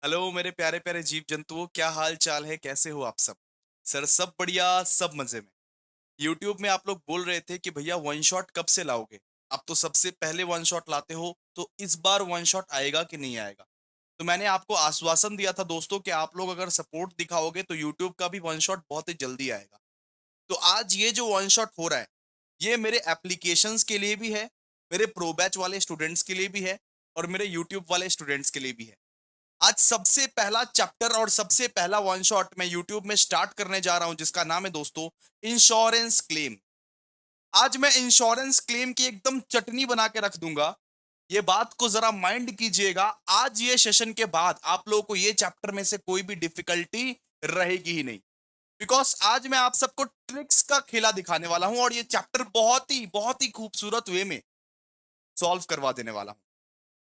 Hello मेरे प्यारे प्यारे जीव जंतुओं, क्या हाल चाल है? कैसे हो आप सब? सर सब बढ़िया, सब मजे में। यूट्यूब में आप लोग बोल रहे थे कि भैया वन शॉट कब से लाओगे? आप तो सबसे पहले वन शॉट लाते हो, तो इस बार वन शॉट आएगा कि नहीं आएगा? तो मैंने आपको आश्वासन दिया था दोस्तों कि आप लोग अगर सपोर्ट दिखाओगे तो यूट्यूब का भी वन शॉट बहुत ही जल्दी आएगा। तो आज ये जो वन शॉट हो रहा है, ये मेरे एप्लीकेशंस के लिए भी है, मेरे प्रो बैच वाले स्टूडेंट्स के लिए भी है और मेरे यूट्यूब वाले स्टूडेंट्स के लिए भी है। आज सबसे पहला चैप्टर और सबसे पहला वन शॉट मैं यूट्यूब में स्टार्ट करने जा रहा हूं, जिसका नाम है दोस्तों इंश्योरेंस क्लेम। आज मैं इंश्योरेंस क्लेम की एकदम चटनी बना के रख दूंगा। ये बात को जरा माइंड कीजिएगा। आज ये सेशन के बाद आप लोगों को ये चैप्टर में से कोई भी डिफिकल्टी रहेगी ही नहीं, बिकॉज आज मैं आप सबको ट्रिक्स का खेला दिखाने वाला हूं और ये चैप्टर बहुत ही खूबसूरत वे में सॉल्व करवा देने वाला हूं।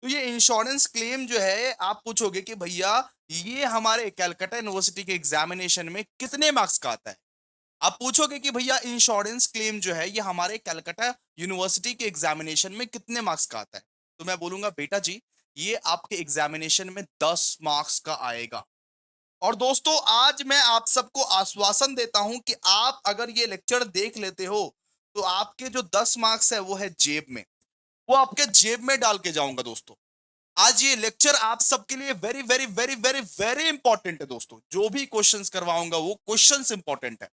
तो ये इंश्योरेंस क्लेम जो है, आप पूछोगे कि भैया ये हमारे कलकत्ता यूनिवर्सिटी के एग्जामिनेशन में कितने मार्क्स का आता है? आप पूछोगे कि भैया इंश्योरेंस क्लेम जो है ये हमारे कलकत्ता यूनिवर्सिटी के एग्जामिनेशन में कितने मार्क्स का आता है? तो मैं बोलूंगा बेटा जी, ये आपके एग्जामिनेशन में 10 मार्क्स का आएगा। और दोस्तों आज मैं आप सबको आश्वासन देता हूं कि आप अगर ये लेक्चर देख लेते हो तो आपके जो 10 मार्क्स है वो है जेब में, वो आपके जेब में डाल के जाऊंगा दोस्तों। आज ये लेक्चर आप सबके लिए very very very very very important है दोस्तों। जो भी क्वेश्चंस करवाऊंगा वो क्वेश्चंस इंपॉर्टेंट है,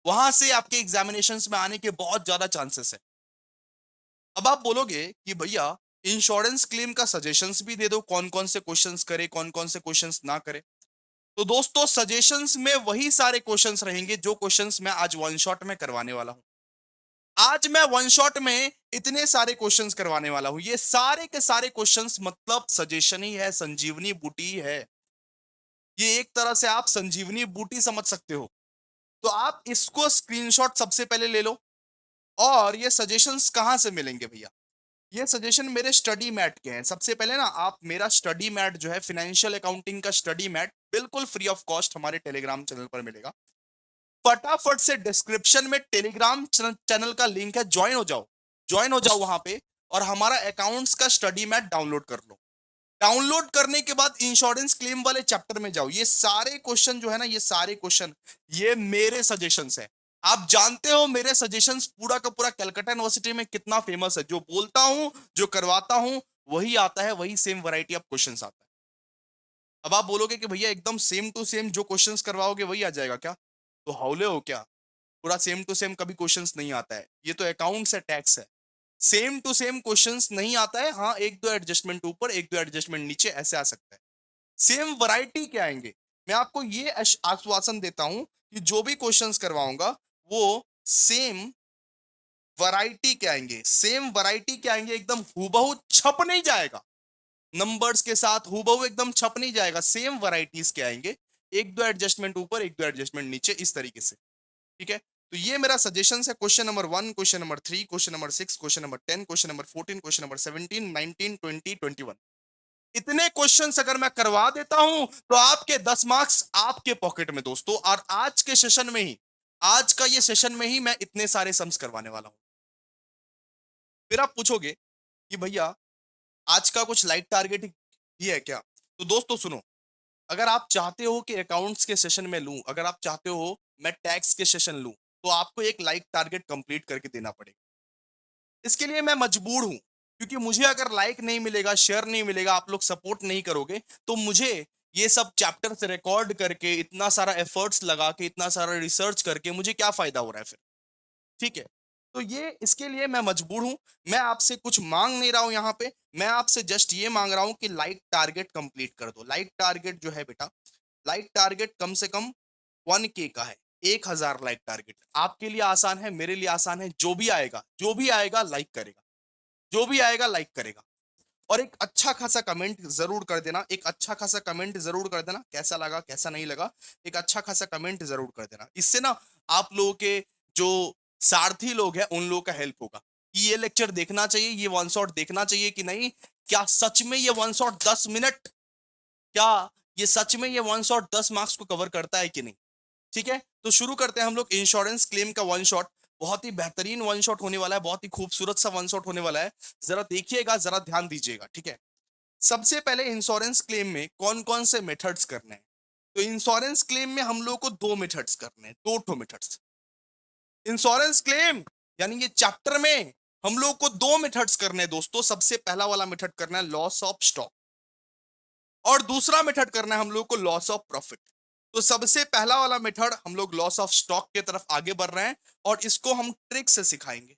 वहां से आपके एग्जामिनेशंस में आने के बहुत ज्यादा चांसेस है। अब आप बोलोगे कि भैया इंश्योरेंस क्लेम का सजेशंस भी दे दो, कौन कौन से क्वेश्चंस करे कौन कौन से क्वेश्चंस ना करे। तो दोस्तों सजेशंस में वही सारे क्वेश्चंस रहेंगे जो क्वेश्चंस मैं आज वन शॉट में करवाने वाला हूं। आज मैं वन शॉट में इतने सारे क्वेश्चंस करवाने वाला हूं, ये सारे के सारे क्वेश्चंस मतलब सजेशन ही है, संजीवनी बूटी ही है। ये एक तरह से आप संजीवनी बूटी समझ सकते हो। तो आप इसको स्क्रीनशॉट सबसे पहले ले लो। और ये सजेशंस कहां से मिलेंगे भैया? ये सजेशन मेरे स्टडी मैट के हैं। सबसे पहले ना आप मेरा स्टडी मैट जो है, फाइनेंशियल अकाउंटिंग का स्टडी मैट, बिल्कुल फ्री ऑफ कॉस्ट हमारे टेलीग्राम चैनल पर मिलेगा। फटाफट से डिस्क्रिप्शन में टेलीग्राम चैनल का लिंक है, ज्वाइन हो जाओ। ज्वाइन हो जाओ वहां पे और हमारा अकाउंट्स का स्टडी मैट डाउनलोड कर लो। डाउनलोड करने के बाद इंश्योरेंस क्लेम वाले चैप्टर में जाओ। ये सारे क्वेश्चन जो है ना, ये सारे क्वेश्चन ये मेरे सजेशंस है। आप जानते हो मेरे सजेशंस पूरा का पूरा कलकत्ता यूनिवर्सिटी में कितना फेमस है। जो बोलता हूं, जो करवाता हूं, वही आता है, वही सेम वैरायटी ऑफ क्वेश्चंस आता है। अब आप बोलोगे कि भैया एकदम सेम टू सेम जो क्वेश्चंस करवाओगे वही आ जाएगा क्या? तो हौले हो क्या? पूरा सेम टू सेम कभी क्वेश्चंस नहीं आता है। ये तो अकाउंट्स है, टैक्स है। सेम टू सेम क्वेश्चंस नहीं आता है। हाँ, एक दो एडजस्टमेंट ऊपर, एक दो एडजस्टमेंट नीचे, ऐसे आ सकता है। सेम वैरायटी के आएंगे। मैं आपको ये आश्वासन देता हूं कि जो भी क्वेश्चंस करवाऊंगा वो सेम वैरायटी के आएंगे, सेम वैरायटी के आएंगे। एकदम हूबहू छप नहीं जाएगा, नंबर्स के साथ हूबहू एकदम छप नहीं जाएगा। सेम वैरायटीज के आएंगे, एक दो एडजस्टमेंट ऊपर, एक दो एडजस्टमेंट नीचे, इस तरीके से। ठीक है? तो ये मेरा सजेशन है। Question number 1, question number 3, question number 6, question number 10, question number 14, question number 17, 19, 20, 21। इतने क्वेश्चंस अगर मैं करवा देता हूं तो आपके 10 मार्क्स आपके पॉकेट में दोस्तों। और आज के सेशन में ही, आज का ये सेशन में ही मैं इतने सारे सम्स करवाने वाला हूं। फिर आप पूछोगे कि भैया आज का कुछ लाइट टारगेट ही है क्या? तो दोस्तों सुनो, अगर आप चाहते हो कि अकाउंट्स के सेशन में लूं, अगर आप चाहते हो मैं टैक्स के सेशन लूं, तो आपको एक लाइक टारगेट कंप्लीट करके देना पड़ेगा। इसके लिए मैं मजबूर हूं, क्योंकि मुझे अगर लाइक नहीं मिलेगा, शेयर नहीं मिलेगा, आप लोग सपोर्ट नहीं करोगे, तो मुझे ये सब चैप्टर्स रिकॉर्ड करके, इतना सारा एफर्ट्स लगा के, इतना सारा रिसर्च करके मुझे क्या फायदा हो रहा है फिर? ठीक है? तो ये इसके लिए मैं मजबूर हूं। मैं आपसे कुछ मांग नहीं रहा हूं यहाँ पे। मैं आपसे जस्ट ये मांग रहा हूं कि लाइक टारगेट कंप्लीट कर दो। लाइक टारगेट जो है बेटा, लाइक टारगेट कम से कम 1K का है। 1000 लाइक टारगेट आपके लिए आसान है, मेरे लिए आसान है। जो भी आएगा लाइक करेगा, जो भी आएगा लाइक करेगा। और एक अच्छा खासा कमेंट जरूर कर देना, एक अच्छा खासा कमेंट जरूर कर देना। कैसा लगा, कैसा नहीं लगा, एक अच्छा खासा कमेंट जरूर कर देना। इससे ना आप लोगों के जो सारथी लोग हैं उन लोगों का हेल्प होगा कि ये लेक्चर देखना चाहिए, ये वन शॉट देखना चाहिए कि नहीं। क्या सच में ये वन शॉट 10 मिनट, क्या ये सच में ये वन शॉट 10 मार्क्स को कवर करता है कि नहीं? ठीक है? तो शुरू करते हैं हम लोग इंश्योरेंस क्लेम का वन शॉट। बहुत ही बेहतरीन वन शॉट होने वाला है, बहुत ही खूबसूरत सा वन शॉट होने वाला है। जरा देखिएगा, जरा ध्यान दीजिएगा। ठीक है? सबसे पहले इंश्योरेंस क्लेम में कौन कौन से मेथड्स करने हैं? तो इंश्योरेंस क्लेम में हम लोग को दो मेथड्स करने हैं, दो ठो मेथड्स। इंश्योरेंस क्लेम यानी ये चैप्टर में हम लोग को दो मेथड्स करने हैं दोस्तों। सबसे पहला वाला मेथड करना है लॉस ऑफ स्टॉक, और दूसरा मेथड करना है हम लोग को लॉस ऑफ प्रॉफिट। तो सबसे पहला वाला मेथड हम लोग लॉस ऑफ स्टॉक की तरफ आगे बढ़ रहे हैं, और इसको हम ट्रिक से सिखाएंगे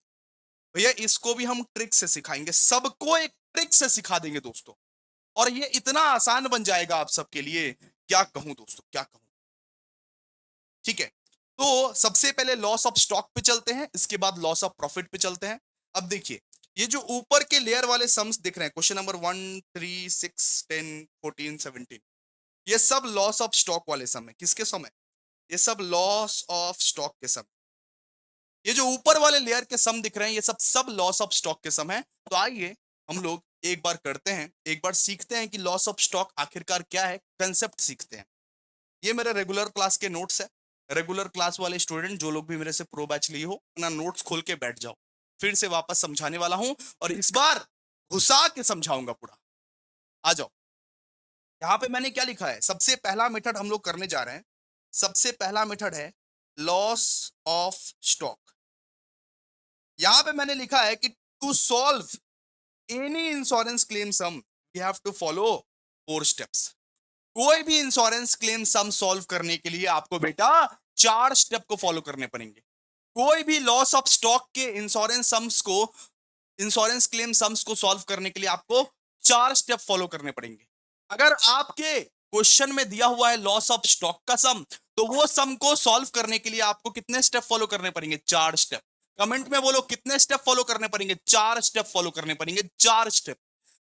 भैया, इसको भी हम ट्रिक से सिखाएंगे, सबको एक ट्रिक से सिखा देंगे दोस्तों। और ये इतना आसान बन जाएगा आप सबके लिए, क्या कहूं दोस्तों, क्या कहूं। ठीक है, तो सबसे पहले लॉस ऑफ स्टॉक पे चलते हैं, इसके बाद लॉस ऑफ प्रॉफिट पे चलते हैं। अब देखिए, ये जो ऊपर के लेयर वाले सम्स दिख रहे हैं, क्वेश्चन नंबर 1, 3, 6, 10, 14, 17, ये सब लॉस ऑफ स्टॉक वाले सम है। किसके सम है? ये सब लॉस ऑफ स्टॉक के सम। ये जो ऊपर वाले लेयर के सम दिख रहे हैं, ये सब सब लॉस ऑफ स्टॉक के सम है। तो आइए हम लोग एक बार करते हैं, एक बार सीखते हैं कि लॉस ऑफ स्टॉक आखिरकार क्या है, कंसेप्ट सीखते हैं। ये मेरे रेगुलर क्लास के नोट्स है। रेगुलर क्लास वाले स्टूडेंट जो लोग भी मेरे से प्रो बैच लिए हो, अपना नोट्स खोल के बैठ जाओ, फिर से वापस समझाने वाला हूं, और इस बार घुसा के समझाऊंगा पूरा। आ जाओ, यहां पे मैंने क्या लिखा है, सबसे पहला मेथड हम लोग करने जा रहे हैं। सबसे पहला मेथड है लॉस ऑफ स्टॉक। यहां पे मैंने लिखा है कि to solve any insurance claim sum we have to follow 4 steps. कोई भी इंश्योरेंस क्लेम सम सॉल्व करने के लिए आपको बेटा 4 स्टेप को फॉलो करने पड़ेंगे। कोई भी लॉस ऑफ स्टॉक के इंश्योरेंस सम्स को, इंश्योरेंस क्लेम सम्स को सॉल्व करने के लिए आपको 4 स्टेप फॉलो करने पड़ेंगे। अगर आपके क्वेश्चन में दिया हुआ है लॉस ऑफ स्टॉक का सम, तो वो सम को सॉल्व करने के लिए आपको कितने स्टेप फॉलो करने पड़ेंगे? 4 स्टेप। कमेंट में बोलो कितने स्टेप फॉलो करने पड़ेंगे? 4 स्टेप फॉलो करने पड़ेंगे, 4 स्टेप।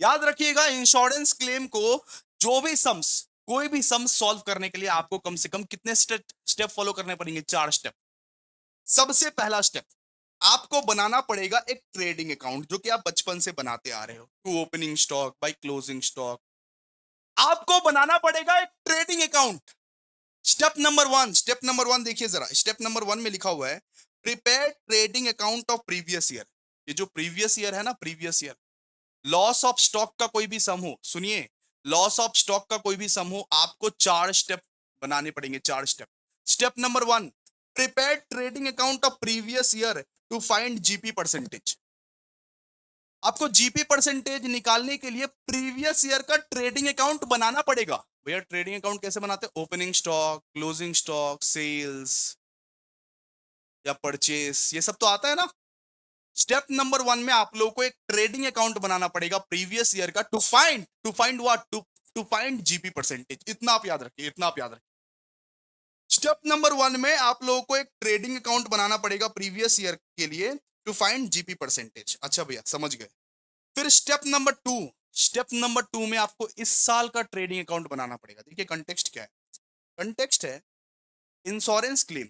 याद रखिएगा, इंश्योरेंस क्लेम को जो भी सम्स, कोई भी सम सॉल्व करने के लिए आपको कम से कम कितने स्टेप फॉलो करने पड़ेंगे? 4 स्टेप। सबसे पहला स्टेप, आपको बनाना पड़ेगा एक ट्रेडिंग अकाउंट, जो कि आप बचपन से बनाते आ रहे हो। To opening stock by closing stock, आपको बनाना पड़ेगा एक trading account. Step number one देखिए जरा, स्टेप नंबर 1 में लिखा हुआ है prepare trading account of previous year. ये जो प्रीवियस ईयर है ना, previous year, loss of stock का कोई भी सम हो, सुनिए, लॉस ऑफ स्टॉक का कोई भी सम हो, आपको 4 स्टेप बनाने पड़ेंगे, 4 स्टेप। Step number 1, prepare trading account of previous year to find GP percentage. आपको जीपी परसेंटेज निकालने के लिए प्रीवियस ईयर का ट्रेडिंग अकाउंट बनाना पड़ेगा। भैया ट्रेडिंग अकाउंट कैसे बनाते हैं? Opening stock, closing stock, sales या परचेस, ये सब तो आता है ना। स्टेप नंबर 1 में आप लोगों को एक ट्रेडिंग अकाउंट बनाना पड़ेगा प्रीवियस ईयर का, to find what, to find GP percentage. इतना आप याद रखिए, इतना आप याद रखिए। स्टेप नंबर 1 में आप लोगों को एक ट्रेडिंग अकाउंट बनाना पड़ेगा प्रीवियस ईयर के लिए, टू फाइंड जीपी परसेंटेज। अच्छा भैया, समझ गए। फिर स्टेप नंबर 2 में आपको इस साल का ट्रेडिंग अकाउंट बनाना पड़ेगा। देखिए कंटेक्स्ट क्या है, कंटेक्स्ट है इंश्योरेंस क्लेम।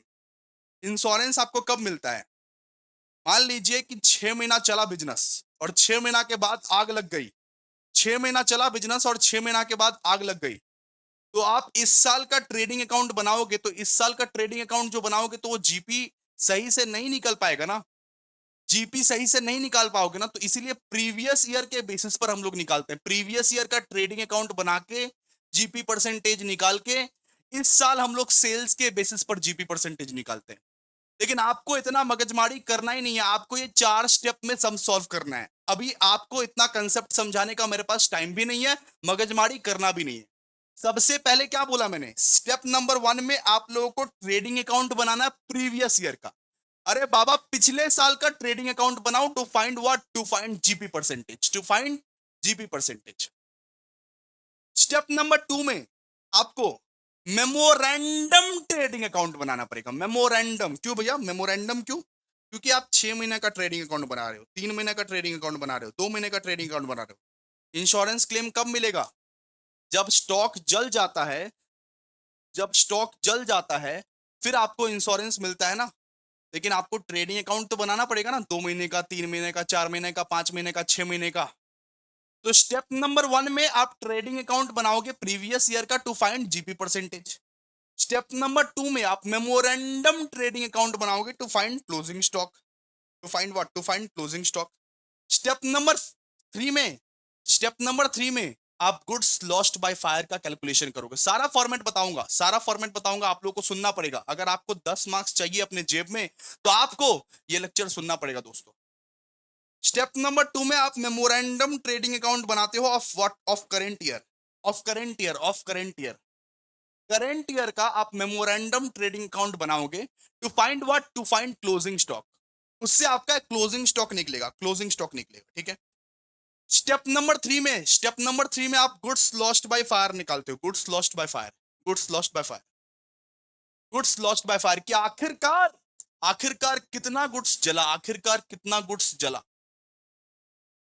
इंश्योरेंस आपको कब मिलता है? मान लीजिए कि 6 महीना चला बिजनेस और 6 महीना के बाद आग लग गई। 6 महीना चला बिजनेस और 6 महीना के बाद आग लग गई, तो आप इस साल का ट्रेडिंग अकाउंट बनाओगे, तो इस साल का ट्रेडिंग अकाउंट जो बनाओगे, तो वो जीपी सही से नहीं निकल पाएगा ना, जीपी सही से नहीं निकाल पाओगे ना। तो इसीलिए प्रीवियस ईयर के बेसिस पर हम लोग निकालते हैं। प्रीवियस ईयर का ट्रेडिंग अकाउंट बना के जीपी परसेंटेज निकाल के इस साल हम लोग सेल्स के बेसिस पर जीपी परसेंटेज निकालते हैं। लेकिन आपको इतना मगजमारी करना ही नहीं है, आपको ये 4 स्टेप में सम सॉल्व करना है। अभी आपको इतना कंसेप्ट समझाने का मेरे पास टाइम भी नहीं है, मगजमारी करना भी नहीं है। सबसे पहले क्या बोला मैंने, स्टेप नंबर 1 में आप लोगों को ट्रेडिंग अकाउंट बनाना है प्रीवियस ईयर का। अरे बाबा, पिछले साल का ट्रेडिंग अकाउंट बनाओ, to find what, to find GP percentage, to find GP percentage. Step number 2 में आपको मेमोरेंडम ट्रेडिंग अकाउंट बनाना पड़ेगा। मेमोरेंडम क्यों भैया, मेमोरेंडम क्यों? क्योंकि आप 6 महीने का ट्रेडिंग अकाउंट बना रहे हो, 3 महीने का ट्रेडिंग अकाउंट बना रहे हो, 2 महीने का ट्रेडिंग अकाउंट बना रहे हो। इंश्योरेंस क्लेम कब मिलेगा? जब स्टॉक जल जाता है, जब स्टॉक जल जाता है फिर आपको इंश्योरेंस मिलता है ना। लेकिन आपको ट्रेडिंग अकाउंट तो बनाना पड़ेगा ना, 2 महीने का, 3 महीने का, 4 महीने का, 5 महीने का, 6 महीने का। तो स्टेप नंबर 1 में आप ट्रेडिंग अकाउंट बनाओगे प्रीवियस ईयर का, to find GP percentage. Step number 2 में आप मेमोरेंडम ट्रेडिंग अकाउंट बनाओगे to find closing stock, to find what, to find closing stock. Step number 3 में स्टेप नंबर 3 में आप गुड्स लॉस्ट बाय फायर का calculation करोगे। सारा फॉर्मेट बताऊंगा, सारा फॉर्मेट बताऊंगा, आप लोगों को सुनना पड़ेगा। अगर आपको 10 मार्क्स चाहिए अपने जेब में तो आपको ये लेक्चर सुनना पड़ेगा दोस्तों। स्टेप नंबर 2 में आप मेमोरेंडम ट्रेडिंग अकाउंट बनाते हो of what, of current year, of current year, of current year, current year का आप मेमोरेंडम ट्रेडिंग अकाउंट बनाओगे to find what, to find closing stock. उससे आपका क्लोजिंग स्टॉक निकलेगा, क्लोजिंग स्टॉक निकलेगा, ठीक है। स्टेप नंबर थ्री में आप गुड्स लॉस्ट बाय फायर निकालते हो, goods lost by fire, goods lost by fire, goods lost by fire कि आखिरकार, आखिरकार कितना गुड्स जला, आखिरकार कितना गुड्स जला।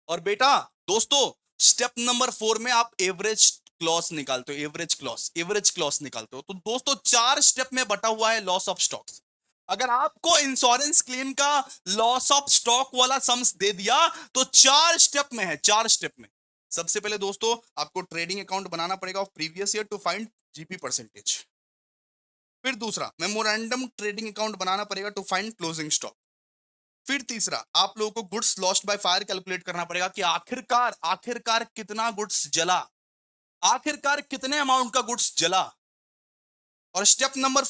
और बेटा दोस्तों, स्टेप नंबर 4 में आप एवरेज क्लॉस निकालते हो, एवरेज क्लॉस, एवरेज क्लॉस निकालते हो। तो दोस्तों 4 स्टेप में बटा हुआ है लॉस ऑफ स्टॉक्स। अगर आपको इंश्योरेंस क्लेम का लॉस ऑफ स्टॉक वाला सम्स दे दिया तो 4 स्टेप में है, 4 स्टेप में। सबसे पहले दोस्तों आपको ट्रेडिंग अकाउंट बनाना पड़ेगा of previous year to find GP percentage. फिर दूसरा मेमोरेंडम ट्रेडिंग अकाउंट बनाना पड़ेगा टू फाइंड क्लोजिंग स्टॉक। फिर तीसरा आप लोगों को goods lost by fire calculate करना पड़ेगा कि आखिरकार, आखिरकार कितना गुड्स जला, आखिरकार कितने अमाउंट का गुड्स जला। और स्टेप नंबर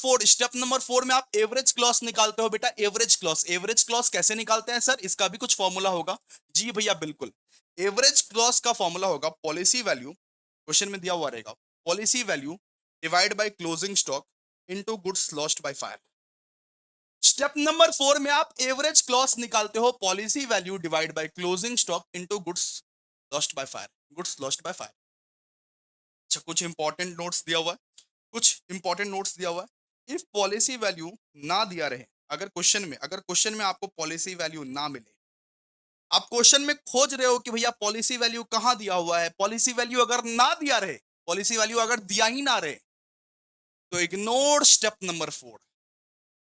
4 में आप एवरेज क्लॉस निकालते हो बेटा, एवरेज क्लॉस। एवरेज क्लॉस कैसे निकालते हैं सर, इसका भी कुछ फॉर्मूला होगा। जी भैया बिल्कुल, एवरेज क्लॉस का फॉर्मूला होगा पॉलिसी वैल्यू, क्वेश्चन में दिया हुआ रहेगा, policy value divide by closing stock into goods lost by fire. Step number 4 में आप एवरेज क्लॉस निकालते हो, policy value divide by closing stock into goods lost by fire, goods lost by fire. अच्छा, कुछ इंपॉर्टेंट नोट्स दिया हुआ है, कुछ इंपॉर्टेंट नोट्स दिया हुआ है। इफ पॉलिसी वैल्यू ना दिया रहे, अगर क्वेश्चन में, अगर क्वेश्चन में आपको पॉलिसी वैल्यू ना मिले, आप क्वेश्चन में खोज रहे हो कि भैया पॉलिसी वैल्यू कहां दिया हुआ है, पॉलिसी वैल्यू अगर ना दिया रहे, पॉलिसी वैल्यू अगर दिया ही ना रहे, तो ignore step number 4,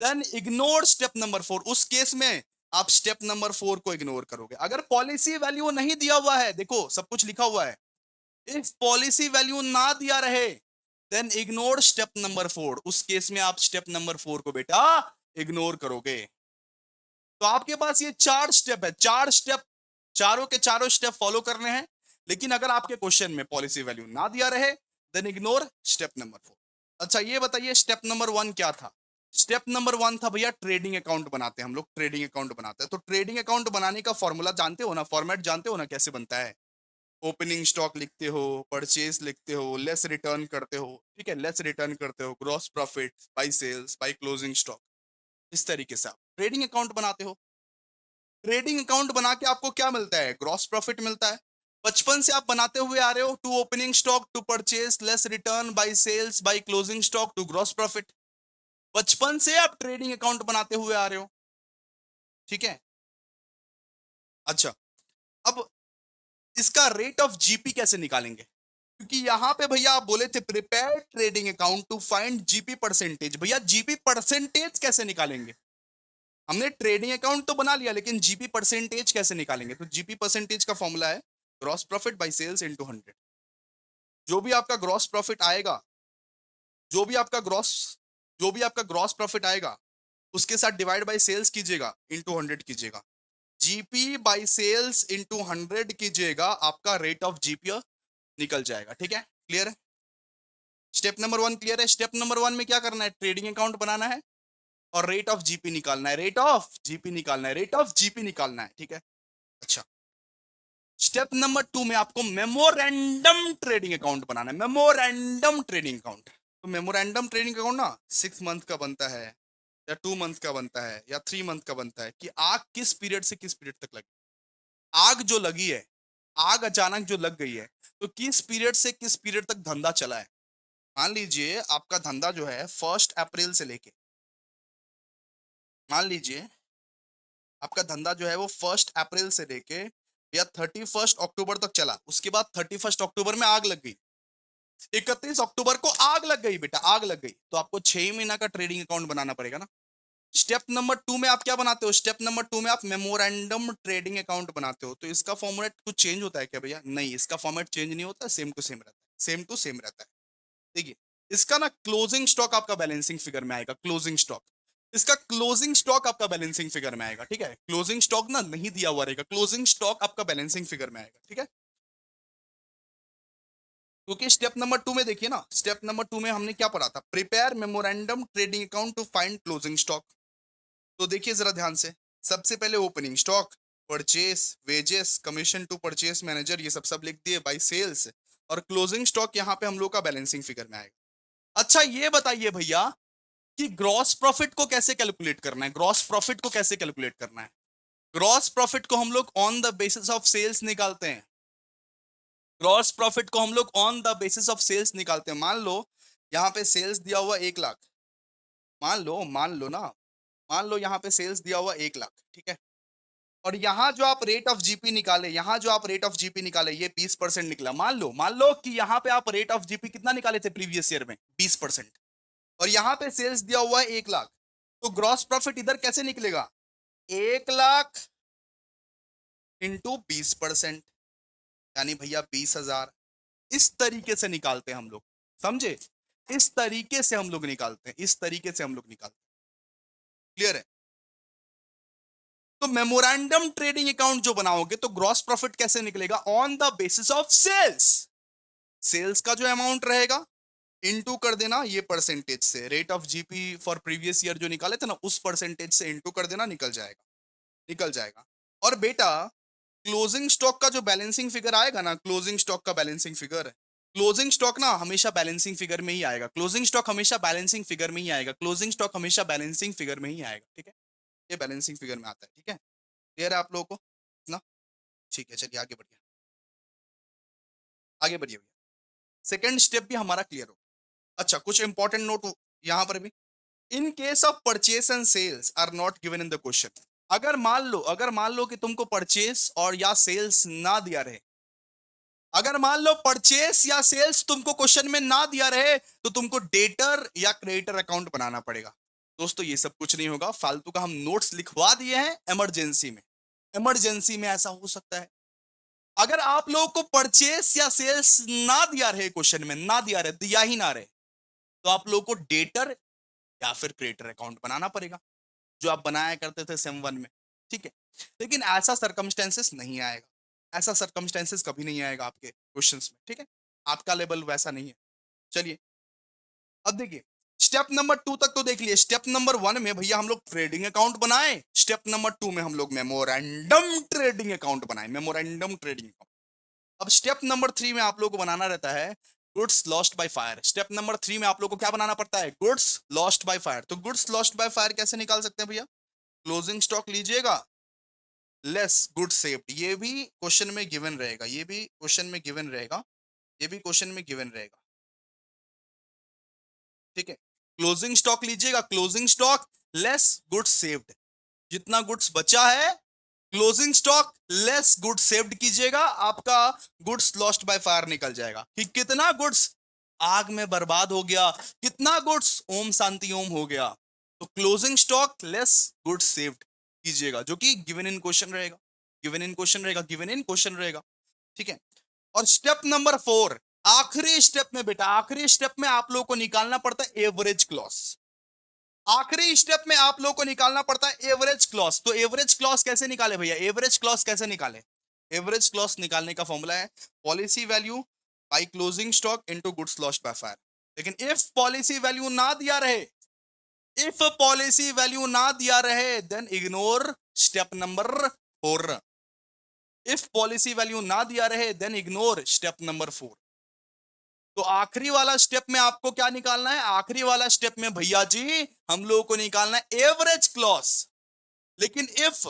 then ignore step number 4। उस केस में आप स्टेप नंबर 4 को इग्नोर करोगे। अगर पॉलिसी वैल्यू नहीं दिया हुआ है, देखो सब कुछ लिखा हुआ है, इफ पॉलिसी वैल्यू ना दिया रहे देन इग्नोर स्टेप नंबर 4। उस केस में आप स्टेप नंबर 4 को बेटा इग्नोर करोगे। तो आपके पास ये 4 स्टेप है, 4 स्टेप, चारों के चारों स्टेप फॉलो करने हैं। लेकिन अगर आपके क्वेश्चन में पॉलिसी वैल्यू ना दिया रहे देन इग्नोर स्टेप नंबर 4। अच्छा ये बताइए स्टेप नंबर 1 क्या था। स्टेप नंबर 1 था भैया ट्रेडिंग अकाउंट बनाते हैं हम लोग, ट्रेडिंग अकाउंट बनाते हैं। तो ट्रेडिंग अकाउंट बनाने का फॉर्मूला जानते हो ना, फॉर्मेट जानते हो ना कैसे बनता है। ओपनिंग स्टॉक लिखते हो, परचेज लिखते हो, लेस रिटर्न करते हो, ठीक है, लेस रिटर्न करते हो, gross profit by sales by closing stock. इस तरीके से आप ट्रेडिंग अकाउंट बनाते हो। ट्रेडिंग अकाउंट बना के आपको क्या मिलता है, ग्रॉस प्रॉफिट मिलता है। बचपन से आप बनाते हुए आ रहे हो, to opening stock to purchase less return by sales by closing stock to gross profit. बचपन से आप ट्रेडिंग अकाउंट बनाते हुए आ रहे हो, ठीक है। अच्छा, अब इसका रेट ऑफ जीपी कैसे निकालेंगे, क्योंकि यहां पे भैया आप बोले थे prepare trading account to find GP percentage. भैया जीपी परसेंटेज कैसे निकालेंगे, हमने ट्रेडिंग अकाउंट तो बना लिया लेकिन जीपी परसेंटेज कैसे निकालेंगे। तो जीपी परसेंटेज का फॉर्मूला है gross profit by sales into 100। जो भी आपका ग्रॉस प्रॉफिट आएगा, जो भी आपका ग्रॉस, जो भी आपका ग्रॉस प्रॉफिट आएगा उसके साथ डिवाइड बाय सेल्स कीजिएगा, इनटू 100 कीजिएगा। जीपी बाय सेल्स इनटू 100 कीजिएगा, आपका रेट ऑफ जीपी निकल जाएगा, ठीक है। क्लियर है, स्टेप नंबर 1 क्लियर है। स्टेप नंबर 1 में क्या करना है, ट्रेडिंग अकाउंट बनाना है और रेट ऑफ जीपी निकालना है, रेट ऑफ जीपी निकालना है, रेट ऑफ जीपी निकालना है, ठीक है। अच्छा, स्टेप नंबर 2 में आपको मेमोरेंडम ट्रेडिंग अकाउंट बनाना है, मेमोरेंडम ट्रेडिंग अकाउंट। तो मेमोरेंडम ट्रेडिंग अकाउंट ना 6 मंथ का बनता है या 2 मंथ का बनता है या 3 मंथ का बनता है, कि आग किस पीरियड से किस पीरियड तक लगी, आग जो लगी है, आग अचानक जो लग गई है, तो किस पीरियड से किस पीरियड तक धंधा चला है। मान लीजिए आपका धंधा जो है 1 अप्रैल से लेके, मान लीजिए आपका धंधा जो है वो 1 अप्रैल से लेके या 31 अक्टूबर तक चला, उसके बाद 31 अक्टूबर में आग लग गई, 31 अक्टूबर को आग लग गई बेटा, आग लग गई, तो आपको 6 महीना का ट्रेडिंग अकाउंट बनाना पड़ेगा ना। स्टेप नंबर 2 में आप क्या बनाते हो, स्टेप नंबर 2 में आप मेमोरेंडम ट्रेडिंग अकाउंट बनाते हो। तो इसका फॉर्मेट कुछ चेंज होता है क्या भैया, नहीं, इसका फॉर्मेट चेंज नहीं होता, सेम टू सेम रहता है, सेम टू सेम रहता है। देखिए इसका ना क्लोजिंग स्टॉक आपका बैलेंसिंग फिगर में आएगा, क्लोजिंग स्टॉक, इसका क्लोजिंग स्टॉक आपका बैलेंसिंग फिगर में आएगा, ठीक है। क्लोजिंग स्टॉक ना नहीं दिया हुआ रहेगा, क्लोजिंग स्टॉक आपका बैलेंसिंग फिगर में आएगा, ठीक है। क्योंकि स्टेप नंबर 2 में देखिए ना, स्टेप नंबर 2 में हमने क्या पढ़ा था, prepare memorandum trading account to find closing stock. तो देखिए जरा ध्यान से, सबसे पहले opening stock, purchase, wages, commission to purchase manager, ये सब लिख दिए बाय सेल्स, और क्लोजिंग स्टॉक यहाँ पे हम लोग का बैलेंसिंग फिगर में आएगा। अच्छा ये बताइए भैया कि ग्रॉस प्रॉफिट को कैसे कैलकुलेट करना है, ग्रॉस प्रॉफिट को कैसे कैलकुलेट करना है? ग्रॉस प्रॉफिट को हम लोग on the basis of sales निकालते हैं। ग्रॉस प्रॉफिट को हम लोग on the basis of sales निकालते हैं। मान लो यहाँ पे सेल्स दिया हुआ 1 लाख, मान लो ना, मान लो यहाँ पे सेल्स दिया हुआ 1 लाख, ठीक है। और यहाँ जो आप रेट ऑफ जीपी निकाले, यहाँ जो आप रेट ऑफ जीपी निकाले, ये 20% निकला। मान लो कि यहाँ पे आप रेट ऑफ जीपी कितना निकाले थे प्रीवियस ईयर में, 20%। और यहाँ पे सेल्स दिया हुआ है 1 लाख, तो ग्रॉस प्रॉफिट इधर कैसे निकलेगा? 1 लाख इंटू 20%, यानी भैया 20,000। इस तरीके से निकालते हैं हम लोग, समझे? इस तरीके से हम लोग निकालते हैं, इस तरीके से हम लोग निकालते हैं। क्लियर है? तो मेमोरेंडम ट्रेडिंग अकाउंट जो बनाओगे तो ग्रॉस प्रॉफिट कैसे निकलेगा? On the basis of sales. Sales का जो अमाउंट रहेगा इनटू कर देना ये परसेंटेज से, rate of GP for previous year जो निकाले थे ना, उस परसेंटेज से इनटू कर देना, निकल जाएगा, निकल जाएगा। और बेटा क्लोजिंग स्टॉक का जो बैलेंसिंग फिगर आएगा ना, क्लोजिंग स्टॉक का बैलेंसिंग फिगर, क्लोजिंग स्टॉक ना हमेशा बैलेंसिंग फिगर में ही आएगा, क्लोजिंग स्टॉक हमेशा बैलेंसिंग फिगर में ही आएगा, क्लोजिंग स्टॉक हमेशा बैलेंसिंग फिगर में ही आएगा, ठीक है। ये बैलेंसिंग फिगर में आता है, ठीक है। क्लियर है आप लोगों को ना? ठीक है, चलिए आगे बढ़िए, आगे बढ़िए भैया। सेकंड स्टेप भी हमारा क्लियर हो। अच्छा कुछ इंपॉर्टेंट नोट यहाँ पर भी, in case of purchase and sales are not given in the question. अगर मान लो कि तुमको परचेस और या सेल्स ना दिया रहे, अगर मान लो परचेस या सेल्स तुमको क्वेश्चन में ना दिया रहे, तो तुमको डेटर या क्रेडिटर अकाउंट बनाना पड़ेगा। दोस्तों ये सब कुछ नहीं होगा, फालतू का हम नोट्स लिखवा दिए हैं इमरजेंसी में, इमरजेंसी में ऐसा हो सकता है। अगर आप लोगों को परचेस या सेल्स ना दिया रहे, क्वेश्चन में ना दिया रहे, दिया ही ना रहे, तो आप लोगों को डेटर या फिर क्रेडिटर अकाउंट बनाना पड़ेगा, जो आप बनाया करते थे सेम 1 में, ठीक है। लेकिन ऐसा सरकमस्टेंसेस नहीं आएगा, ऐसा सरकमस्टेंसेस कभी नहीं आएगा आपके क्वेश्चंस में, ठीक है। आपका लेवल वैसा नहीं है। चलिए अब देखिए, स्टेप नंबर 2 तक तो देख लिए। स्टेप नंबर 1 में भैया हम लोग ट्रेडिंग अकाउंट बनाए, स्टेप नंबर 2 में हम लोग मेमोरेंडम ट्रेडिंग अकाउंट बनाए, मेमोरेंडम ट्रेडिंग अकाउंट। अब स्टेप नंबर 3 में आप लोग को बनाना रहता है goods lost by fire. Step number 3 में आप लोग को क्या बनाना पड़ता है? Goods lost by fire. तो गुड्स लॉस्ट बाय फायर कैसे निकाल सकते हैं भैया? क्लोजिंग स्टॉक लीजिएगा लेस गुड्स सेव्ड, ये भी क्वेश्चन में गिवन रहेगा, ये भी क्वेश्चन में गिवन रहेगा, ये भी क्वेश्चन में गिवन रहेगा, ठीक है। क्लोजिंग स्टॉक लीजिएगा, closing stock less goods saved, जितना गुड्स बचा है closing stock less goods saved कीजिएगा, आपका गुड्स लॉस्ट बाय फायर निकल जाएगा कि कितना गुड्स आग में बर्बाद हो गया, कितना गुड्स ओम शांति ओम हो गया। तो closing stock less goods saved कीजिएगा, जो कि गिवन इन क्वेश्चन रहेगा, गिवन इन क्वेश्चन रहेगा, गिवन इन क्वेश्चन रहेगा, ठीक है। और स्टेप नंबर 4, आखिरी स्टेप में बेटा, आखिरी स्टेप में आप लोगों को निकालना पड़ता है एवरेज क्लॉस। आखिरी स्टेप में आप लोगों को निकालना पड़ता है एवरेज क्लॉस। तो एवरेज क्लॉस कैसे निकाले भैया? एवरेज क्लॉस कैसे निकाले? एवरेज क्लॉस निकालने का फॉर्मूला है policy value by closing stock into goods lost by fire. लेकिन इफ पॉलिसी वैल्यू ना दिया रहे, इफ पॉलिसी वैल्यू ना दिया रहे, then ignore step number 4। If policy value ना दिया रहे देन इग्नोर स्टेप नंबर 4। तो आखिरी वाला स्टेप में आपको क्या निकालना है? आखिरी वाला स्टेप में भैया जी हम लोगों को निकालना है एवरेज क्लॉस। लेकिन इफ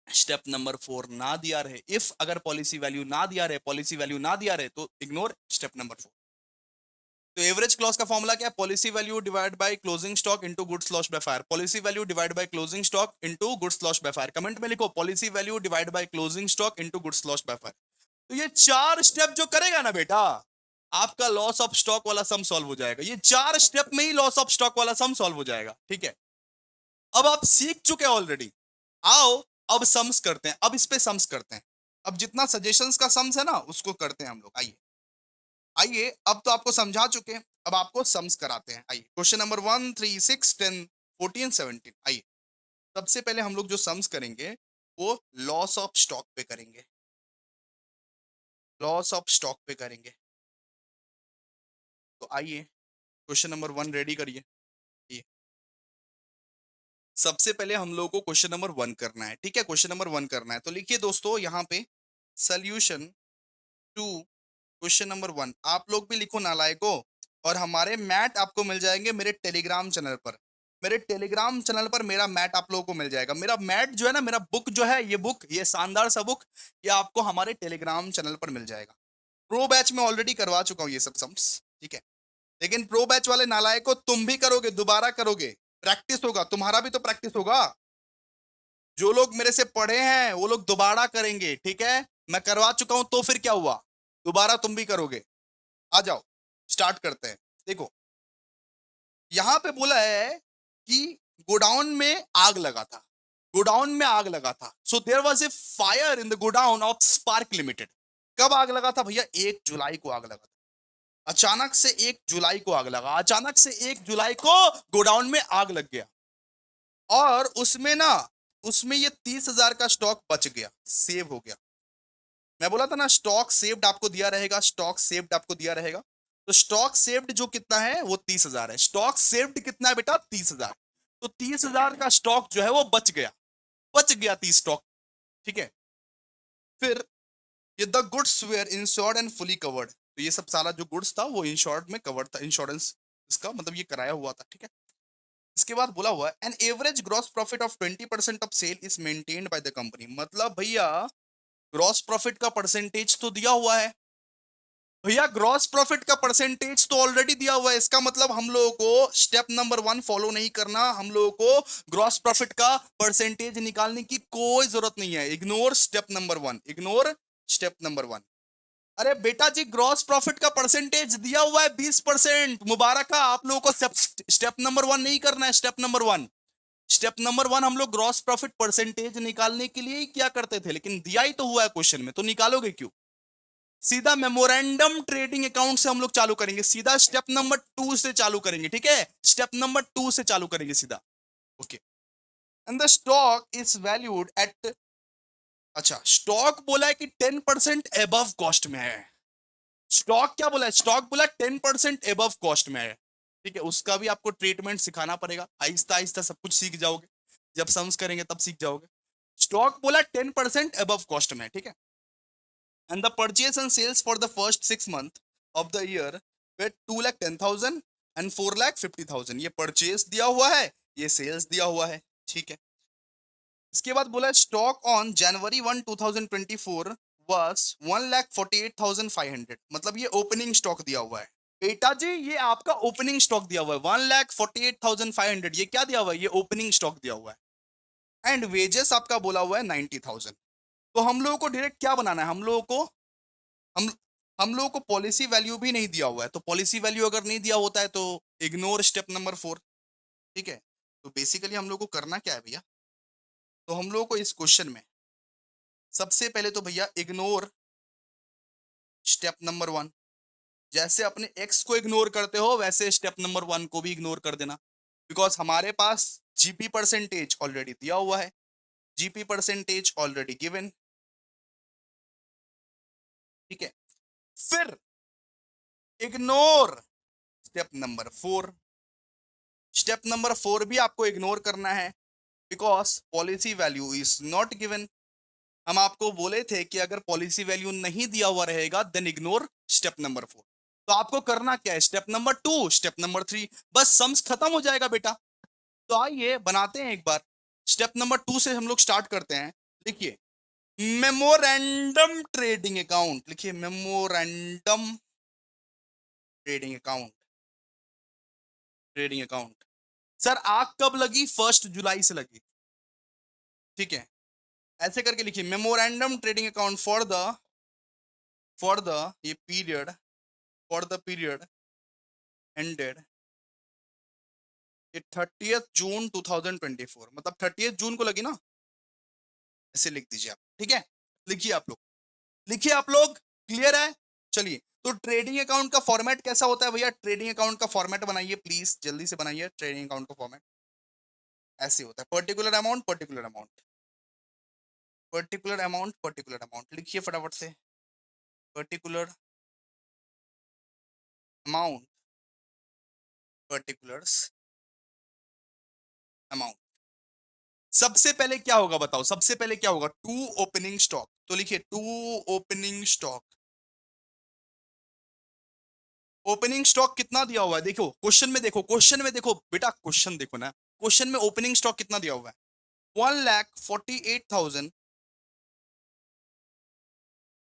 स्टेप नंबर 4 ना दिया रहे, इफ अगर पॉलिसी वैल्यू ना दिया रहे, पॉलिसी वैल्यू ना दिया रहे, तो इग्नोर स्टेप नंबर 4। तो एवरेज क्लॉस का फॉर्मूला क्या है? Policy value divide by closing stock into goods lost by fire. Policy value divide by closing stock into goods lost by fire. Comment में लिखो policy value divide by closing stock into goods lost by fire. तो ये 4 step जो करेगा ना बेटा, आपका loss of stock वाला सम सॉल्व हो जाएगा। ये 4 स्टेप में ही लॉस ऑफ स्टॉक वाला सम सॉल्व हो जाएगा, ठीक है। अब आप सीख चुके हैं ऑलरेडी, आओ अब सम्स करते हैं, अब इस पे सम्स करते हैं। अब जितना सजेशंस का सम्स है ना उसको करते हैं हम लोग। आइए आइए, अब तो आपको समझा चुके हैं, अब आपको सम्स कराते हैं। आइए क्वेश्चन नंबर 1, 3, 6, 10, 14, 17। आइए सबसे पहले हम लोग जो सम्स करेंगे वो लॉस ऑफ स्टॉक पे करेंगे, लॉस ऑफ स्टॉक पे करेंगे। तो आइए क्वेश्चन नंबर 1 रेडी करिए। ये सबसे पहले हम लोगों को क्वेश्चन नंबर 1 करना है, ठीक है? क्वेश्चन नंबर 1 करना है, तो लिखिए दोस्तों यहाँ पे सोल्यूशन टू क्वेश्चन नंबर 1। आप लोग भी लिखो नालायको। और हमारे मैट आपको मिल जाएंगे मेरे टेलीग्राम चैनल पर। मेरे टेलीग्राम चैनल पर मेरा मैट आप लोगों को मिल जाएगा। मेरा मैट जो है ना, मेरा बुक जो है, ये बुक, ये शानदार सा बुक, ये आपको हमारे टेलीग्राम चैनल पर मिल जाएगा। प्रो बैच में ऑलरेडी करवा चुका हूँ ये सब सम्स, ठीक है? लेकिन प्रो बैच वाले नालायको तुम भी करोगे, दोबारा करोगे, प्रैक्टिस होगा, तुम्हारा भी तो प्रैक्टिस होगा। जो लोग मेरे से पढ़े हैं वो लोग दोबारा करेंगे, ठीक है? मैं करवा चुका हूं तो फिर क्या हुआ, दोबारा तुम भी करोगे। आ जाओ, स्टार्ट करते हैं। देखो यहां पे बोला है कि गोडाउन में आग लगा था। गोडाउन में आग लगा था, so there was a fire in the godown of Spark Limited. कब आग लगा था भैया? 1 जुलाई को आग लगा था। अचानक से 1 जुलाई को आग लगा, अचानक से 1 जुलाई को गोडाउन में आग लग गया। और उसमें ना, उसमें ये 30,000 का स्टॉक बच गया, सेव हो गया। मैं बोला था ना स्टॉक सेव्ड आपको दिया रहेगा, स्टॉक सेव्ड आपको दिया रहेगा। तो स्टॉक सेव्ड जो कितना है वो 30,000 है। स्टॉक सेव्ड कितना है बेटा? 30,000। तो 30,000 का स्टॉक जो है वो बच गया, बच गया 30 स्टॉक, ठीक है? फिर ये the goods were insured and fully covered. तो ये सब सारा जो गुड्स था वो इंश्योर्ड में कवर्ड था, इंश्योरेंस इसका मतलब ये कराया हुआ था, ठीक है? इसके बाद बोला हुआ है an average gross profit of 20% of sale is maintained by the company. मतलब भैया ग्रॉस प्रॉफिट का परसेंटेज तो दिया हुआ है। भैया ग्रॉस प्रॉफिट का परसेंटेज तो ऑलरेडी दिया हुआ है। इसका मतलब हम लोगों को स्टेप नंबर 1 फॉलो नहीं करना, हम लोगों को ग्रॉस प्रॉफिट का परसेंटेज निकालने की कोई जरूरत नहीं है। Ignore step number 1, ignore step number 1। अरे बेटा जी ग्रॉस प्रॉफिट का परसेंटेज दिया हुआ है 20%। मुबारक है आप लोगों को। स्टेप नंबर 1 नहीं करना है। स्टेप नंबर 1, स्टेप नंबर 1 हम लोग ग्रॉस प्रॉफिट परसेंटेज निकालने के लिए ही क्या करते थे, लेकिन दिया ही तो हुआ है क्वेश्चन में, तो निकालोगे क्यों? सीधा मेमोरेंडम ट्रेडिंग अकाउंट से हम लोग चालू करेंगे, सीधा स्टेप नंबर 2 से चालू करेंगे, ठीक है? स्टेप नंबर 2 से चालू करेंगे सीधा। Okay. And the stock is valued at, अच्छा स्टॉक बोला है कि 10% एबव कॉस्ट में है। स्टॉक क्या बोला है? स्टॉक बोला 10% एबव कॉस्ट में है, ठीक है? उसका भी आपको ट्रीटमेंट सिखाना पड़ेगा, आहिस्ता आहिस्ता सब कुछ सीख जाओगे। जब सम्स करेंगे तब सीख जाओगे। स्टॉक बोला 10% एबव कॉस्ट में, ठीक है? And the purchase and sales for the first 6 month of the year were 2,10,000 and 4,50,000। ये परचेज दिया हुआ है, ये सेल्स दिया हुआ है, ठीक है? इसके बाद बोला स्टॉक ऑन जनवरी 1 2024 वाज 1,48,500। मतलब ये ओपनिंग स्टॉक दिया हुआ है बेटा जी, ये आपका ओपनिंग स्टॉक दिया हुआ है 1,48,500। ये क्या दिया हुआ है? ये ओपनिंग स्टॉक दिया हुआ है। एंड वेजेस आपका बोला हुआ है 90,000। तो हम लोगों को डायरेक्ट क्या बनाना है? हम लोगों को, हम हम लोगों को पॉलिसी वैल्यू भी नहीं दिया हुआ है। तो पॉलिसी वैल्यू अगर नहीं दिया होता है तो इग्नोर स्टेप नंबर 4, ठीक है? तो बेसिकली हम लोग को करना क्या है भैया? तो हम लोगों को इस क्वेश्चन में सबसे पहले तो भैया इग्नोर स्टेप नंबर 1। जैसे अपने एक्स को इग्नोर करते हो वैसे स्टेप नंबर 1 को भी इग्नोर कर देना। बिकॉज हमारे पास जीपी परसेंटेज ऑलरेडी दिया हुआ है, जीपी परसेंटेज ऑलरेडी गिवन, ठीक है? फिर ignore step number 4। Step number 4 भी आपको इग्नोर करना है because policy value is not given. हम आपको बोले थे कि अगर पॉलिसी वैल्यू नहीं दिया हुआ रहेगा देन इग्नोर स्टेप नंबर 4। तो आपको करना क्या है? स्टेप नंबर 2, स्टेप नंबर 3, बस सम्स खत्म हो जाएगा बेटा। तो आइए बनाते हैं एक बार। स्टेप नंबर 2 से हम लोग स्टार्ट करते हैं। लिखिए मेमोरेंडम ट्रेडिंग अकाउंट, लिखिए memorandum trading account, trading account. Sir आग कब लगी? 1 जुलाई से लगी, ठीक है? ऐसे करके लिखिए memorandum trading account for the ये period, for the period ended ये 30th जून 2024। मतलब 30th जून को लगी ना, ऐसे लिख दीजिए आप, ठीक है? लिखिए आप लोग, लिखिए आप लोग, क्लियर है? चलिए, तो ट्रेडिंग अकाउंट का फॉर्मेट कैसा होता है भैया? ट्रेडिंग अकाउंट का फॉर्मेट बनाइए प्लीज, जल्दी से बनाइए। ट्रेडिंग अकाउंट का फॉर्मेट ऐसे होता है, particular amount, particular amount, particular amount, particular amount. लिखिए फटाफट से, पर्टिकुलर अमाउंट पर्टिकुलर्स अमाउंट। सबसे पहले क्या होगा बताओ, सबसे पहले क्या होगा? टू ओपनिंग स्टॉक, तो लिखिए to opening stock. Opening stock कितना दिया हुआ है? देखो क्वेश्चन में, देखो क्वेश्चन में, देखो बेटा क्वेश्चन देखो ना, क्वेश्चन में ओपनिंग स्टॉक कितना दिया हुआ है? 1,48,000,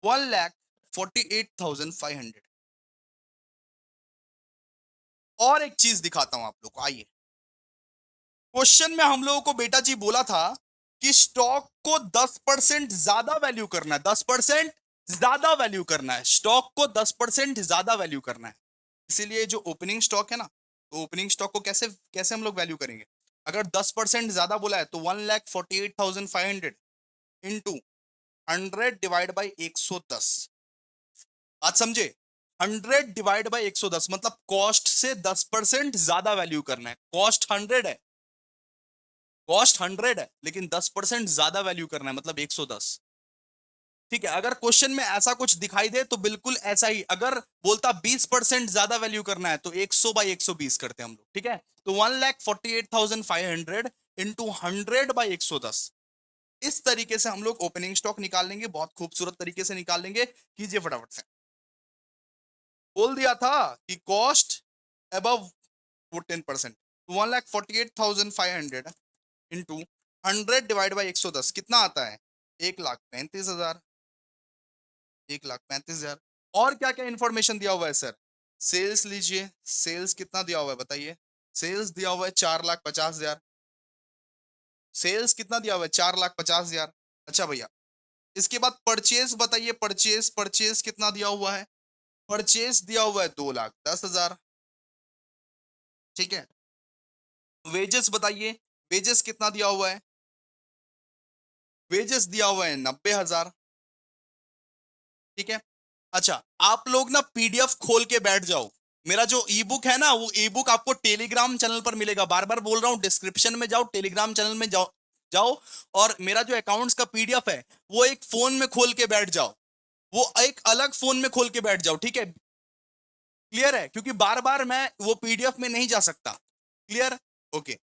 1,48,500। और एक चीज दिखाता हूं आप लोग को, आइए। क्वेश्चन में हम लोगों को बेटा जी बोला था कि स्टॉक को 10% ज्यादा वैल्यू करना है, 10% ज्यादा वैल्यू करना है, स्टॉक को 10% ज्यादा वैल्यू करना है। इसीलिए जो ओपनिंग स्टॉक है ना, तो ओपनिंग स्टॉक को कैसे कैसे हम लोग वैल्यू करेंगे? अगर 10% ज्यादा बोला है तो 1,48,500 इंटू 100 डिवाइड बाई 110। आज समझे? 100 डिवाइड बाई 110 मतलब कॉस्ट से 10% ज्यादा वैल्यू करना है। कॉस्ट 100 है, कॉस्ट 100 है, लेकिन 10% ज्यादा वैल्यू करना है मतलब 110। ठीक है, अगर क्वेश्चन में ऐसा कुछ दिखाई दे तो बिल्कुल ऐसा ही, अगर बोलता 20% ज्यादा वैल्यू करना है तो 100 बाई 120 करते हैं हम लोग। ठीक है, तो 1,48,500 इंटू 100 बाई 110, इस तरीके से हम लोग ओपनिंग स्टॉक निकाल लेंगे, बहुत खूबसूरत तरीके से निकाल लेंगे। कीजिए फटाफट से। बोल दिया था कि कॉस्ट अबव वो 10%, 1,48,500 इंटू 100 डिवाइड बाई 110 कितना आता है? 1,35,000, 1,35,000। और क्या क्या इंफॉर्मेशन दिया हुआ है सर? सेल्स लीजिए, सेल्स कितना दिया हुआ है बताइए? सेल्स दिया हुआ है 4,50,000। सेल्स कितना दिया हुआ है? 4,50,000। अच्छा भैया, इसके बाद परचेज बताइए, परचेज, परचेज कितना दिया हुआ है? परचेज दिया हुआ है 2,10,000। ठीक है, वेजेस बताइए, वेजेस कितना दिया हुआ है? वेजेस दिया हुआ है 90,000। ठीक है, अच्छा आप लोग ना पीडीएफ खोल के बैठ जाओ। मेरा जो ई बुक है ना, वो ई बुक आपको टेलीग्राम चैनल पर मिलेगा, बार बार बोल रहा हूँ, डिस्क्रिप्शन में जाओ, टेलीग्राम चैनल में जाओ जाओ। और मेरा जो अकाउंट्स का पीडीएफ है वो एक फोन में खोल के बैठ जाओ, वो एक अलग फोन में खोल के बैठ जाओ। ठीक है, क्लियर है? क्योंकि बार बार मैं वो पीडीएफ में नहीं जा सकता। क्लियर? ओके।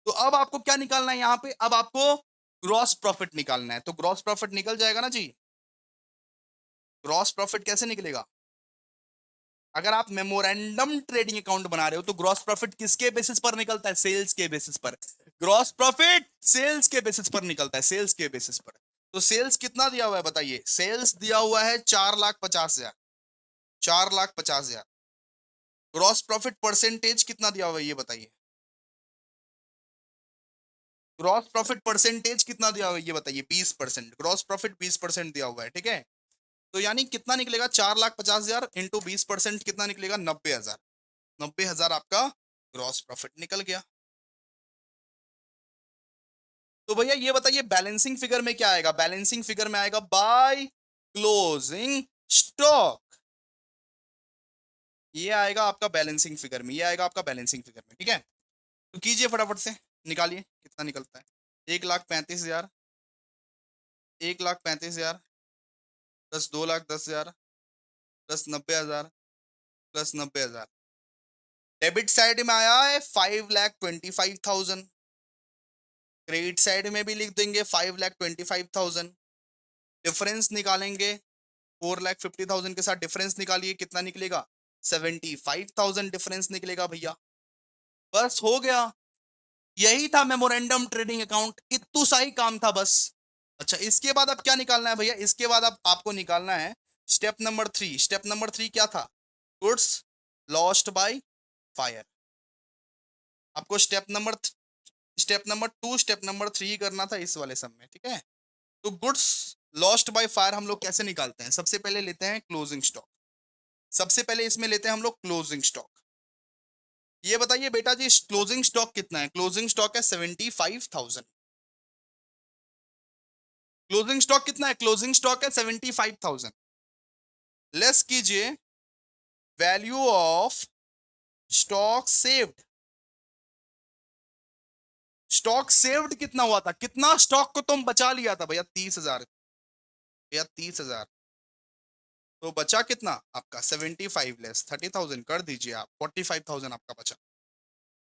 तो अब आपको क्या निकालना है यहां पे? अब आपको ग्रॉस प्रॉफिट निकालना है, तो ग्रॉस प्रॉफिट निकल जाएगा ना जी। ग्रॉस प्रॉफिट कैसे निकलेगा? अगर आप मेमोरेंडम ट्रेडिंग अकाउंट बना रहे हो तो ग्रॉस प्रॉफिट किसके बेसिस पर निकलता है? सेल्स के बेसिस पर। ग्रॉस प्रॉफिट सेल्स के बेसिस पर निकलता है, सेल्स के बेसिस पर। तो सेल्स कितना दिया हुआ है बताइए? सेल्स दिया हुआ है 4,50,000, 4,50,000। ग्रॉस प्रॉफिट परसेंटेज कितना दिया हुआ है ये बताइए? ग्रॉस प्रॉफिट परसेंटेज कितना दिया हुआ है ये बताइए? 20%। ग्रॉस प्रॉफिट 20% दिया हुआ है। ठीक है, तो यानी कितना निकलेगा? 4,50,000 इंटू 20% कितना निकलेगा? 90,000। 90,000 आपका ग्रॉस प्रॉफिट निकल गया। तो भैया ये बताइए बैलेंसिंग फिगर में क्या आएगा? बैलेंसिंग फिगर में आएगा बाय क्लोजिंग स्टॉक। ये आएगा आपका बैलेंसिंग फिगर में, ये आएगा आपका बैलेंसिंग फिगर में। ठीक है, तो कीजिए फटाफट से, निकालिए कितना निकलता है। 1,35,000, 1,35,000 plus 2,10,000 plus 90,000 plus 90,000। Debit side में आया है 5,25,000, क्रेडिट साइड में भी लिख देंगे 5,25,000। डिफरेंस निकालेंगे 4,50,000 के साथ डिफरेंस निकालिए, कितना निकलेगा? 75,000 डिफरेंस निकलेगा भैया। बस हो गया, यही था मेमोरेंडम ट्रेडिंग अकाउंट, इतना सा ही काम था बस। अच्छा इसके बाद अब क्या निकालना है भैया? इसके बाद अब आपको निकालना है स्टेप नंबर 3। स्टेप नंबर 3 क्या था? Goods lost by fire. आपको स्टेप नंबर 2 स्टेप नंबर 3 करना था इस वाले सम में। ठीक है, तो गुड्स लॉस्ट बाय फायर हम लोग कैसे निकालते हैं? सबसे पहले लेते हैं क्लोजिंग स्टॉक। सबसे पहले इसमें लेते हैं हम लोग क्लोजिंग स्टॉक। ये बताइए बेटा जी क्लोजिंग स्टॉक कितना है? क्लोजिंग स्टॉक है 75,000। क्लोजिंग स्टॉक कितना है? क्लोजिंग स्टॉक है 75,000। लेस कीजिए value of stock saved. Stock saved कितना हुआ था? कितना स्टॉक को तुम बचा लिया था भैया? 30,000। भैया 30,000, तो बचा कितना आपका? 75 लेस 30,000 कर दीजिए आप, 45,000 आपका बचा।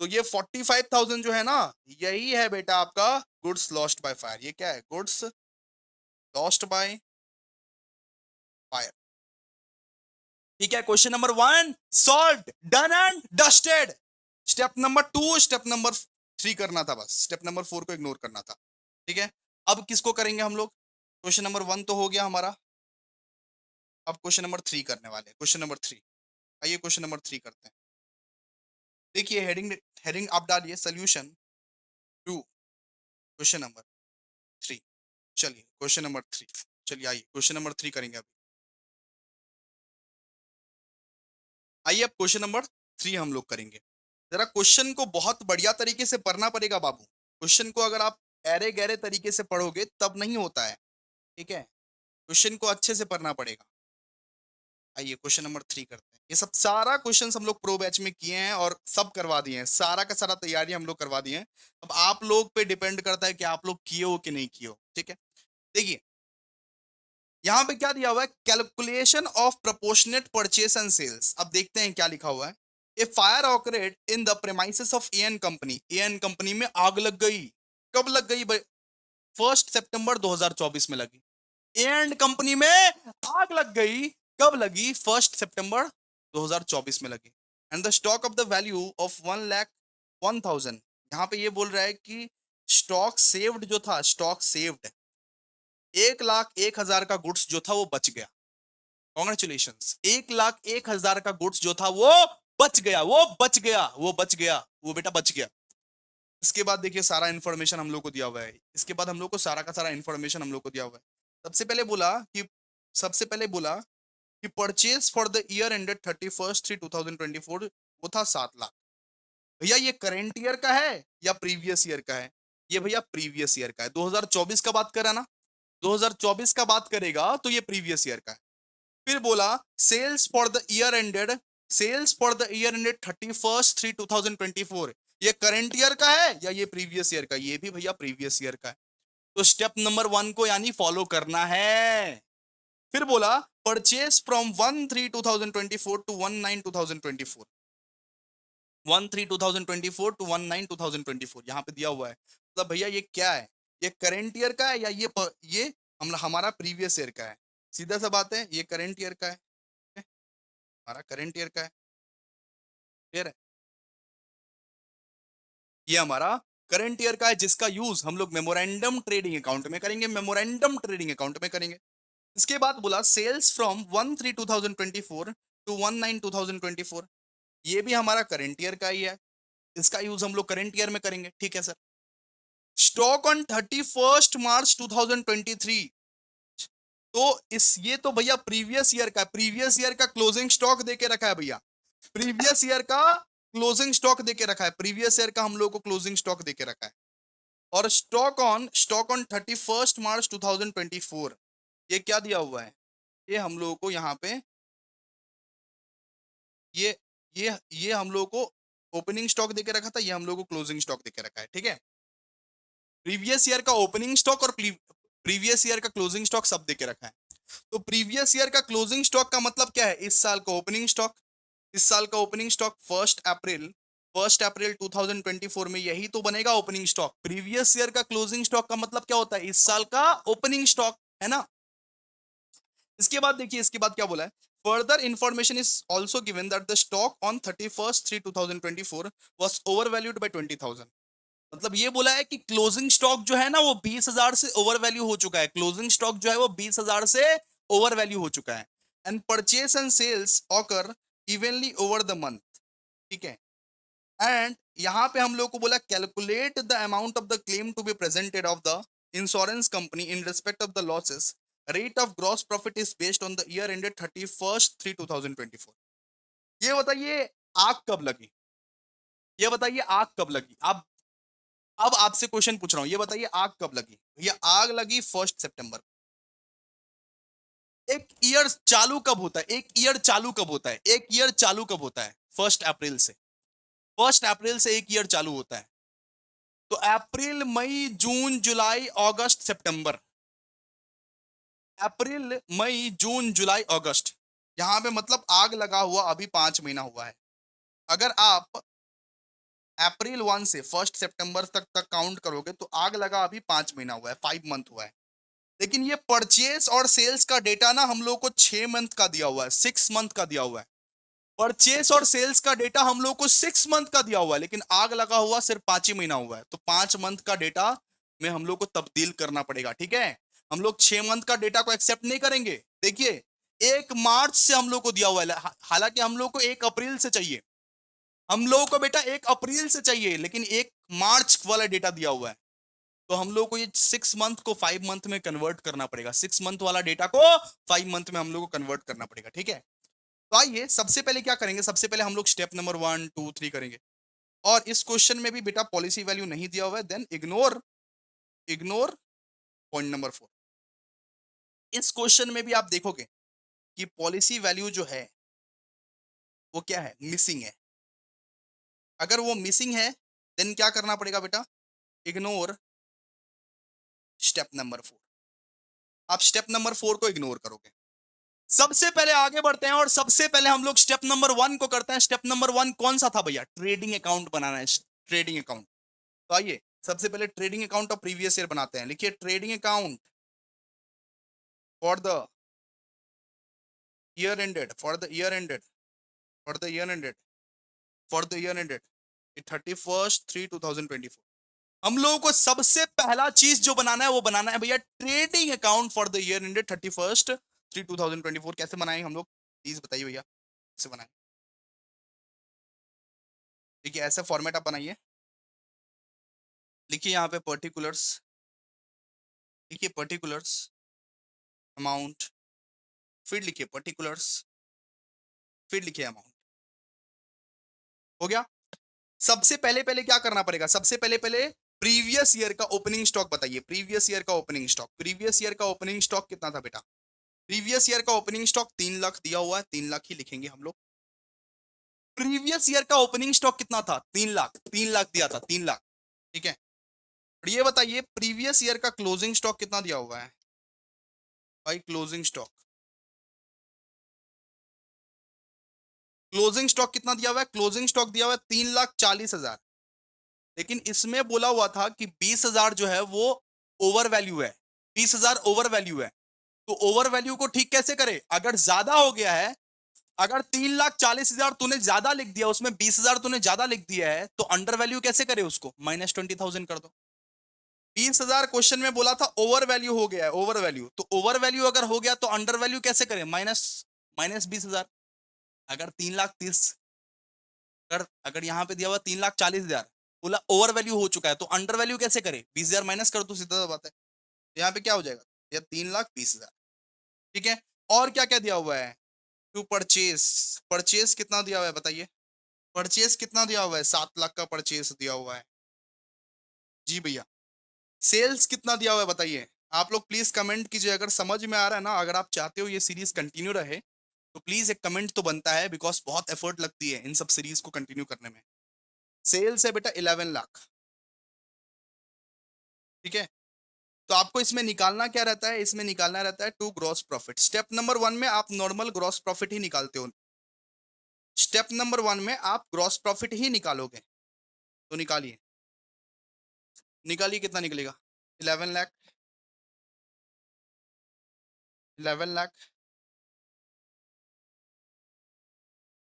तो ये 45,000 जो है ना, यही है बेटा आपका गुड्स लॉस्ट बाय फायर। ये क्या है? Goods lost by fire. ठीक है, question number 1 solve, done and dusted. Step number 2, step number 3 करना था बस, स्टेप नंबर 4 को इग्नोर करना था। ठीक है, अब किसको करेंगे हम लोग? क्वेश्चन नंबर 1 तो हो गया हमारा, अब क्वेश्चन नंबर 3 करने वाले हैं। क्वेश्चन नंबर 3, आइए क्वेश्चन नंबर 3 करते हैं। देखिए हेडिंग, हेडिंग आप डालिए सोल्यूशन टू क्वेश्चन नंबर 3। चलिए क्वेश्चन नंबर 3, चलिए आइए क्वेश्चन नंबर 3 करेंगे अभी। आइए अब क्वेश्चन नंबर 3 हम लोग करेंगे। जरा क्वेश्चन को बहुत बढ़िया तरीके से पढ़ना पड़ेगा बाबू। क्वेश्चन को अगर आप ऐरे गहरे तरीके से पढ़ोगे तब नहीं होता है। ठीक है, क्वेश्चन को अच्छे से पढ़ना पड़ेगा। आइए क्वेश्चन नंबर 3 करते हैं। ये सब सारा क्वेश्चन हम लोग प्रो बैच में किए हैं और सब करवा दिए हैं, सारा का सारा तैयारी हम लोग करवा दिए हैं। अब आप लोग पे डिपेंड करता है कि आप लोग किए हो कि नहीं किए हो। ठीक है, देखिए यहाँ पे क्या दिया हुआ है, calculation of proportionate purchase and sales. अब देखते हैं क्या लिखा हुआ है। A fire occurred in the premises of AN company. AN company में आग लग गई। कब लग गई भाई? 1 सितंबर 2024 में लगी। एएन कंपनी में आग लग गई। कब लगी? 1 सितंबर 2024 में लगी। And the stock of the value of 1,01,000। यहाँ पे ये बोल रहा है कि स्टॉक सेव्ड जो था, स्टॉक सेव्ड 1,01,000 का गुड्स जो था वो बच गया। कॉन्ग्रेचुलेशंस, 1,01,000 का गुड्स जो था वो बच गया, वो बच गया, वो बच गया, वो बेटा बच गया। इसके बाद देखिए सारा इन्फॉर्मेशन हम लोग को दिया हुआ है। इसके बाद हम लोग को सारा का सारा इन्फॉर्मेशन हम लोग को दिया हुआ है। सबसे पहले बोला कि सबसे पहले बोला कि purchase for the year ended 31/3/2024 वो था 7 लाख। भैया ये करेंट ईयर का है या प्रीवियस ईयर का है? ये भैया प्रीवियस ईयर का है। 2024 का बात करा ना, 2024 का बात करेगा तो ये प्रीवियस ईयर का है। फिर बोला sales for the year ended, sales for the year ended 31/3/2024 ये करंट ईयर का है या ये प्रीवियस ईयर का? ये भी भैया प्रीवियस ईयर का है। तो स्टेप नंबर 1 को यानी फॉलो करना है। फिर बोला परचेज फ्रॉम 1/3/2024 टू 1/9/2024, 1/3/2024 टू 1/9/2024 यहाँ पे दिया हुआ है। मतलब भैया ये क्या है? ये करंट ईयर का है या ये हमारा प्रीवियस ईयर का है? सीधा सा बात है, ये करंट ईयर का है, हमारा करंट ईयर का है। क्लियर है? ये हमारा करंट ईयर का है जिसका यूज हम लोग मेमोरेंडम ट्रेडिंग अकाउंट में करेंगे, मेमोरेंडम ट्रेडिंग अकाउंट में करेंगे। इसके बाद बोला सेल्स फ्रॉम 1/3/2024 टू 1/9/2024 ये भी हमारा करंट ईयर का ही है, इसका यूज हम लोग करंट ईयर में करेंगे। ठीक है सर। स्टॉक ऑन 31 मार्च 2023, तो इस ये तो भैया प्रीवियस ईयर का, प्रीवियस ईयर का क्लोजिंग स्टॉक देके रखा है भैया, प्रीवियस ईयर का क्लोजिंग स्टॉक देके रखा है, प्रीवियस ईयर का हम लोग को क्लोजिंग स्टॉक देके रखा है। और स्टॉक ऑन 31 मार्च 2024 ये क्या दिया हुआ है? ये हम लोगों को यहाँ पे ये ये हम लोगों को ओपनिंग स्टॉक देके रखा था, ये हम लोगों को क्लोजिंग स्टॉक देके रखा है। ठीक है, प्रीवियस ईयर का ओपनिंग स्टॉक और प्रीवियस ईयर का क्लोजिंग स्टॉक सब देके रखा है। तो प्रीवियस ईयर का क्लोजिंग स्टॉक का मतलब क्या है? इस साल का ओपनिंग स्टॉक, इस साल का ओपनिंग स्टॉक 1 अप्रैल 2024 में यही तो बनेगा ओपनिंग स्टॉक। प्रीवियस ईयर का क्लोजिंग स्टॉक का मतलब क्या होता है? इस साल का ओपनिंग स्टॉक, है ना। इसके बाद देखिए, इसके बाद क्या बोला है, further information is also given that the stock on 31/3/2024 was over valued by 20,000। मतलब ये बोला है कि क्लोजिंग स्टॉक जो है ना वो 20,000 से ओवर वैल्यू हो चुका है, क्लोजिंग स्टॉक जो है वो 20,000 से ओवर वैल्यू हो चुका है। And purchase and sales occur evenly over the month. ठीक है, एंड यहां पे हम लोग को बोला calculate the amount of the claim to be presented of the insurance company in respect of the losses, rate of gross profit is based on the year ended 31/3/2024। ये बताइए आग कब लगी? ये बताइए आग कब लगी? अब आपसे क्वेश्चन पूछ रहा हूं, ये बताइए आग कब लगी? ये आग लगी 1 सितंबर। एक ईयर चालू कब होता है? एक ईयर चालू कब होता है? एक ईयर चालू कब होता है? 1 अप्रैल से, 1 अप्रैल से एक ईयर चालू होता है। तो अप्रैल मई जून जुलाई अगस्त सितंबर, अप्रैल मई जून जुलाई अगस्त, यहां पे मतलब आग लगा हुआ अभी 5 महीना हुआ है। अगर आप अप्रैल 1 से 1 सितंबर तक काउंट करोगे तो आग लगा अभी 5 महीना हुआ है, 5 मंथ हुआ है। लेकिन ये परचेस और सेल्स का डेटा ना हम लोग को 6 मंथ का दिया हुआ है, 6 मंथ का दिया हुआ है। परचेस और सेल्स का डेटा हम लोग को 6 मंथ का दिया हुआ है, लेकिन आग लगा हुआ सिर्फ 5 ही महीना हुआ है। तो 5 मंथ का डेटा में हम लोग को तब्दील करना पड़ेगा, ठीक है। हम लोग 6 मंथ का डेटा को एक्सेप्ट नहीं करेंगे। देखिए, 1 मार्च से हम लोग को दिया हुआ है, हालांकि हम लोग को 1 अप्रैल से चाहिए। हम लोगों को बेटा 1 अप्रैल से चाहिए, लेकिन 1 मार्च वाला डेटा दिया हुआ है। तो हम लोग को ये 6 मंथ को 5 मंथ में कन्वर्ट करना पड़ेगा। 6 मंथ वाला डेटा को 5 मंथ में हम लोग को कन्वर्ट करना पड़ेगा, ठीक है। तो आइए सबसे पहले क्या करेंगे, सबसे पहले हम लोग स्टेप नंबर 1 2 3 करेंगे। और इस क्वेश्चन में भी बेटा पॉलिसी वैल्यू नहीं दिया हुआ है, then ignore ignore point number 4। इस क्वेश्चन में भी आप देखोगे कि पॉलिसी वैल्यू जो है वो क्या है, मिसिंग है। अगर वो मिसिंग है देन क्या करना पड़ेगा बेटा, इग्नोर स्टेप नंबर 4। आप स्टेप नंबर 4 को इग्नोर करोगे। सबसे पहले आगे बढ़ते हैं और सबसे पहले हम लोग स्टेप नंबर 1 को करते हैं। स्टेप नंबर 1 कौन सा था भैया, ट्रेडिंग अकाउंट बनाना है, ट्रेडिंग अकाउंट। तो आइए सबसे पहले trading account of previous year बनाते हैं। लिखिए trading account for the year ended, for the year ended, for the year ended, for the year ended 31/3/2024। हम लोगों को सबसे पहला चीज जो बनाना है वो बनाना है भैया trading account for the year ended 31/3/2024। कैसे बनाएंगे हम लोग, प्लीज बताइए भैया कैसे बनाएं। देखिए ऐसा फॉर्मेट आप बनाइए। लिखिए यहाँ पे पर्टिकुलर्स, लिखिए पर्टिकुलर्स अमाउंट, फिर लिखिए पर्टिकुलर्स, फिर लिखिए अमाउंट। हो गया। सबसे पहले पहले क्या करना पड़ेगा, सबसे पहले पहले प्रीवियस ईयर का ओपनिंग स्टॉक बताइए। प्रीवियस ईयर का ओपनिंग स्टॉक, प्रीवियस ईयर का ओपनिंग स्टॉक कितना था बेटा, प्रीवियस ईयर का ओपनिंग स्टॉक 3 लाख दिया हुआ है, 3 लाख ही लिखेंगे हम लोग। प्रीवियस ईयर का ओपनिंग स्टॉक कितना था, 3 लाख, 3 लाख दिया था, 3 लाख, ठीक है। और ये बताइए प्रीवियस ईयर का क्लोजिंग स्टॉक कितना दिया हुआ है भाई, क्लोजिंग स्टॉक, क्लोजिंग स्टॉक कितना दिया हुआ है, क्लोजिंग स्टॉक दिया हुआ है 3,40,000। लेकिन इसमें बोला हुआ था कि 20,000 जो है वो ओवर वैल्यू है, 20,000 ओवर वैल्यू है। तो ओवर वैल्यू को ठीक कैसे करे, अगर ज्यादा हो गया है, अगर 3,40,000 तूने ज्यादा लिख दिया, उसमें 20,000 तूने ज्यादा लिख दिया है, तो अंडर वैल्यू कैसे करे उसको, -20,000 कर दो। 20,000 क्वेश्चन में बोला था ओवर वैल्यू हो गया है, ओवर वैल्यू, तो ओवर वैल्यू अगर हो गया तो अंडर वैल्यू कैसे करें, माइनस माइनस 20,000। अगर 3,30,000, अगर यहाँ पे दिया हुआ 3,40,000, बोला ओवर वैल्यू हो चुका है, तो अंडर वैल्यू कैसे करे, 20,000 माइनस कर दो, सीधा सा बात है। तो यहाँ पे क्या हो जाएगा, ये 3,20,000, ठीक है। और क्या क्या दिया हुआ है, टू परचेस, परचेस कितना दिया हुआ है बताइए, परचेस कितना दिया हुआ है, 7 लाख का परचेस दिया हुआ है। जी भैया। सेल्स कितना दिया हुआ है बताइए। आप लोग प्लीज कमेंट कीजिए अगर समझ में आ रहा है ना, अगर आप चाहते हो ये सीरीज कंटिन्यू रहे तो प्लीज एक कमेंट तो बनता है, बिकॉज बहुत एफर्ट लगती है इन सब सीरीज को कंटिन्यू करने में। सेल्स है बेटा 11 लाख, ठीक है। तो आपको इसमें निकालना क्या रहता है, इसमें निकालना रहता है to gross profit. Step number 1 में आप नॉर्मल ग्रॉस प्रॉफिट ही निकालते हो, स्टेप नंबर 1 में आप ग्रॉस प्रॉफिट ही निकालोगे। तो निकालिए, निकालिए कितना निकलेगा, 11 लाख, 11 लाख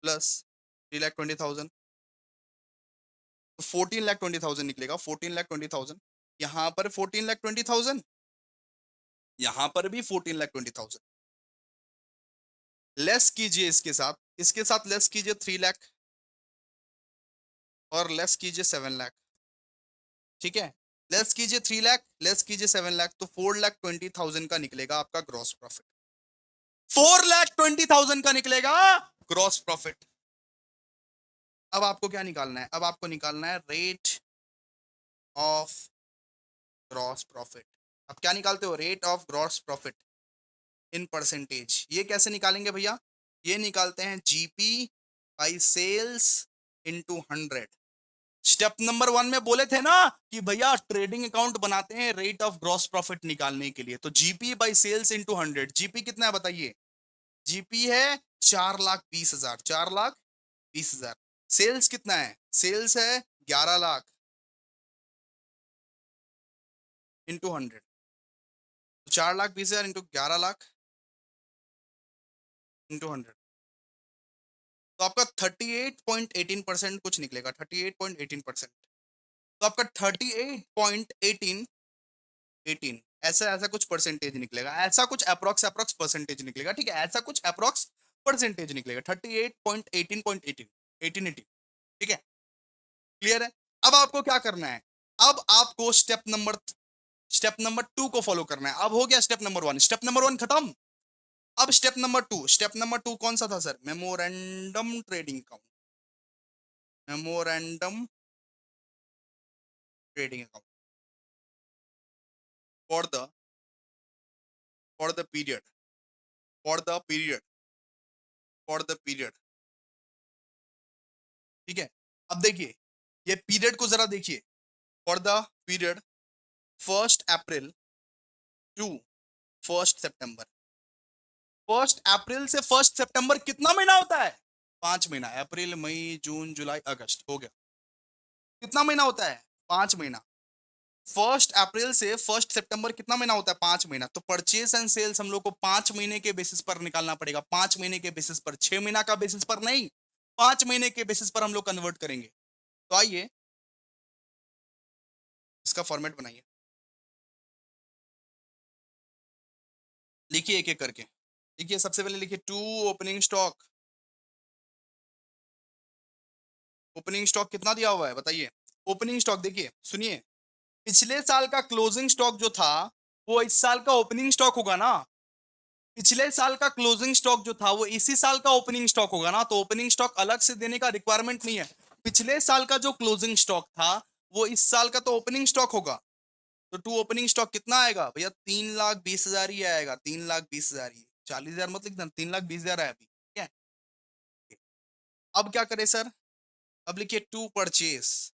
प्लस 3,20,000, तो 14,20,000 निकलेगा, 14,20,000। यहाँ पर 14,20,000, यहाँ पर भी 14,20,000। लेस कीजिए इसके साथ, इसके साथ लेस कीजिए 3 लाख, और लेस कीजिए 7 लाख, ठीक है। लेस कीजिए 3 लाख, लेस कीजिए 7 लाख, तो 4,20,000 का निकलेगा आपका ग्रॉस प्रॉफिट। 4,20,000 का निकलेगा ग्रॉस प्रॉफिट। अब आपको क्या निकालना है, अब आपको निकालना है रेट ऑफ ग्रॉस प्रॉफिट। अब क्या निकालते हो, rate of gross profit in percentage. ये कैसे निकालेंगे भैया, ये निकालते हैं GP by sales into 100। Step number 1 में बोले थे ना कि भैया ट्रेडिंग अकाउंट बनाते हैं रेट ऑफ ग्रॉस प्रॉफिट निकालने के लिए, तो GP by sales into 100। GP कितना है बताइए, जीपी है 4,20,000, 4,20,000। सेल्स कितना है, सेल्स है 11 लाख इंटू 100, तो 4,20,000 इंटू 11 लाख इंटू 100, तो आपका 38.18% कुछ निकलेगा, 38.18%। तो आपका 38.18 ऐसा ऐसा कुछ परसेंटेज निकलेगा, ऐसा कुछ अप्रोक्स अप्रोक्स परसेंटेज निकलेगा, ठीक है, ऐसा कुछ अप्रोक्स परसेंटेज निकलेगा, 38.18 ठीक है, क्लियर है। अब आपको क्या करना है, अब आपको स्टेप नंबर 2 को फॉलो करना है। अब हो गया स्टेप नंबर 1, स्टेप नंबर 1 खत्म। अब स्टेप नंबर 2 कौन सा था sir? Memorandum trading account, memorandum trading account for the for the period for the period for the period, ठीक है। अब देखिए, ये पीरियड को जरा देखिए, for the period 1 April to 1 September. 1 अप्रैल से 1 सितंबर कितना महीना होता है? 5 महीना, अप्रैल मई जून जुलाई अगस्त, हो गया। कितना महीना होता है? 5 महीना। 1 अप्रैल से 1 सितंबर कितना महीना होता है? 5 महीना। तो परचेस एंड सेल्स हम लोग को 5 महीने के बेसिस पर निकालना पड़ेगा, 5 महीने के बेसिस पर, 6 महीना का बेसिस पर नहीं, 5 महीने के बेसिस पर हम लोग कन्वर्ट करेंगे। तो आइए इसका फॉर्मेट बनाइए, लिखिए एक एक करके। देखिए सबसे पहले लिखिए to opening stock. Opening stock कितना दिया हुआ है बताइए? ओपनिंग स्टॉक देखिए, सुनिए, पिछले साल का क्लोजिंग स्टॉक जो था वो इस साल का ओपनिंग स्टॉक होगा ना। पिछले साल का क्लोजिंग स्टॉक जो था वो इसी साल का ओपनिंग स्टॉक होगा ना, तो ओपनिंग स्टॉक अलग से देने का रिक्वायरमेंट नहीं है। पिछले साल का जो क्लोजिंग स्टॉक था वो इस साल का तो ओपनिंग स्टॉक होगा। तो टू ओपनिंग स्टॉक कितना आएगा भैया? 3,20,000 ही आएगा, 3,20,000 ही, 40,000 मत लिखना, 3,20,000 है अभी, ठीक है। अब क्या करें सर? अब लिखिए टू परचेस।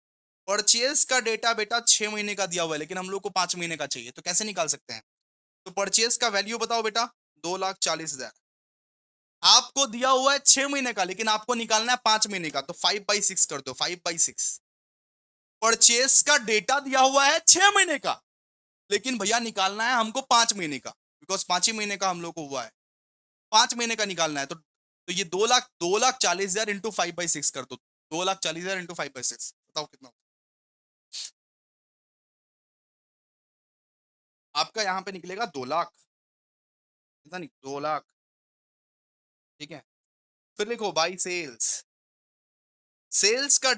परचेस का डेटा बेटा 6 महीने का दिया हुआ है, लेकिन हम लोग को 5 महीने का चाहिए, तो कैसे निकाल सकते हैं? तो परचेस का वैल्यू बताओ बेटा, 2,40,000। आपको दिया हुआ है 6 महीने का, लेकिन आपको निकालना है 5 महीने का, तो 5/6 कर दो, 5/6। परचेस का डेटा दिया हुआ है 6 महीने का, लेकिन भैया निकालना है हमको 5 महीने का, बिकॉज 5 ही महीने का हम लोग को हुआ है, 5 महीने का निकालना है। तो ये 2,40,000 इंटू 5/6 कर दो, 2,40,000 इंटू 5/6, बताओ कितना होता है? आपका यहाँ पे निकलेगा 2 लाख, कितना नहीं, 2 लाख, ठीक है। फिर लिखो बाई सेल्स। सेल्स का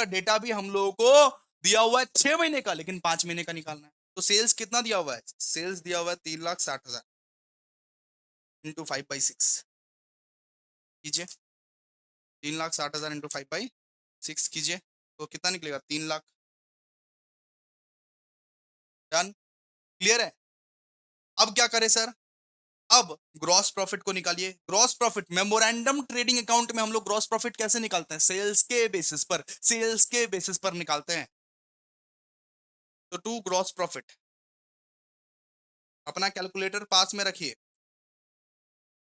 डेटा भी हम लोगों को दिया हुआ है 6 महीने का, लेकिन 5 महीने का निकालना है। तो सेल्स कितना दिया हुआ है? सेल्स दिया हुआ है 3,60,000 इंटू 5/6 कीजिए, 3,60,000 इंटू 5/6 कीजिए, तो कितना निकलेगा? 3 लाख। डन, क्लियर है। अब क्या करें सर? अब ग्रॉस प्रॉफिट को निकालिए। Gross profit memorandum trading account में हम लोग ग्रॉस प्रॉफिट कैसे निकालते हैं? सेल्स के बेसिस पर निकालते हैं। तो टू ग्रॉस प्रॉफिट, अपना कैलकुलेटर पास में रखिए,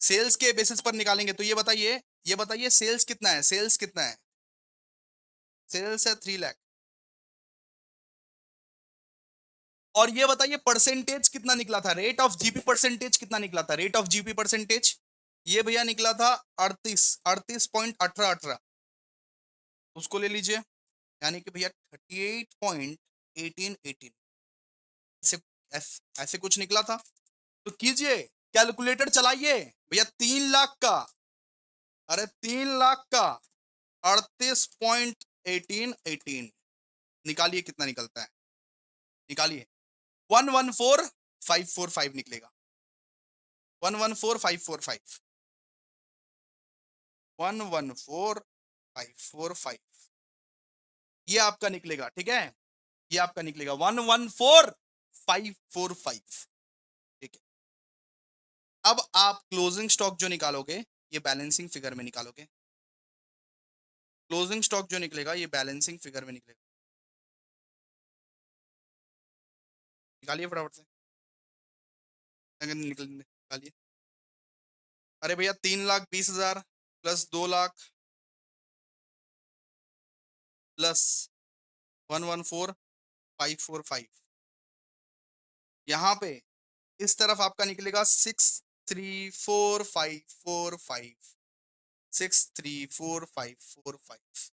सेल्स के बेसिस पर निकालेंगे। तो ये बताइए सेल्स कितना है? सेल्स कितना है? सेल्स है 3 लाख। और ये बताइए परसेंटेज कितना निकला था? रेट ऑफ जीपी परसेंटेज कितना निकला था? रेट ऑफ जीपी परसेंटेज ये भैया निकला था 38.18, उसको ले लीजिए, यानी कि भैया 38.18 ऐसे ऐसे कुछ निकला था। तो कीजिए, कैलकुलेटर चलाइए भैया, 3 लाख का, अरे 3 लाख का 38.18 निकालिए कितना निकलता है, निकालिए। 114,545 निकलेगा, 114,545, 114,545, ये आपका निकलेगा, ठीक है। ये आपका निकलेगा 114,545, ठीक है। अब आप क्लोजिंग स्टॉक जो निकालोगे ये बैलेंसिंग फिगर में निकालोगे। क्लोजिंग स्टॉक जो निकलेगा ये बैलेंसिंग फिगर में निकलेगा, निकालिए फटाफट से, अगर निकालिए। अरे भैया 3,20,000 प्लस 2 लाख, प्लस 114545, यहाँ पे इस तरफ आपका निकलेगा 634545, 634545।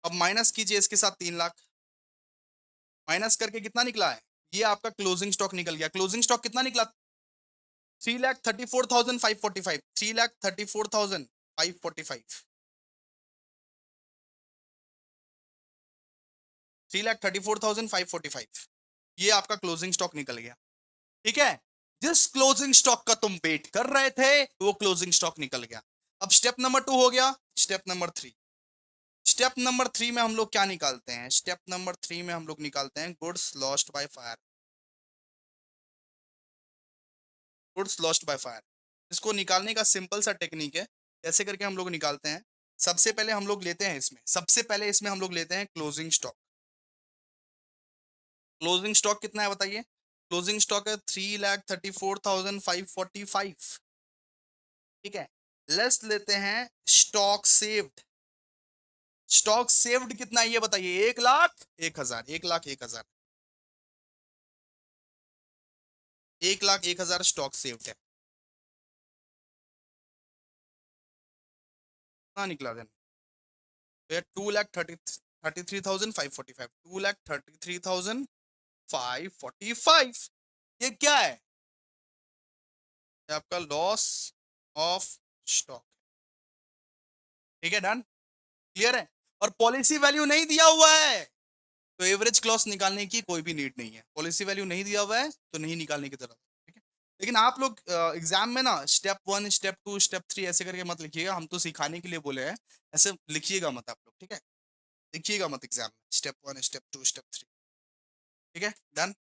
अब माइनस कीजिए इसके साथ 3 लाख, माइनस करके कितना निकला है, ये आपका क्लोजिंग स्टॉक निकल गया। क्लोजिंग स्टॉक कितना निकला, 3,34,545, 3,34,545, 3,34,545, ये आपका क्लोजिंग स्टॉक निकल गया। ठीक है, जिस क्लोजिंग स्टॉक का तुम वेट कर रहे थे वो क्लोजिंग स्टॉक निकल गया। अब स्टेप नंबर 2 हो गया, स्टेप नंबर 3। स्टेप नंबर 3 में हम लोग क्या निकालते हैं, स्टेप नंबर 3 में हम लोग निकालते हैं goods lost by fire. Goods lost by fire, इसको निकालने का सिंपल सा टेक्निक है। ऐसे करके हम लोग निकालते हैं। सबसे पहले हम लोग लेते हैं इसमें, सबसे पहले इसमें हम लोग लेते हैं क्लोजिंग स्टॉक। क्लोजिंग स्टॉक कितना है बताइए, क्लोजिंग स्टॉक है 3,34,545। ठीक है, लेस लेते हैं स्टॉक सेव्ड। स्टॉक सेव्ड कितना है ये बताइए, 1,01,000, 1,01,000, 1,01,000 स्टॉक सेव्ड है। कितना निकला देन, 2,33,545, 2,33,545। ये क्या है, ये आपका लॉस ऑफ स्टॉक। ठीक है, डन, क्लियर है। और पॉलिसी वैल्यू नहीं दिया हुआ है तो एवरेज क्लॉस निकालने की कोई भी नीड नहीं है। पॉलिसी वैल्यू नहीं दिया हुआ है तो नहीं निकालने की जरूरत। ठीक है, लेकिन आप लोग एग्जाम में ना स्टेप 1 स्टेप 2 स्टेप 3 ऐसे करके मत लिखिएगा, हम तो सिखाने के लिए बोले हैं, ऐसे लिखिएगा मत आप लोग। ठीक है, लिखिएगा मत एग्जाम में स्टेप 1 स्टेप 2 स्टेप 3। ठीक है, डन,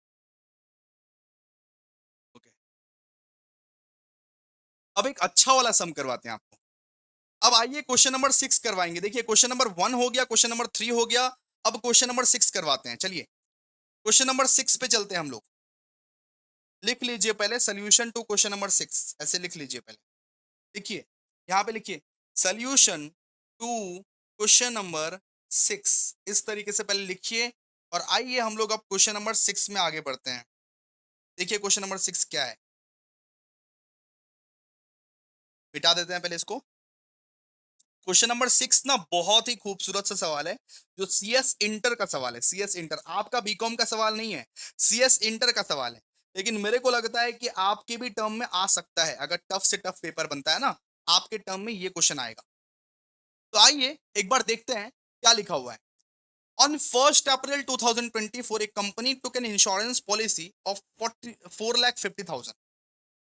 ओके। अब एक अच्छा वाला सम करवाते हैं आपको। अब आइए क्वेश्चन नंबर 6 करवाएंगे। देखिए क्वेश्चन नंबर 1 हो गया, क्वेश्चन नंबर 3 हो गया, अब क्वेश्चन नंबर 6 करवाते हैं। चलिए क्वेश्चन नंबर 6 पे चलते हैं हम लोग। लिख लीजिए पहले सोल्यूशन टू क्वेश्चन नंबर 6, ऐसे लिख लीजिए पहले। देखिए यहाँ पे लिखिए सोल्यूशन टू क्वेश्चन नंबर 6, इस तरीके से पहले लिखिए। और आइए हम लोग अब क्वेश्चन नंबर 6 में आगे बढ़ते हैं। देखिए क्वेश्चन नंबर 6 क्या है, मिटा देते हैं पहले इसको। क्वेश्चन नंबर 6 ना बहुत ही खूबसूरत सा सवाल है, जो सीएस इंटर का सवाल है। सीएस इंटर आपका बीकॉम का सवाल नहीं है, सीएस इंटर का सवाल है। लेकिन मेरे को लगता है कि आपके भी टर्म में आ सकता है, अगर टफ से टफ पेपर बनता है ना, आपके टर्म में ये क्वेश्चन आएगा। तो आइए एक बार देखते हैं क्या लिखा हुआ है। On 1st April 2024, a company took an insurance policy of 4,50,000।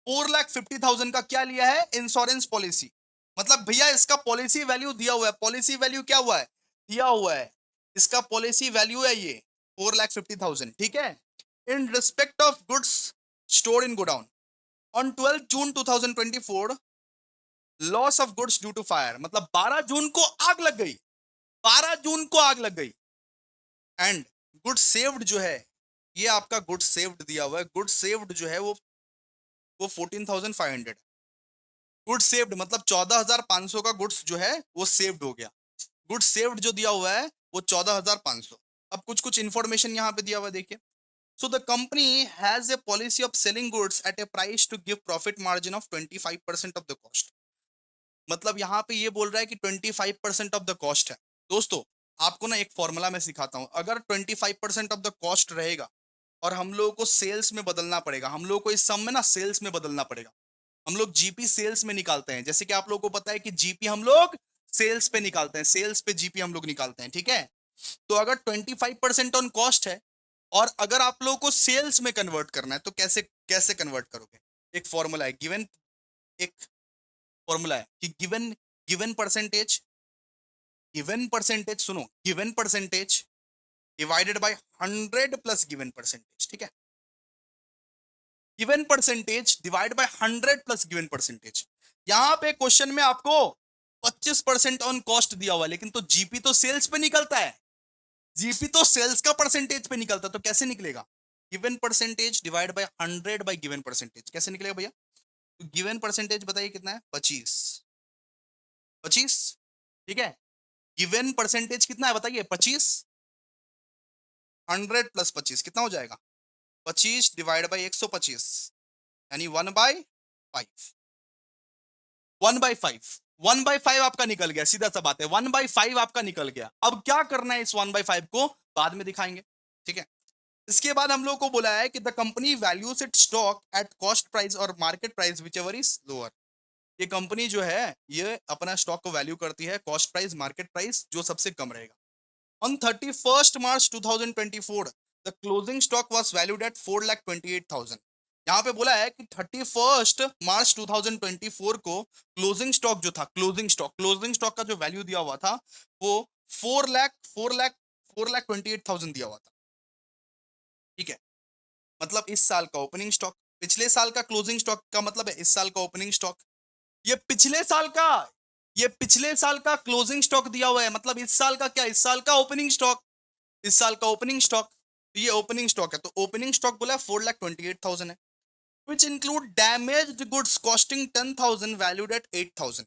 4,50,000 का क्या लिया है, इंश्योरेंस पॉलिसी। मतलब भैया इसका पॉलिसी वैल्यू दिया हुआ है, पॉलिसी वैल्यू क्या हुआ है, दिया हुआ है, इसका पॉलिसी वैल्यू है ये 4,50,000। ठीक है, in respect of goods store in godown on 12 June 2024, loss of goods due to fire. मतलब 12 जून को आग लग गई, 12 जून को आग लग गई। एंड गुड सेव्ड जो है, ये आपका गुड सेव्ड दिया हुआ है, गुड सेव्ड जो है वो 14,500। गुड सेव्ड मतलब 14,500 का गुड्स जो है वो सेव्ड हो गया। गुड सेव्ड जो दिया हुआ है वो 14,500। अब कुछ कुछ इंफॉर्मेशन यहाँ पे दिया हुआ है, देखिए। So the company has a policy of selling goods at a price to give profit margin of 25% of the cost. मतलब यहाँ पे ये बोल रहा है कि 25% ऑफ द कॉस्ट है। दोस्तों आपको ना एक फॉर्मूला मैं सिखाता हूं, अगर 25% ऑफ द कॉस्ट रहेगा और हम लोगों को सेल्स में बदलना पड़ेगा, हम लोगों को इस सम में ना सेल्स में बदलना पड़ेगा। हम लोग जीपी सेल्स में निकालते हैं, जैसे कि आप लोगों को पता है कि जीपी हम लोग सेल्स पे निकालते हैं, सेल्स पे जीपी हम लोग निकालते हैं। ठीक है, तो अगर 25% ऑन कॉस्ट है और अगर आप लोगों को सेल्स में कन्वर्ट करना है तो कैसे कैसे कन्वर्ट करोगे। एक फॉर्मूला है गिवन, एक फॉर्मूला है कि given given percentage, given percentage सुनो, given percentage divided by 100 plus given percentage. ठीक है, given percentage divide by 100 plus given percentage. यहां पे क्वेश्चन में आपको 25% ऑन कॉस्ट दिया हुआ है, लेकिन तो जीपी तो सेल्स पे निकलता है, जीपी तो सेल्स का परसेंटेज पे निकलता है, तो कैसे निकलेगा। Given percentage divide by 100 bye given percentage, कैसे निकलेगा भैया। तो गिवन परसेंटेज बताइए कितना है, 25, 25। ठीक है, गिवन परसेंटेज कितना है बताइए? 25। 100 प्लस 25 कितना हो जाएगा? 25 डिवाइड बाई 125 यानी 1/5। 1/5। 1/5 आपका निकल गया, सीधा सा बात है, 1/5 आपका निकल गया। अब क्या करना है इस 1/5 को, बाद में दिखाएंगे, ठीक है। इसके बाद हम लोग को बोला है कि the company values it stock at cost price और market price whichever is lower. ये कंपनी जो है ये अपना स्टॉक को वैल्यू करती है कॉस्ट प्राइस मार्केट प्राइस जो सबसे कम रहेगा। On 31st March 2024 the closing stock was valued at 4,28,000। यहाँ पे बोला है कि 31st मार्च 2024 को क्लोजिंग स्टॉक का जो वैल्यू दिया हुआ था वो 4,28,000 दिया हुआ था, ठीक है। मतलब इस साल का ओपनिंग स्टॉक, पिछले साल का क्लोजिंग स्टॉक का मतलब है इस साल का ओपनिंग स्टॉक। ये पिछले साल का ये पिछले साल का क्लोजिंग स्टॉक दिया हुआ है, मतलब इस साल का क्या, इस साल का ओपनिंग स्टॉक, इस साल का ओपनिंग स्टॉक। ये ओपनिंग स्टॉक है, तो ओपनिंग स्टॉक बोला 4,28,000 है, which include damaged goods costing 10,000 valued at 8,000।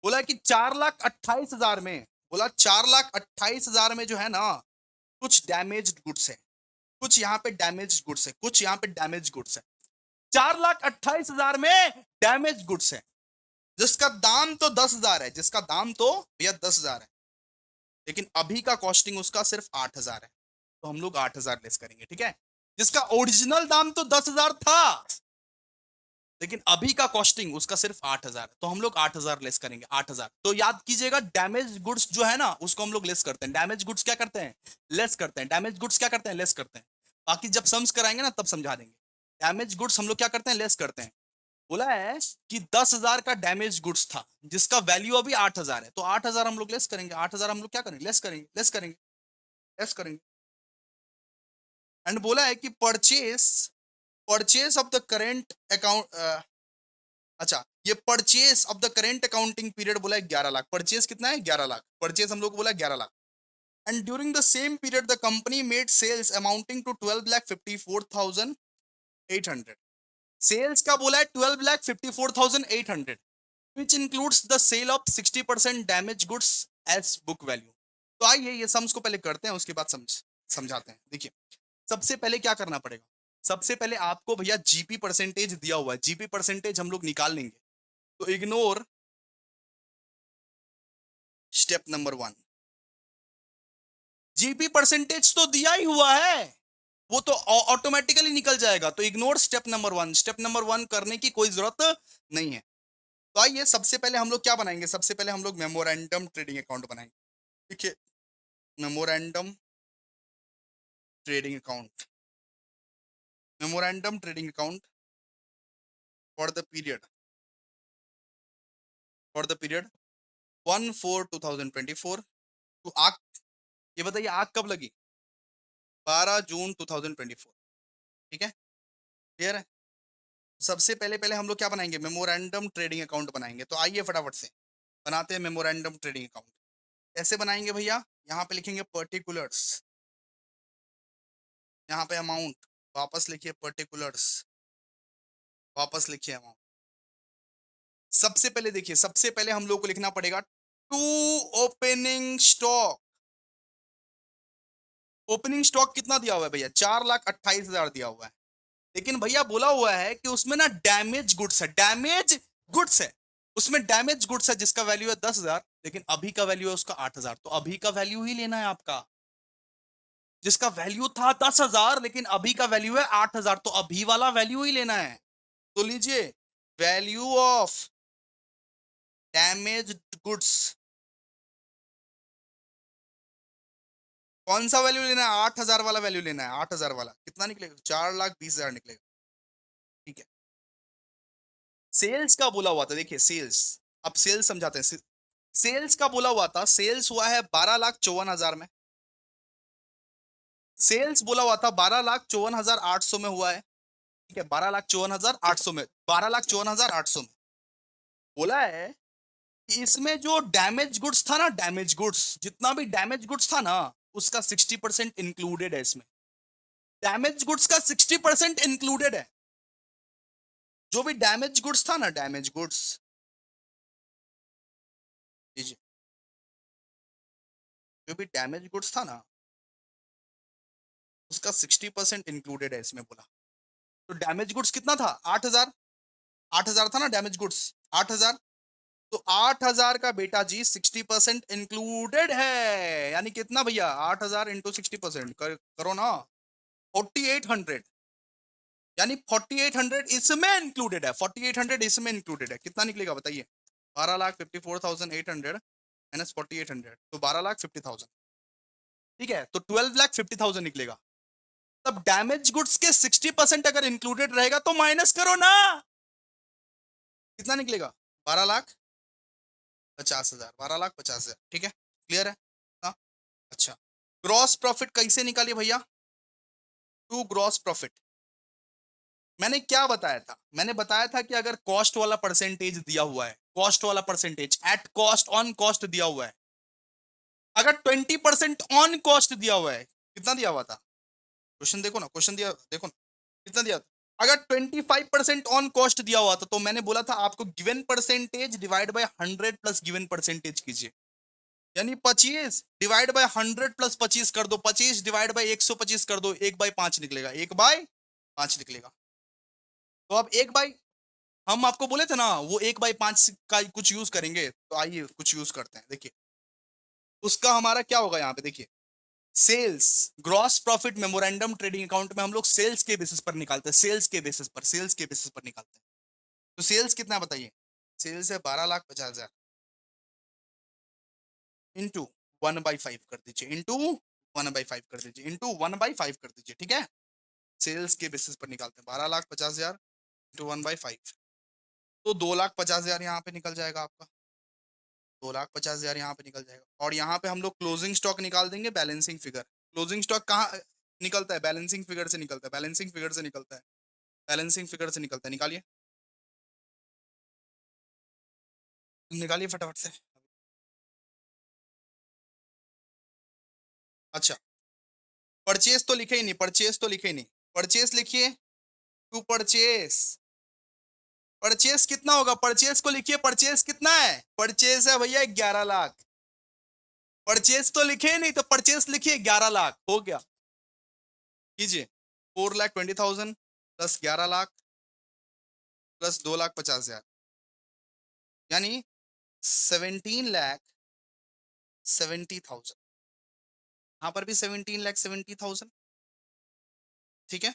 बोला कि 4,28,000 में, बोला 4,28,000 में जो है ना कुछ डैमेज्ड गुड्स है, कुछ यहाँ पे डैमेज गुड्स है, कुछ यहाँ पे डैमेज गुड्स है। 4,28,000 में डैमेज गुड्स है, जिसका दाम तो 10,000 है, जिसका दाम तो भैया 10,000 है, लेकिन अभी का कॉस्टिंग उसका सिर्फ 8,000 है, तो हम लोग 8,000 लेस करेंगे, ठीक है। जिसका ओरिजिनल दाम तो 10,000 था, लेकिन अभी का कॉस्टिंग उसका सिर्फ 8,000 है, तो हम लोग 8,000 लेस करेंगे, 8,000। तो याद कीजिएगा डैमेज गुड्स जो है ना उसको हम लोग लेस करते हैं, डैमेज गुड्स क्या करते हैं, लेस करते हैं, डैमेज गुड्स क्या करते हैं, लेस करते हैं। बाकी जब सम्स कराएंगे ना तब समझा देंगे। डैमेज गुड्स हम लोग क्या करते हैं, लेस करते हैं। बोला है कि 10,000 का डैमेज गुड्स था जिसका वैल्यू अभी 8,000 है, तो 8,000 हम लोग लेस करेंगे, 8,000 हम लोग क्या करेंगे, लेस करेंगे, लेस करेंगे, लेस करेंगे। एंड बोला है कि purchase purchase of the current account, अच्छा ये purchase of the current accounting period बोला है 11 लाख, परचेस कितना है 11 लाख, परचेस हम लोग को बोला 11 lakh. And during the same period the company made sales amounting to 12,54,800। Sales का बोला है 12,54,800 which includes the sale of 60% damaged goods as book value। तो आइए ये सम्स को पहले करते हैं, उसके बाद समझाते हैं। देखिए सबसे पहले क्या करना पड़ेगा, सबसे पहले आपको भैया जीपी परसेंटेज दिया हुआ है, जीपी परसेंटेज हम लोग निकाल लेंगे। तो ignore step number 1, GP percentage तो दिया ही हुआ है, वो तो ऑटोमेटिकली निकल जाएगा, तो ignore step number 1, step number 1 करने की कोई जरूरत नहीं है। तो आइए सबसे पहले हम लोग क्या बनाएंगे, सबसे पहले हम लोग मेमोरेंडम ट्रेडिंग अकाउंट बनाएंगे। देखिए memorandum trading account, memorandum trading account for the period, for the period 1/4/2024 तो आग, ये बताइए आग कब लगी, 12 जून 2024, ठीक है, क्लियर है। सबसे पहले पहले हम लोग क्या बनाएंगे, मेमोरेंडम ट्रेडिंग अकाउंट बनाएंगे। तो आइए फटाफट से बनाते हैं मेमोरेंडम ट्रेडिंग अकाउंट। कैसे बनाएंगे भैया, यहाँ पे लिखेंगे पर्टिकुलर्स, यहाँ पे अमाउंट, वापस लिखिए पर्टिकुलर्स, वापस लिखिए अमाउंट। सबसे पहले देखिए, सबसे पहले हम लोग को लिखना पड़ेगा to opening stock. Opening stock कितना दिया हुआ है भैया, 4,28,000 दिया हुआ है, लेकिन भैया बोला हुआ है कि उसमें ना डैमेज गुड्स है, डैमेज गुड्स है, उसमें डैमेज गुड्स है जिसका वैल्यू है 10,000, लेकिन अभी का वैल्यू है उसका 8,000, तो अभी का वैल्यू ही लेना है आपका। जिसका वैल्यू था 10,000 लेकिन अभी का वैल्यू है 8,000, तो अभी वाला वैल्यू ही लेना है। तो लीजिए वैल्यू ऑफ डैमेज्ड गुड्स, कौन सा वैल्यू लेना है, 8,000 वाला वैल्यू लेना है, 8,000 वाला कितना निकलेगा, 4,20,000 निकलेगा, ठीक है। सेल्स का बोला हुआ था, देखिए सेल्स, अब सेल्स समझाते हैं। सेल्स का बोला हुआ था, सेल्स हुआ है 12,54,000 में, सेल्स बोला हुआ था 12,54,800 में हुआ है, ठीक है, 12,54,800 में, 12,54,800 में बोला है कि इसमें जो डैमेज गुड्स था ना, डैमेज गुड्स जितना भी डैमेज गुड्स था ना उसका 60% इंक्लूडेड है इसमें, डैमेज गुड्स का 60% इंक्लूडेड है, जो भी डैमेज गुड्स था ना, डैमेज गुड्स, जो भी डैमेज गुड्स था ना, उसका 60% इंक्लूडेड है इसमें बोला। तो डैमेज गुड्स कितना था? 8,000। 8,000 था ना डैमेज गुड्स, 8,000। तो 8,000 का बेटा जी 60% इंक्लूडेड है, यानी कितना भैया? 8,000 इंटू 60% करो ना, 4,800। यानी 4,800 इसमें इंक्लूडेड है, 4,800 इसमें इंक्लूडेड है। कितना निकलेगा बताइए? 12,54,800 माइनस 4,800, तो 12,50,000। ठीक है, तो 12,50,000 निकलेगा। तब डैमेज गुड्स के 60% अगर इंक्लूडेड रहेगा तो माइनस करो ना, कितना निकलेगा? 12,50,000, 12,50,000। ठीक है, क्लियर है? हाँ। अच्छा, ग्रॉस प्रॉफिट कैसे निकालिए भैया? टू ग्रॉस प्रॉफिट मैंने क्या बताया था? मैंने बताया था कि अगर कॉस्ट वाला परसेंटेज दिया हुआ है, कॉस्ट वाला percentage at cost on cost दिया हुआ है, अगर 20% ऑन कॉस्ट दिया हुआ है, कितना दिया हुआ था? क्वेश्चन देखो ना, क्वेश्चन दिया देखो ना, कितना दिया था? अगर 25% ऑन कॉस्ट दिया हुआ था तो मैंने बोला था आपको given percentage divide by 100 plus given percentage कीजिए, यानी 25 डिवाइड बाय 100 प्लस 25 कर दो, 25 डिवाइड बाय 125 कर दो, 1/5 निकलेगा, 1/5 निकलेगा। तो अब 1/, हम आपको बोले थे ना वो 1/5 का कुछ यूज करेंगे, तो आइए कुछ यूज करते हैं। देखिए उसका हमारा क्या होगा यहाँ पे, देखिए sales, gross profit memorandum trading account में हम लोग सेल्स के बेसिस पर निकालते हैं, सेल्स के बेसिस पर, सेल्स के बेसिस पर निकालते हैं। तो सेल्स कितना है बताइए? सेल्स है 12,50,000 इंटू 1/5 कर दीजिए, इंटू 1/5 कर दीजिए, इंटू 1/5 कर दीजिए। ठीक है, सेल्स के बेसिस पर निकालते हैं 12,50,000 इंटू 1/5, तो 2,50,000 यहाँ पे निकल जाएगा आपका, 2,50,000 यहाँ पे निकल जाएगा। और यहाँ पे हम लोग क्लोजिंग स्टॉक निकाल देंगे, बैलेंसिंग फिगर। क्लोजिंग स्टॉक कहाँ निकलता है? बैलेंसिंग फिगर से निकलता है, बैलेंसिंग फिगर से निकलता है, बैलेंसिंग फिगर से निकलता है। निकालिए, निकालिए फटाफट से। अच्छा, परचेज तो लिखे ही नहीं, परचेज तो लिखे ही नहीं। परचेज लिखिए, टू परचेज। परचेज कितना होगा? परचेज को लिखिए, परचेज कितना है? परचेज है भैया 11,00,000। परचेज तो लिखे ही नहीं, तो परचेज लिखिए 11,00,000 हो गया। कीजिए, 4,20,000 प्लस 11,00,000 प्लस 2,50,000, यानी 17,70,000। यहां पर भी 17,70,000। ठीक है,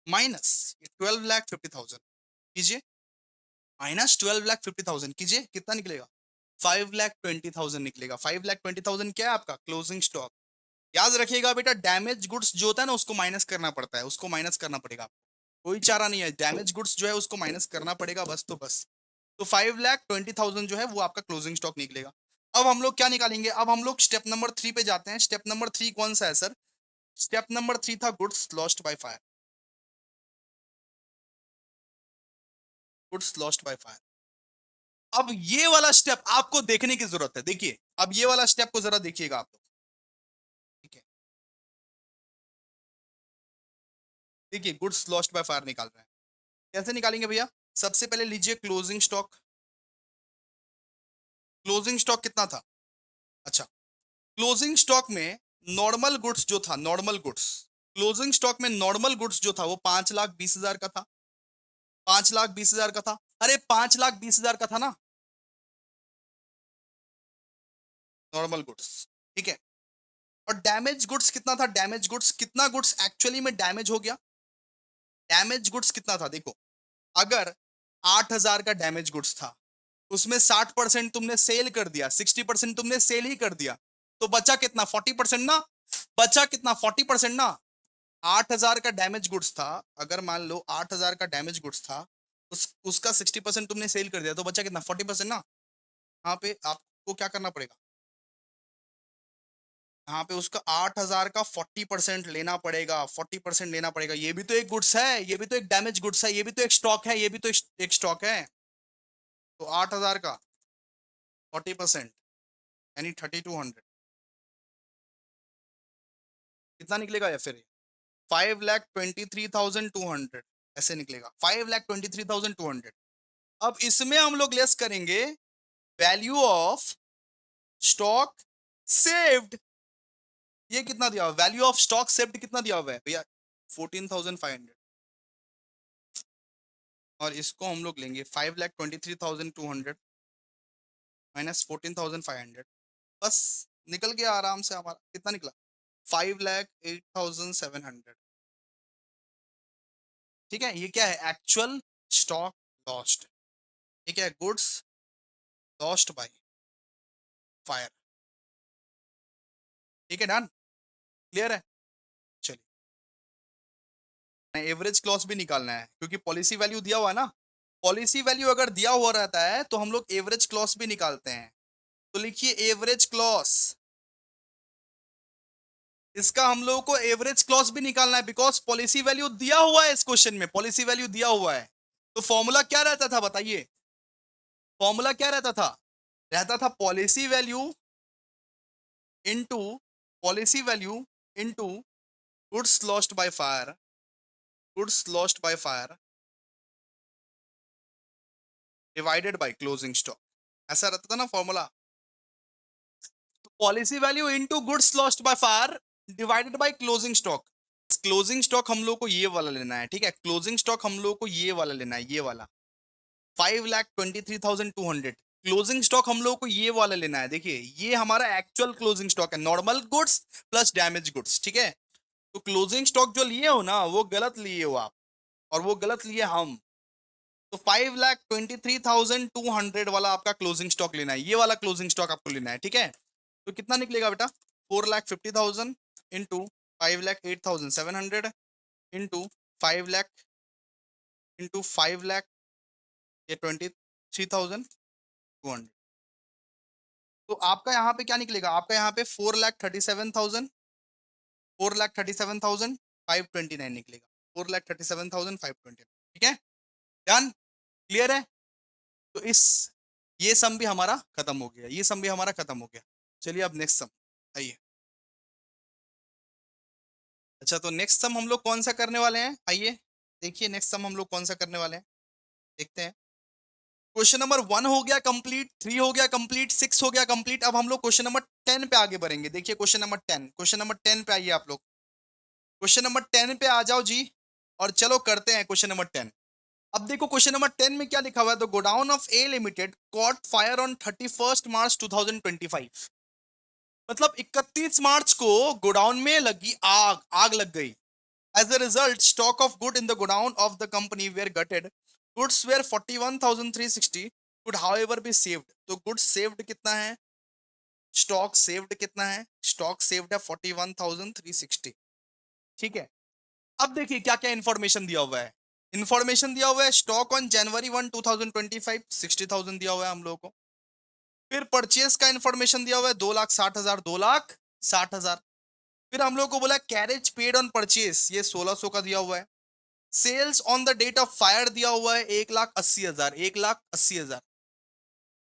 माइनस 12,50,000 कीजिए, माइनस 12,50,000 कीजिए, कितना निकलेगा? 5,20,000 निकलेगा। 5,20,000 क्या है आपका? Closing stock. याद रखिएगा बेटा, डैमेज गुड्स जो होता है ना उसको माइनस करना पड़ता है, उसको माइनस करना पड़ेगा। कोई चारा नहीं है, डैमेज गुड्स जो है उसको माइनस करना पड़ेगा, बस तो बस। तो 5,20,000 जो है वो आपका क्लोजिंग स्टॉक निकलेगा। अब हम लोग क्या निकालेंगे? अब हम लोग स्टेप नंबर 3 पे जाते हैं। स्टेप नंबर 3 कौन सा है सर? स्टेप नंबर 3 था goods lost by fire, goods lost by fire. अब ये वाला स्टेप आपको देखने की जरूरत है। देखिए अब ये वाला स्टेप को जरा देखिएगा आप लोग। ठीक है, देखिए गुड्स लॉस्ट बाय फायर निकाल रहे हैं, कैसे निकालेंगे भैया? सबसे पहले लीजिए क्लोजिंग स्टॉक। क्लोजिंग स्टॉक कितना था? अच्छा, क्लोजिंग स्टॉक में नॉर्मल गुड्स जो था, नॉर्मल गुड्स, क्लोजिंग स्टॉक में नॉर्मल गुड्स जो था वो 5,20,000 का था, 5,20,000 का था। अरे 5,20,000 का था ना नॉर्मल गुड्स। ठीक है, और डैमेज गुड्स कितना था? डैमेज गुड्स कितना गुड्स एक्चुअली में डैमेज हो गया? डैमेज गुड्स कितना था देखो, अगर 8,000 का डैमेज गुड्स था, उसमें 60% तुमने सेल कर दिया, 60% तुमने सेल ही कर दिया, तो बचा कितना? 40% ना। बचा कितना? 40% ना। 8,000 का डैमेज गुड्स था, अगर मान लो 8,000 का डैमेज गुड्स था, उसका 60% तुमने सेल कर दिया, तो बचा कितना? 40% ना। यहाँ पे आपको क्या करना पड़ेगा? यहाँ पे उसका 8,000 का 40% लेना पड़ेगा, 40% लेना पड़ेगा। ये भी तो एक गुड्स है, ये भी तो एक डैमेज गुड्स है, ये भी तो एक स्टॉक है, ये भी तो एक स्टॉक है। तो 8,000 का 40% यानी 3,200, कितना निकलेगा? या फिर 5,23,200 ऐसे निकलेगा, 5,23,200। अब इसमें हम लोग लेस करेंगे वैल्यू ऑफ स्टॉक सेव्ड, ये कितना दिया हुआ, वैल्यू ऑफ स्टॉक सेव्ड कितना दिया हुआ है भैया, 14,500। और इसको हम लोग लेंगे 5,23,200 माइनस 14,500, बस निकल गया आराम से हमारा, कितना निकला, 5,08,700। ठीक है, ये क्या है, एक्चुअल स्टॉक लॉस्ट। ये क्या है, गुड्स लॉस्ट बाय फायर। ठीक है, डन, क्लियर है। चलिए, एवरेज क्लॉस भी निकालना है क्योंकि पॉलिसी वैल्यू दिया हुआ है ना, पॉलिसी वैल्यू अगर दिया हुआ रहता है तो हम लोग एवरेज क्लॉस भी निकालते हैं। तो लिखिए एवरेज क्लॉस, इसका हम लोगों को एवरेज क्लॉस भी निकालना है बिकॉज पॉलिसी वैल्यू दिया हुआ है, इस क्वेश्चन में पॉलिसी वैल्यू दिया हुआ है। तो फॉर्मूला क्या रहता था बताइए, फॉर्मूला क्या रहता था, रहता था policy value into, policy value into goods lost by fire, goods lost by fire divided by closing stock, ऐसा रहता था ना फॉर्मूला। तो policy value into goods lost by fire divided by closing stock. Closing stock हम लोग को ये वाला लेना है, ठीक है, क्लोजिंग स्टॉक हम लोग को ये वाला लेना है, ये वाला 5,23,200। क्लोजिंग स्टॉक हम लोग को ये वाला लेना है, देखिए ये हमारा एक्चुअल क्लोजिंग स्टॉक है, normal goods plus damage goods, ठीक है। तो क्लोजिंग स्टॉक जो लिए हो ना वो गलत लिए हो आप, और वो गलत लिए हम। तो 5,23,200 वाला आपका क्लोजिंग स्टॉक लेना है, ये वाला क्लोजिंग स्टॉक आपको लेना है, ठीक है। तो कितना निकलेगा बेटा, 4,50,000 into 5,08,700 into 5 lakh into 5 lakh, ये 23,200। तो आपका यहाँ पे क्या निकलेगा, आपका यहाँ पे 4,37,529 निकलेगा, 4,37,529, ठीक है, डन, क्लियर है। तो इस, ये सम भी हमारा खत्म हो गया, ये सम भी हमारा खत्म हो गया। चलिए अब नेक्स्ट सम आइए। अच्छा, तो नेक्स्ट सम हम लोग कौन सा करने वाले हैं, आइए देखिए नेक्स्ट सम हम लोग कौन सा करने वाले हैं, देखते हैं। क्वेश्चन नंबर 1 हो गया कंप्लीट, 3 हो गया कंप्लीट, 6 हो गया कंप्लीट। अब हम लोग क्वेश्चन नंबर 10 पे आगे बढ़ेंगे। देखिए क्वेश्चन नंबर 10, क्वेश्चन नंबर 10 पे आइए आप लोग, क्वेश्चन नंबर 10 पे आ जाओ जी। और चलो करते हैं क्वेश्चन नंबर 10। अब देखो क्वेश्चन नंबर 10 में क्या लिखा हुआ है, the godown of A limited cot fire on 31 मार्च 2025। मतलब 31 मार्च को गोडाउन में लगी आग, आग लग गई। As a result stock of good in the godown of the company were gutted, goods were 41,360 could however be saved. तो गुड्स सेव्ड कितना है, स्टॉक सेव्ड कितना है, स्टॉक सेव्ड है 41,360, ठीक है। अब देखिए क्या क्या इंफॉर्मेशन दिया हुआ है, इंफॉर्मेशन दिया हुआ है स्टॉक ऑन January 1 2025 60,000 दिया हुआ है हम लोगों को। फिर परचेस का इंफॉर्मेशन दिया हुआ है 2,60,000, 2,60,000। फिर हम लोग को बोला कैरेज पेड ऑन परचेस, ये 1,600 का दिया हुआ है। Sales on the date of fire दिया हुआ है 1,80,000, 1,80,000।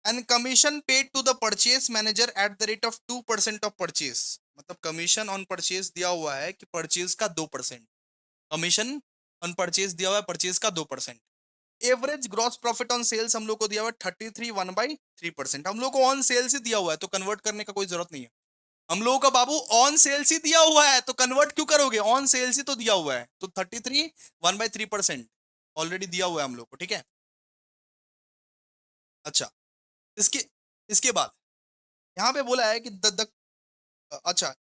And commission paid to the purchase manager at the rate of 2% of purchase. मतलब कमीशन ऑन परचेस दिया हुआ है कि परचेस का 2%, कमीशन ऑन परचेस दिया हुआ है परचेस का 2%। Average gross profit on sales हम लोग को दिया हुआ है 33 1/3%। हम लोग को ऑन सेल्स ही दिया हुआ है तो कन्वर्ट करने का कोई जरूरत नहीं है। हम लोगों का बाबू ऑन सेल्स ही दिया हुआ है तो कन्वर्ट क्यों करोगे, ऑन सेल्स ही तो दिया हुआ है। तो 33 1/3% ऑलरेडी दिया हुआ है हम लोग को, ठीक है। अच्छा, इसके इसके बाद यहाँ पे बोला है कि अच्छा,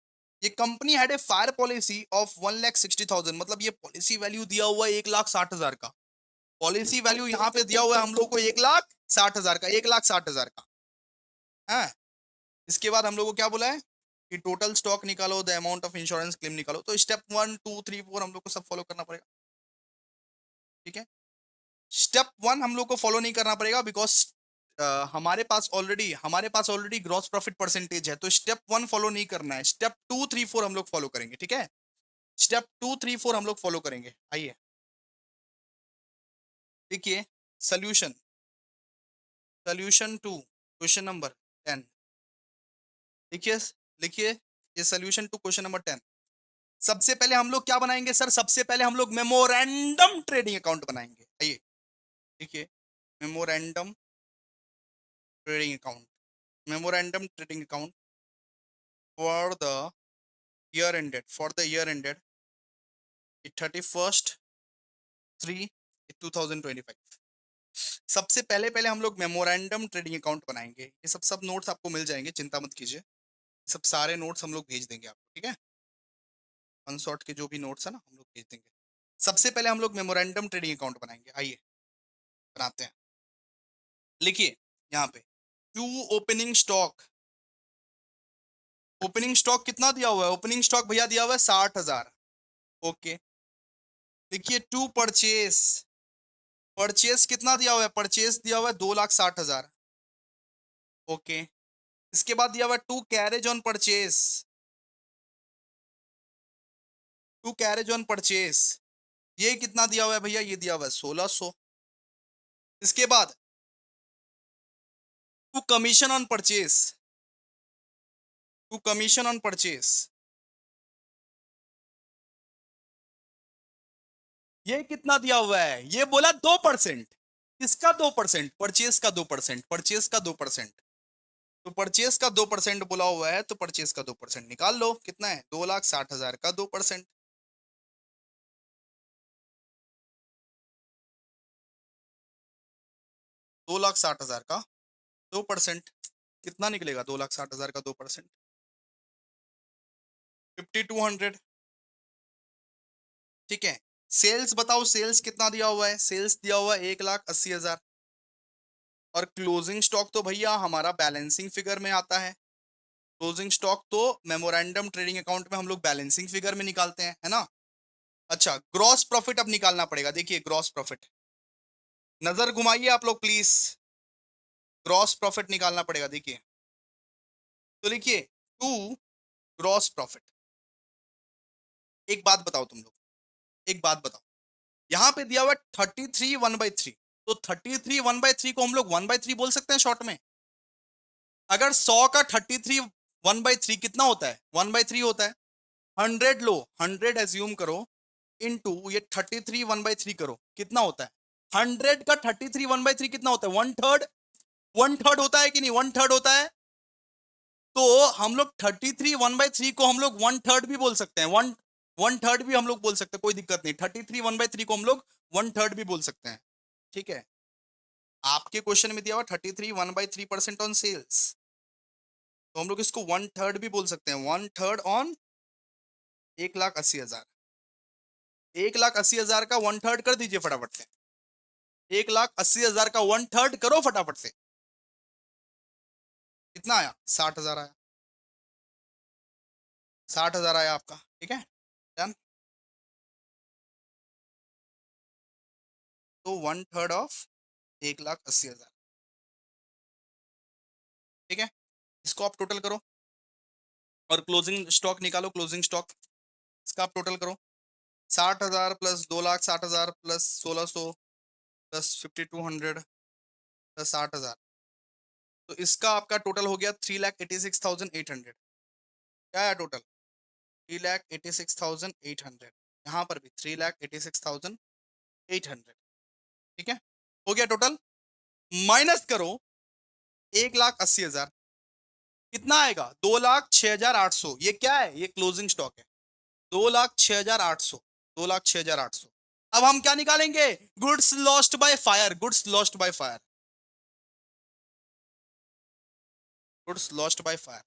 ये company had a fire policy of 1,60,000। मतलब ये पॉलिसी वैल्यू दिया हुआ है 1,60,000 का, पॉलिसी वैल्यू यहाँ पे दिया हुआ है हम लोग को 1,60,000 का, 1,60,000 का है। इसके बाद हम लोग को क्या बोला है कि टोटल स्टॉक निकालो, the amount of insurance claim निकालो। तो स्टेप 1 2 3 4 हम लोग को सब फॉलो करना पड़ेगा, ठीक है। स्टेप 1 हम लोग को फॉलो नहीं करना पड़ेगा बिकॉज हमारे पास ऑलरेडी ग्रॉस प्रॉफिट परसेंटेज है। तो स्टेप 1 फॉलो नहीं करना है, स्टेप 2 3 4 हम लोग फॉलो करेंगे, ठीक है। स्टेप 2 3 4 हम लोग फॉलो करेंगे, आइए देखिए। Solution, solution to question number 10। देखिए, लिखिए ये सोल्यूशन टू क्वेश्चन नंबर 10। सबसे पहले हम लोग क्या बनाएंगे सर, सबसे पहले हम लोग मेमोरेंडम ट्रेडिंग अकाउंट बनाएंगे, आइए देखिए। Memorandum trading account, memorandum trading account for the year ended 31st 3 2025। सबसे पहले पहले हम लोग मेमोरेंडम ट्रेडिंग अकाउंट बनाएंगे। ये सब नोट्स आपको मिल जाएंगे, चिंता मत कीजिए। सब सारे नोट्स हम लोग भेज देंगे आपको, ठीक है। अनसॉर्ट के जो भी नोट्स है ना, हम लोग भेज देंगे। सबसे पहले हम लोग मेमोरेंडम ट्रेडिंग अकाउंट बनाएंगे। आइए बनाते हैं। लिखिए यहाँ पे to opening stock. Opening stock कितना दिया हुआ है? ओपनिंग स्टॉक भैया दिया हुआ है 60,000। ओके। देखिए टू परचेस। परचेस कितना दिया हुआ है? परचेस दिया हुआ है 2,60,000। ओके। इसके बाद दिया हुआ है to carriage on purchase. To carriage on purchase ये कितना दिया हुआ है भैया? ये दिया हुआ है 1,600। इसके बाद to commission on purchase. To commission on purchase ये कितना दिया हुआ है? ये बोला 2%। किसका 2%? परचेस का 2%। परचेस का 2%। तो परचेस का 2% बोला हुआ है, तो परचेस का 2% निकाल लो। कितना है? 2,60,000 का 2%। 2,60,000 का 2% कितना निकलेगा? 2,60,000 का 2% 5,200। ठीक है। सेल्स बताओ, सेल्स कितना दिया हुआ है? सेल्स दिया हुआ है 1,80,000। और क्लोजिंग स्टॉक तो भैया हमारा बैलेंसिंग फिगर में आता है। क्लोजिंग स्टॉक तो मेमोरेंडम ट्रेडिंग अकाउंट में हम लोग बैलेंसिंग फिगर में निकालते हैं, है ना। अच्छा, ग्रॉस प्रॉफिट अब निकालना पड़ेगा। देखिए ग्रॉस प्रॉफिट, नजर घुमाइए आप लोग प्लीज। ग्रॉस प्रॉफिट निकालना पड़ेगा। देखिए तो लिखिए टू ग्रॉस प्रॉफिट। एक बात बताओ तुम लोग, एक बात बताओ। यहाँ पे दिया हुआ 33 1/3। तो 33 1/3 को हम लोग 1/3 बोल सकते हैं शॉर्ट में। अगर 100 का 33 1/3 कितना होता है? 1/3 होता है। 100 लो, 100 एज्यूम करो, इनटू ये 33 1/3 करो, कितना होता है? 100 का 33 1/3 कितना होता है? 1/3। 1/3 होता है कि नहीं? 1/3 होता है। तो हम लोग 33 1/3 को हम लोग 1/3 भी बोल सकते हैं। 1/3 भी हम लोग बोल सकते हैं, कोई दिक्कत नहीं। 33 1/3 को हम लोग 1/3 भी बोल सकते हैं, ठीक है। आपके क्वेश्चन में दिया हुआ 33 1/3% ऑन सेल्स, तो हम लोग इसको 1/3 भी बोल सकते हैं। 1/3 ऑन 1,80,000। 1,80,000 का 1/3 कर दीजिए फटाफट से। 1,80,000 का 1/3 करो फटाफट से। कितना आया? 60,000 आया। 60,000 आया आपका, ठीक है। डन। तो 1/3 ऑफ 1,80,000, ठीक है। इसको आप टोटल करो और क्लोजिंग स्टॉक निकालो। क्लोजिंग स्टॉक इसका आप टोटल करो। 60,000 प्लस 2,60,000 प्लस 1,600 प्लस 5,200 प्लस 60,000, तो इसका आपका टोटल हो गया 3,86,800। क्या है टोटल? 3,86,800। यहाँ पर भी 3,86,800, ठीक है। हो गया टोटल। माइनस करो 1,80,000, कितना आएगा? 2,06,800। ये क्या है? ये क्लोजिंग स्टॉक है। 2,06,800। 2,06,800। अब हम क्या निकालेंगे? Goods lost by fire. Goods lost by fire. Goods lost by fire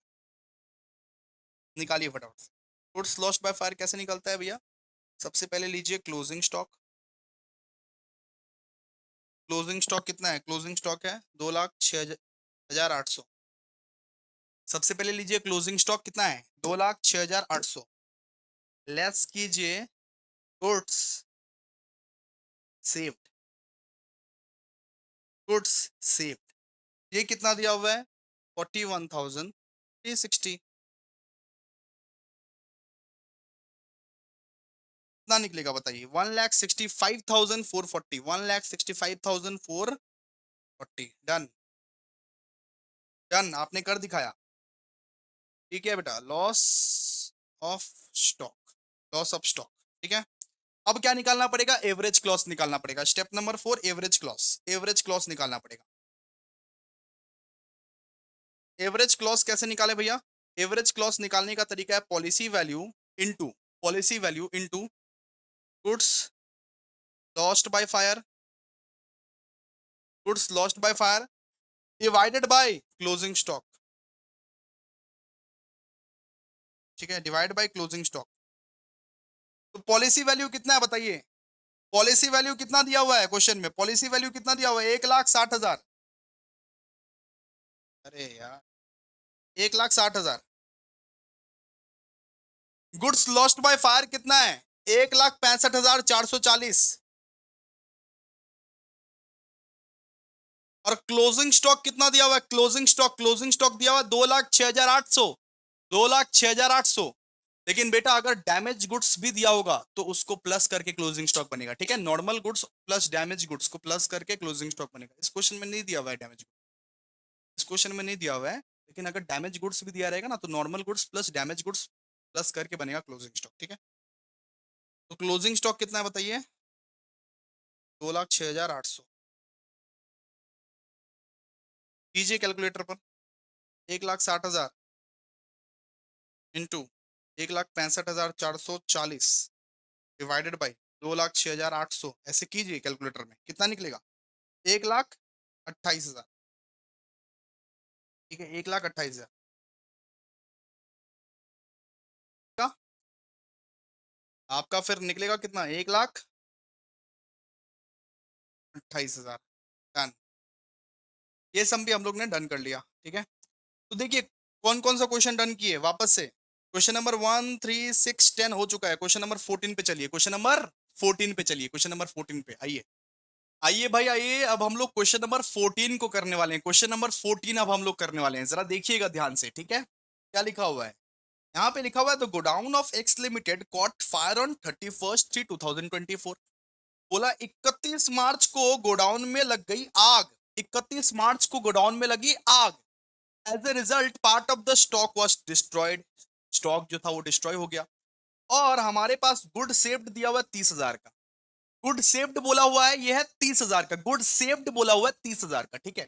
निकालिए फटाफट से। गुड्स लॉस्ट बाय फायर कैसे निकलता है भैया? सबसे पहले लीजिए क्लोजिंग स्टॉक। क्लोजिंग स्टॉक कितना है? क्लोजिंग स्टॉक है 2,06,800। सबसे पहले लीजिए क्लोजिंग स्टॉक कितना है? 2,06,800 लेस कीजिए गुड्स सेव्ड। गुड्स सेव्ड ये कितना दिया हुआ है? 41,360। कितना निकलेगा बताइए? 1,65,440। 1,65,440। डन। डन, आपने कर दिखाया। ठीक है बेटा, loss of stock. Loss of stock, ठीक है। अब क्या निकालना पड़ेगा? एवरेज क्लॉस निकालना पड़ेगा। Step number 4, average clause. Average clause निकालना पड़ेगा। एवरेज क्लॉस कैसे निकाले भैया? एवरेज क्लॉज निकालने का तरीका है policy value into goods lost by fire, goods lost by fire divided by closing stock. ठीक है, डिवाइड बाय क्लोजिंग स्टॉक। तो पॉलिसी वैल्यू कितना है बताइए? पॉलिसी वैल्यू कितना दिया हुआ है क्वेश्चन में? पॉलिसी वैल्यू कितना दिया हुआ है? 1,60,000। अरे यार, 1,60,000। गुड्स लॉस्ट बाय फायर कितना है? 1,65,440। और क्लोजिंग स्टॉक कितना दिया हुआ है? क्लोजिंग स्टॉक दिया हुआ है 2,06,800। 2,06,800। लेकिन बेटा अगर डैमेज गुड्स भी दिया होगा तो उसको प्लस करके क्लोजिंग स्टॉक बनेगा। ठीक है, normal goods plus damage goods को प्लस करके क्लोजिंग स्टॉक बनेगा। इस क्वेश्चन में नहीं दिया हुआ है डैमेज, इस क्वेश्चन में नहीं दिया हुआ है, लेकिन अगर डैमेज गुड्स भी दिया रहेगा ना तो normal goods plus damage goods plus करके बनेगा क्लोजिंग स्टॉक। ठीक है, तो क्लोजिंग स्टॉक कितना है बताइए? 2,06,800। कीजिए कैलकुलेटर पर। 1,60,000 इंटू 1,65,440 डिवाइडेड बाई 2,06,800, ऐसे कीजिए कैलकुलेटर में, कितना निकलेगा? 1,28,000। ठीक है, 1,28,000 का आपका फिर निकलेगा कितना? 1,28,000। डन। ये सम भी हम लोग ने डन कर लिया। ठीक है, तो देखिए कौन कौन सा क्वेश्चन डन किए वापस से। क्वेश्चन नंबर 1, 3, 6, 10 हो चुका है। क्वेश्चन नंबर 14 पे चलिए, क्वेश्चन नंबर 14 पे चलिए, क्वेश्चन नंबर 14 पे आइए। आइए भाई आइए, अब हम लोग क्वेश्चन नंबर 14 को करने वाले हैं। क्वेश्चन नंबर 14 अब हम लोग करने वाले हैं, जरा देखिएगा ध्यान से। ठीक है, क्या लिखा हुआ है यहाँ पे? लिखा हुआ है the godown of x limited cot fire on 31st 3 2024। बोला 31 मार्च को गोडाउन में लग गई आग। 31 मार्च को गोडाउन में लगी आग। As a result part of the stock was destroyed. Stock जो था वो डिस्ट्रॉय हो गया। और हमारे पास गुड सेव्ड दिया हुआ 30,000 का। गुड सेव्ड बोला हुआ है, ये है 30,000 का। गुड सेव्ड बोला हुआ है 30,000 का। ठीक है,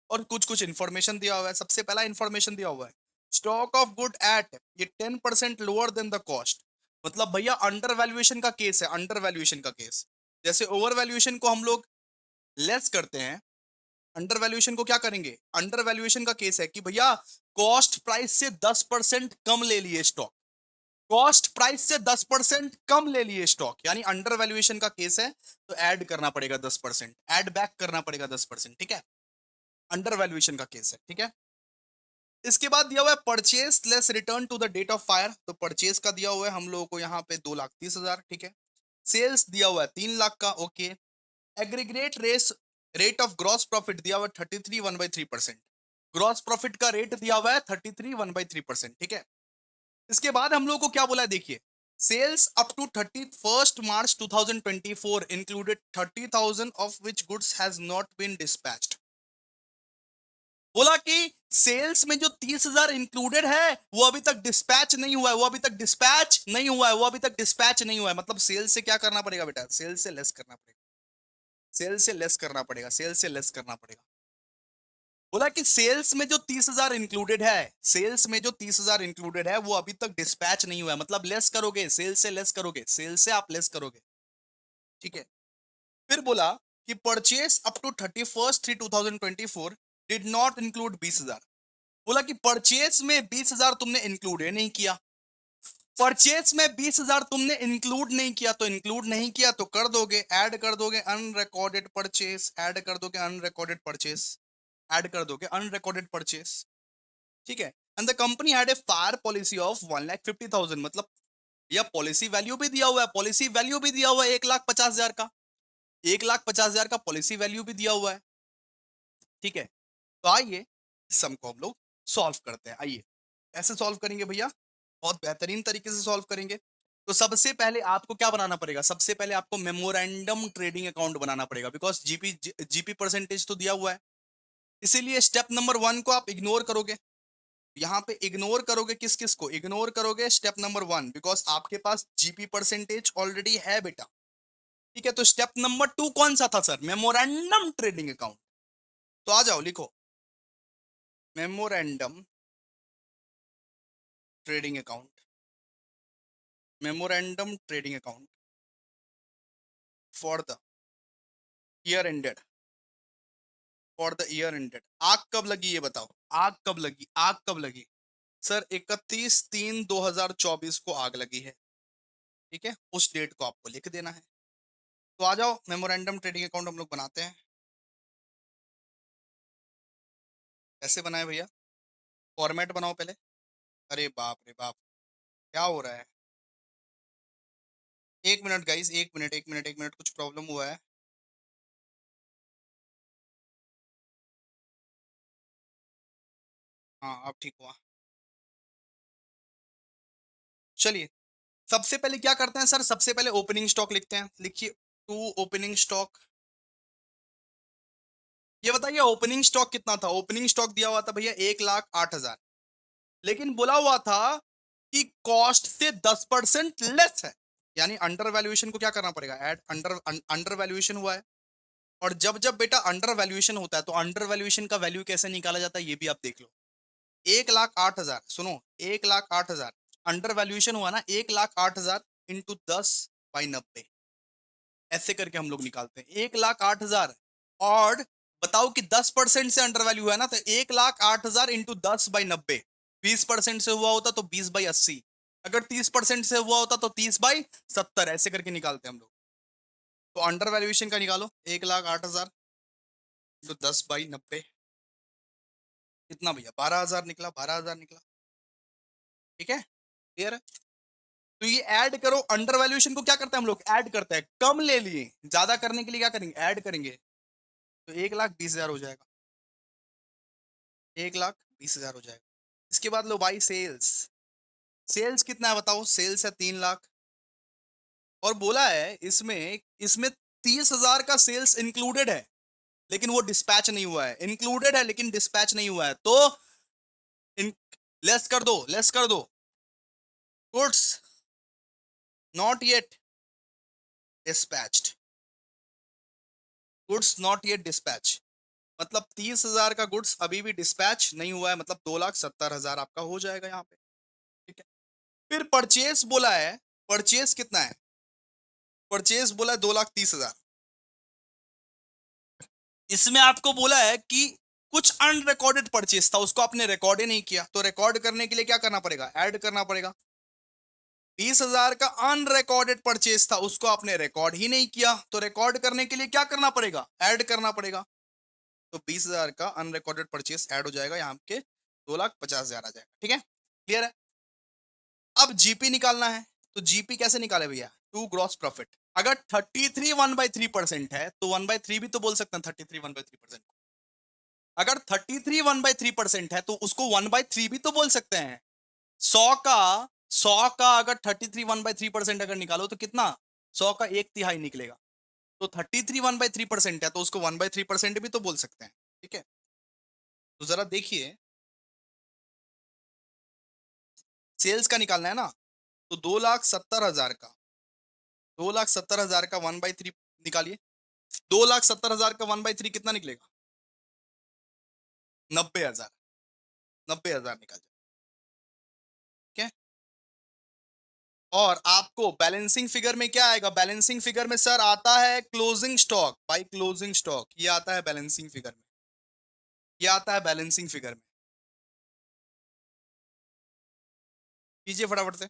और कुछ कुछ इंफॉर्मेशन दिया हुआ है। सबसे पहला इंफॉर्मेशन दिया हुआ है स्टॉक ऑफ गुड एट, ये 10% लोअर देन द कॉस्ट। मतलब भैया अंडर वैल्यूएशन का केस है, अंडर वैल्यूएशन का केस। जैसे ओवर वैल्यूएशन को हम लोग लेस करते हैं, अंडर वैल्यूएशन को क्या करेंगे? अंडर वैल्यूएशन का केस है कि भैया कॉस्ट प्राइस से 10% कम ले लिए स्टॉक। कॉस्ट प्राइस से 10% कम ले लिए स्टॉक, यानी अंडर वैल्यूएशन का केस है, तो ऐड करना पड़ेगा 10%, ऐड बैक करना पड़ेगा 10%। ठीक है, अंडर वैल्यूएशन का केस है। ठीक है, इसके बाद दिया हुआ है purchase less return to the date of fire. तो परचेस का दिया हुआ है हम लोगों को यहाँ पे 2,30,000। ठीक है, सेल्स दिया हुआ है 3 लाख का। Okay, aggregate race rate of gross profit दिया हुआ है 33 1/3%। ग्रॉस प्रॉफिट का रेट दिया हुआ है 33 1/3%। ठीक है, इसके बाद हम लोग को क्या बोला है देखिए, sales up to 31st March 2024 included 30,000 of which goods has not been dispatched. बोला कि सेल्स में जो 30,000 इंक्लूडेड है वो अभी तक डिस्पैच नहीं हुआ है, वो अभी तक डिस्पैच नहीं हुआ है, वो अभी तक डिस्पैच नहीं हुआ है। मतलब सेल से क्या करना पड़ेगा बेटा? सेल से लेस करना पड़ेगा, सेल से लेस करना पड़ेगा, सेल से लेस करना पड़ेगा। बोला कि सेल्स में जो 30,000 इंक्लूडेड है, सेल्स में जो 30,000 इंक्लूडेड है वो अभी तक डिस्पैच नहीं हुआ है। मतलब लेस करोगे, सेल से लेस करोगे, सेल से आप लेस करोगे। ठीक है, फिर बोला कि purchase up to 31st 3 2024 did not include 20,000। बोला कि परचेस में 20,000 तुमने इंक्लूड नहीं किया। परचेस में 20,000 तुमने इंक्लूड नहीं किया, तो इंक्लूड नहीं किया तो कर दोगे, ऐड कर दोगे अनरिकॉर्डेड परचेस, ऐड कर दोगे अनरिकॉर्डेड परचेस, ऐड कर दोगे अनरिकॉर्डेड परचेस। ठीक है, and the company had a fire policy of 1,50,000। मतलब यह पॉलिसी वैल्यू भी दिया हुआ है, पॉलिसी वैल्यू भी दिया हुआ है 1,50,000 का, 1,50,000 का पॉलिसी वैल्यू भी दिया हुआ है। ठीक है, तो आइए सम को हम लोग सॉल्व करते हैं। आइए ऐसे सॉल्व करेंगे भैया, बहुत बेहतरीन तरीके से सॉल्व करेंगे। तो सबसे पहले आपको क्या बनाना पड़ेगा? सबसे पहले आपको मेमोरेंडम ट्रेडिंग अकाउंट बनाना पड़ेगा, बिकॉज जीपी जीपी परसेंटेज तो दिया हुआ है। इसीलिए स्टेप नंबर 1 को आप इग्नोर करोगे। यहाँ पे इग्नोर करोगे किस किस को? इग्नोर करोगे स्टेप नंबर 1, बिकॉज आपके पास जीपी परसेंटेज ऑलरेडी है बेटा। ठीक है, तो स्टेप नंबर 2 कौन सा था सर? Memorandum trading account. तो आ जाओ लिखो memorandum trading account, memorandum trading account for the year ended, for the year ended. आग कब लगी ये बताओ, आग कब लगी, आग कब लगी? सर 31/3/2024 को आग लगी है, ठीक है, उस डेट को आपको लिख देना है। तो आ जाओ, मेमोरेंडम ट्रेडिंग अकाउंट हम लोग बनाते हैं। कैसे बनाए भैया? फॉर्मेट बनाओ पहले। अरे बाप रे बाप, क्या हो रहा है? एक मिनट गाइस, एक मिनट, एक मिनट, एक मिनट, कुछ प्रॉब्लम हुआ है। हाँ अब ठीक हुआ। चलिए, सबसे पहले क्या करते हैं सर, सबसे पहले ओपनिंग स्टॉक लिखते हैं। लिखिए, टू ओपनिंग स्टॉक। ये बताइए ओपनिंग स्टॉक कितना था? ओपनिंग स्टॉक दिया हुआ था भैया 1,08,000, लेकिन बोला हुआ था कि कॉस्ट से 10% लेस है, यानी अंडर वैल्यूएशन को क्या करना पड़ेगा, ऐड अंडर, अंडर वैल्यूएशन हुआ है। और जब जब बेटा अंडर वैल्यूएशन होता है तो अंडर वैल्यूएशन का वैल्यू कैसे निकाला जाता है ये भी आप देख लो। 1,08,000, सुनो, 1,08,000 अंडर वैल्यूएशन हुआ ना, 1,08,000 इंटू 10/90, ऐसे करके हम लोग निकालते हैं 1,08,000। और बताओ कि 10% से अंडर वैल्यू है ना, तो 1,08,000 इंटू 10/90, 20% से हुआ होता तो 20/80, अगर 30% से हुआ होता तो 30/70, ऐसे करके निकालते हैं हम लोग। तो अंडर वैल्यूएशन का निकालो, 1,08,000 इंटू 10/90, कितना भैया? 12,000 निकला, 12,000 निकला, ठीक है, क्लियर है? तो ये ऐड करो, अंडर वैल्यूएशन को क्या करते हैं हम लोग, ऐड करते हैं, कम ले लिए, ज्यादा करने के लिए क्या करेंगे, ऐड करेंगे। तो 1,20,000 हो जाएगा, 1,20,000 हो जाएगा। इसके बाद लो भाई सेल्स, सेल्स कितना है बताओ? सेल्स है 3,00,000, और बोला है इसमें इसमें 30,000 का सेल्स इंक्लूडेड है, लेकिन वो डिस्पैच नहीं हुआ है। इंक्लूडेड है लेकिन डिस्पैच नहीं हुआ है, तो इन लेस कर दो, लेस कर दो। Goods not yet dispatched, goods not yet dispatch, मतलब 30,000 का गुड्स अभी भी डिस्पैच नहीं हुआ है, मतलब 2,70,000 आपका हो जाएगा यहाँ पे, ठीक है। फिर परचेस बोला है, परचेस कितना है? परचेस बोला है 2,30,000। इसमें आपको बोला है कि कुछ अनरिकॉर्डेड परचेस था, उसको आपने रिकॉर्ड ही नहीं किया, तो रिकॉर्ड करने के लिए क्या करना पड़ेगा, ऐड करना पड़ेगा। 20,000 का अनरिकॉर्डेड परचेस था, उसको आपने रिकॉर्ड ही नहीं किया, तो रिकॉर्ड करने के लिए क्या करना पड़ेगा, ऐड करना पड़ेगा। तो 20,000 का अनरिकॉर्डेड परचेस ऐड हो जाएगा, यहाँ के 2,50,000 आ जाएगा, ठीक है, क्लियर है? अब जीपी निकालना है, तो जीपी कैसे निकाले भैया? To gross profit. अगर 33 1/3% है तो 1/3 भी तो बोल सकते हैं, 33 1/3%। अगर 33 1/3% है तो उसको 1/3 भी तो बोल सकते हैं। 100 का अगर 33 1/3% अगर निकालो तो कितना, 100 का 1/3 निकलेगा। तो 33 1/3% है तो उसको 1/3% भी तो बोल सकते हैं, ठीक है। तो जरा देखिए, सेल्स का निकालना है ना, तो 2,70,000 का, 2,70,000 का 1/3 निकालिए। 2,70,000 का 1/3 कितना निकलेगा? 90,000, 90,000 निकल जाए, ठीक है। और आपको बैलेंसिंग फिगर में क्या आएगा? बैलेंसिंग फिगर में सर आता है closing stock, by closing stock, ये आता है बैलेंसिंग फिगर में, ये आता है बैलेंसिंग फिगर में। कीजिए फटाफट से,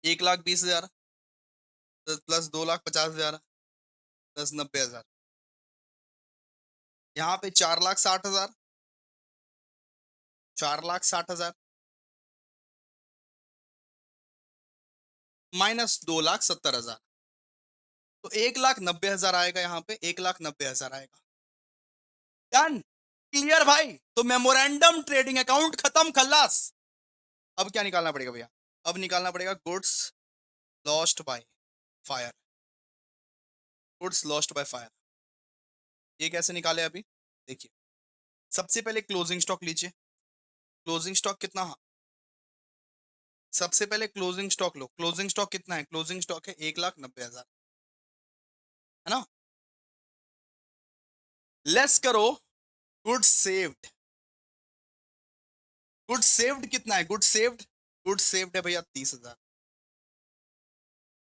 1,20,000 प्लस 2,50,000 प्लस 90,000, यहाँ पे 4,60,000, 4,60,000 माइनस 2,70,000, तो 1,90,000 आएगा, यहाँ पे 1,90,000 आएगा। डन, क्लियर भाई? तो मेमोरेंडम ट्रेडिंग अकाउंट खत्म, खल्लास। अब क्या निकालना पड़ेगा भैया? अब निकालना पड़ेगा goods lost by fire, goods lost by fire. ये कैसे निकाले अभी, देखिए। सबसे पहले क्लोजिंग स्टॉक लीजिए, क्लोजिंग स्टॉक कितना? सबसे पहले क्लोजिंग स्टॉक लो, क्लोजिंग स्टॉक कितना है? क्लोजिंग स्टॉक है 1,90,000, है ना। लेस करो गुड्स सेव्ड, गुड सेव्ड कितना है? गुड सेव्ड है भैया 30,000।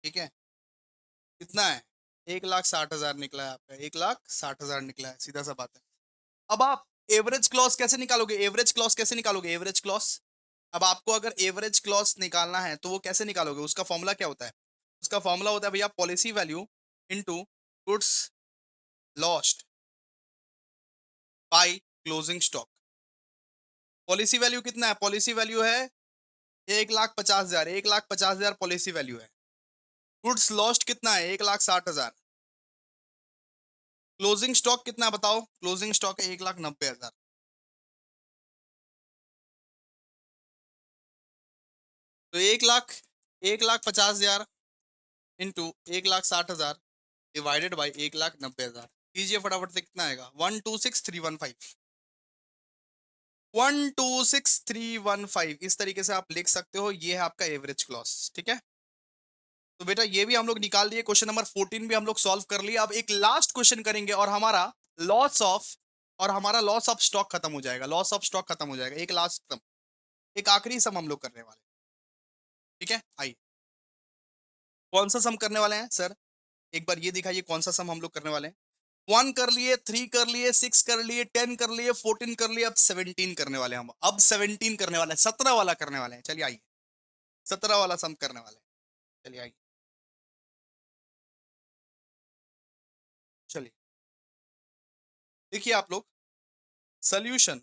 ठीक है, कितना है? 1,60,000 निकला है आपका, 1,60,000 निकला है, सीधा सा बात है। अब आप एवरेज क्लॉस कैसे निकालोगे? एवरेज क्लॉस कैसे निकालोगे? एवरेज क्लॉस, अब आपको अगर एवरेज क्लॉस निकालना है तो वो कैसे निकालोगे? उसका फॉर्मूला क्या होता है? उसका फॉर्मूला होता है भैया policy value into goods lost bye closing stock. Policy value कितना है? पॉलिसी वैल्यू है 1,50,000, 1,50,000 पॉलिसी वैल्यू है। गुड्स लॉस्ट कितना है? 1,60,000। क्लोजिंग स्टॉक कितना है बताओ? क्लोजिंग स्टॉक है 1,90,000। तो 1,50,000 इंटू 1,60,000 डिवाइडेड बाई 1,90,000। कीजिए फटाफट से, कितना आएगा? 126,315। 126,315 इस तरीके से आप लिख सकते हो। ये है आपका एवरेज क्लॉस। ठीक है, तो बेटा ये भी हम लोग निकाल दिए। क्वेश्चन नंबर 14 भी हम लोग सॉल्व कर लिया। अब एक लास्ट क्वेश्चन करेंगे और हमारा लॉस ऑफ स्टॉक खत्म हो जाएगा। लॉस ऑफ स्टॉक खत्म हो जाएगा। एक लास्ट सम, एक आखिरी सम हम लोग करने वाले। ठीक है, आइए, कौन सा सम करने वाले हैं सर? एक बार ये दिखाइए कौन सा सम हम लोग करने वाले हैं। 1 कर लिए, 3 कर लिए, 6 कर लिए, 10 कर लिए, 14 कर लिए, अब 17 करने वाले हैं हम। अब 17 करने वाले हैं, 17 वाला करने वाले हैं। चलिए आइए, 17 वाला सम करने वाले हैं। चलिए आइए, चलिए देखिए आप लोग, सोल्यूशन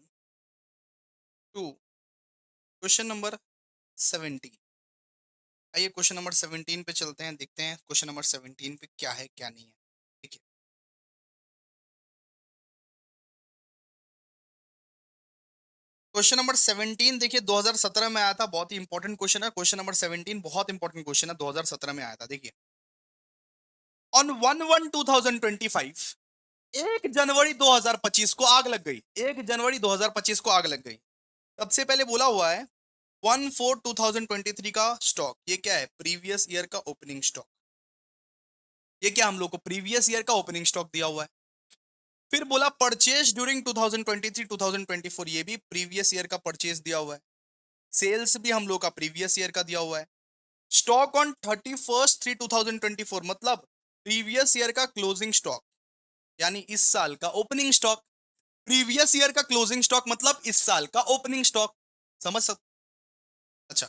टू क्वेश्चन नंबर 17। आइए क्वेश्चन नंबर 17 पे चलते हैं, देखते हैं क्वेश्चन नंबर 17 पे क्या है क्या नहीं है। देखिए, क्वेश्चन नंबर 17 देखिए 2017 में आया था। बहुत ही इंपॉर्टेंट क्वेश्चन है। क्वेश्चन नंबर 17 बहुत इंपॉर्टेंट क्वेश्चन है, 2017 में आया था। देखिए, ऑन 1/1/2025, 1 जनवरी 2025 को आग लग गई। 1 जनवरी 2025 को आग लग गई। सबसे पहले बोला हुआ है 1/4/2023 का स्टॉक। ये क्या है? प्रीवियस ईयर का ओपनिंग स्टॉक। ये क्या हम लोग को प्रीवियस ईयर का ओपनिंग स्टॉक दिया हुआ है। फिर बोला परचेज ड्यूरिंग 2023 2024, ये भी प्रीवियस ईयर का परचेज दिया हुआ है। सेल्स भी हम लोग का प्रीवियस ईयर का दिया हुआ है। स्टॉक ऑन 31/3/2024 मतलब प्रीवियस ईयर का क्लोजिंग स्टॉक, यानी इस साल का ओपनिंग स्टॉक। प्रीवियस ईयर का क्लोजिंग स्टॉक मतलब इस साल का ओपनिंग स्टॉक। समझ सकते? अच्छा,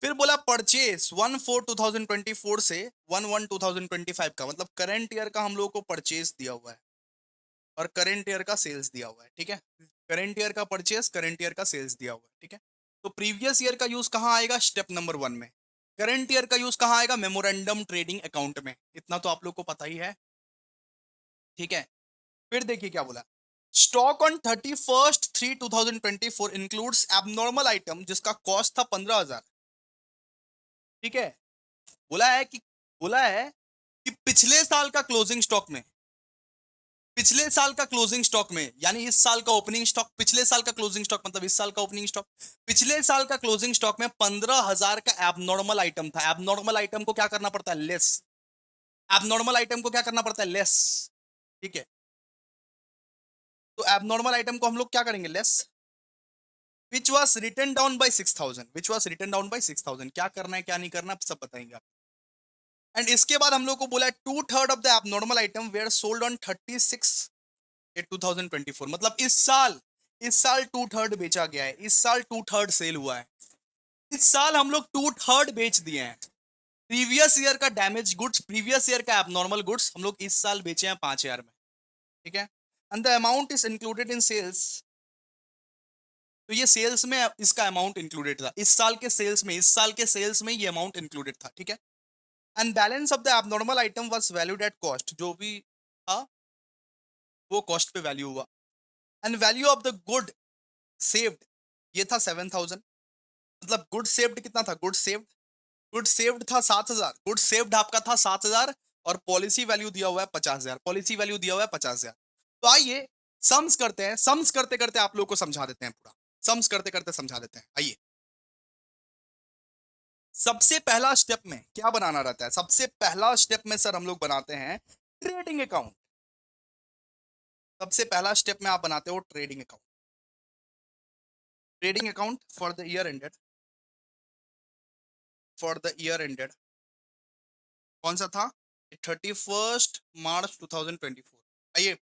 फिर बोला परचेस 1/4/2024 से 1/1/2025 का, मतलब करंट ईयर का हम लोग को परचेस दिया हुआ है और करंट ईयर का सेल्स दिया हुआ है। ठीक है, करंट ईयर का परचेस, करंट ईयर का सेल्स दिया हुआ है। ठीक है, तो प्रीवियस ईयर का यूज कहां आएगा? स्टेप नंबर 1 में। करंट ईयर का यूज कहां आएगा? मेमोरेंडम ट्रेडिंग अकाउंट में। इतना तो आप लोग को पता ही है। ठीक है, फिर देखिए क्या बोला। Stock on 31/3/2024 includes abnormal item जिसका कॉस्ट था 15,000। ठीक है, बोला है कि बोला है कि पिछले साल का क्लोजिंग स्टॉक में, पिछले साल का क्लोजिंग स्टॉक में, यानी इस साल का ओपनिंग स्टॉक, पिछले साल का क्लोजिंग स्टॉक मतलब इस साल का ओपनिंग स्टॉक। पिछले साल का क्लोजिंग स्टॉक में 15,000 का एबनॉर्मल आइटम था। एबनॉर्मल आइटम को क्या करना पड़ता है? लेस। एबनॉर्मल आइटम को क्या करना पड़ता है? लेस। ठीक है, तो एबनॉर्मल आइटम को हम लोग क्या करेंगे? Less. Which was written down by 6,000। Which was written down by 6,000। क्या करना है क्या नहीं करना सब बताएंगे आप। एंड इसके बाद हम लोग को बोला है 2/3 of the abnormal item were sold on 36/8/2024, मतलब इस साल 2/3 बेचा गया है। इस साल 2/3 सेल हुआ है। इस साल हम लोग 2/3 बेच दिए हैं। प्रीवियस ईयर का डैमेज गुड्स, प्रीवियस ईयर का एबनॉर्मल गुड्स हम लोग इस साल बेचे हैं 5,000 में। ठीक है, and the amount is included in sales. तो ये सेल्स में इसका अमाउंट इंक्लूडेड था। इस साल के सेल्स में, इस साल के सेल्स में ये अमाउंट इंक्लूडेड था। ठीक है, and balance of the abnormal item was valued at cost. जो भी था वो कॉस्ट पे वैल्यू हुआ। And value of the good saved, ये था 7,000। मतलब गुड सेव्ड कितना था? गुड सेव्ड था 7,000। गुड सेव्ड आपका था 7,000 और पॉलिसी वैल्यू दिया हुआ है 50,000। पॉलिसी वैल्यू दिया हुआ है 50,000। तो आइए सम्स करते हैं। सम्स करते करते आप लोग को समझा देते हैं पूरा। सम्स करते करते समझा देते हैं। आइए, सबसे पहला स्टेप में क्या बनाना रहता है? सबसे पहला स्टेप में सर हम लोग बनाते हैं ट्रेडिंग अकाउंट। सबसे पहला स्टेप में आप बनाते हो trading account. Trading account for the year ended, कौन सा था? 31 मार्च 2024। आइए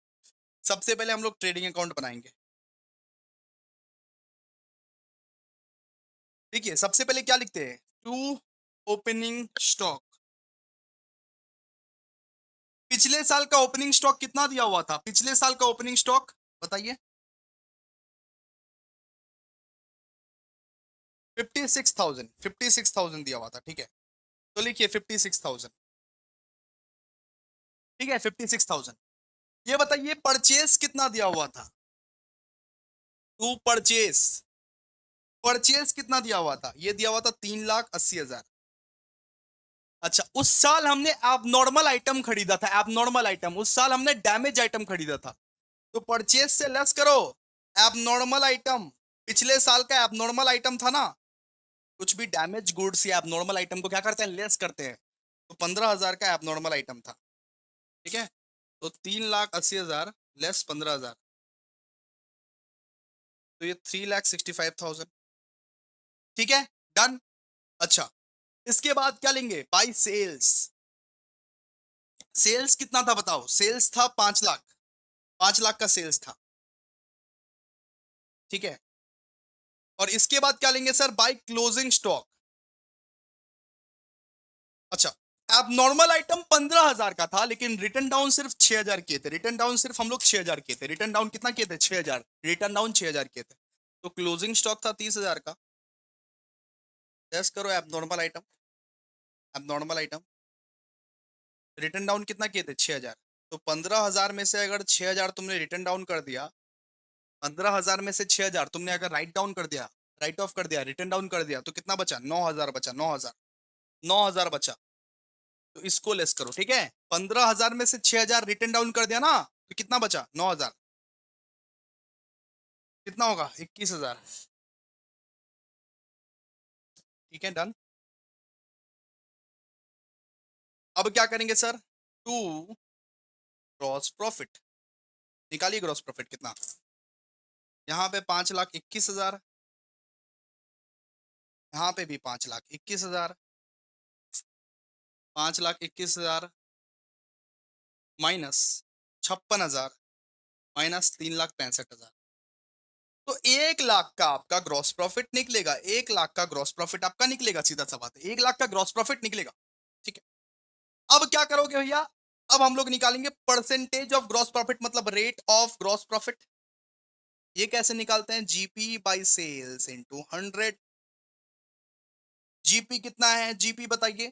सबसे पहले हम लोग ट्रेडिंग अकाउंट बनाएंगे। देखिए सबसे पहले क्या लिखते हैं, टू ओपनिंग स्टॉक। पिछले साल का ओपनिंग स्टॉक कितना दिया हुआ था? पिछले साल का ओपनिंग स्टॉक बताइए। 56,000 दिया हुआ था, ठीक है। तो लिखिए 56,000, ठीक है 56,000। ये बताइए परचेस कितना दिया हुआ था? टू परचेस, परचेस कितना दिया हुआ था? ये दिया हुआ था 3,80,000। अच्छा, उस साल हमने एबनॉर्मल आइटम खरीदा था, एबनॉर्मल आइटम, उस साल हमने डैमेज आइटम खरीदा था। तो परचेस से लेस करो एबनॉर्मल आइटम। पिछले साल का एबनॉर्मल आइटम था ना, कुछ भी डैमेज गुड्स या एबनॉर्मल आइटम को क्या करते हैं, लेस करते हैं। तो 15,000 का एबनॉर्मल आइटम था, ठीक है। तो 3,80,000 लेस 15,000, तो ये 3,65,000, ठीक है, डन। अच्छा, इसके बाद क्या लेंगे, बाई सेल्स। सेल्स कितना था बताओ? सेल्स था 5 लाख, 5 लाख का सेल्स था, ठीक है। और इसके बाद क्या लेंगे सर, बाई क्लोजिंग स्टॉक। अच्छा, अब नॉर्मल आइटम 15,000 का था, लेकिन रिटर्न डाउन सिर्फ 6,000 किए थे। रिटर्न डाउन सिर्फ हम लोग 6,000 किए थे। रिटर्न डाउन कितना किए थे? 6,000। रिटर्न डाउन 6,000 किए थे। तो क्लोजिंग स्टॉक था 30,000 का। लेस करो एब नॉर्मल आइटम, एब नॉर्मल आइटम। रिटर्न डाउन कितना किए थे? 6,000। तो 15,000 में से अगर 6,000 तुमने रिटर्न डाउन कर दिया, 15,000 में से 6,000 तुमने अगर राइट डाउन कर दिया, राइट ऑफ कर दिया, रिटर्न डाउन कर दिया, तो कितना बचा? 9,000 बचा, 9,000, 9,000 बचा। तो इसको लेस करो, ठीक है। 15,000 में से 6,000 रिटर्न डाउन कर दिया ना, तो कितना बचा? 9,000। कितना होगा? 21,000, ठीक है, डन। अब क्या करेंगे सर, टू ग्रॉस प्रॉफिट। निकालिए ग्रॉस प्रॉफिट कितना। यहाँ पे 5,21,000, यहाँ पे भी 5,21,000, 5,21,000 माइनस 56,000 माइनस 3,65,000। तो 1 लाख का आपका ग्रॉस प्रॉफिट निकलेगा। 1 लाख का ग्रॉस प्रॉफिट आपका निकलेगा, सीधा सा बात है, 1 लाख का ग्रॉस प्रॉफिट निकलेगा, ठीक है। अब क्या करोगे भैया, अब हम लोग निकालेंगे परसेंटेज ऑफ ग्रॉस प्रॉफिट, मतलब रेट ऑफ ग्रॉस प्रॉफिट। ये कैसे निकालते हैं? GP by sales into 100। GP कितना है? जीपी बताइए,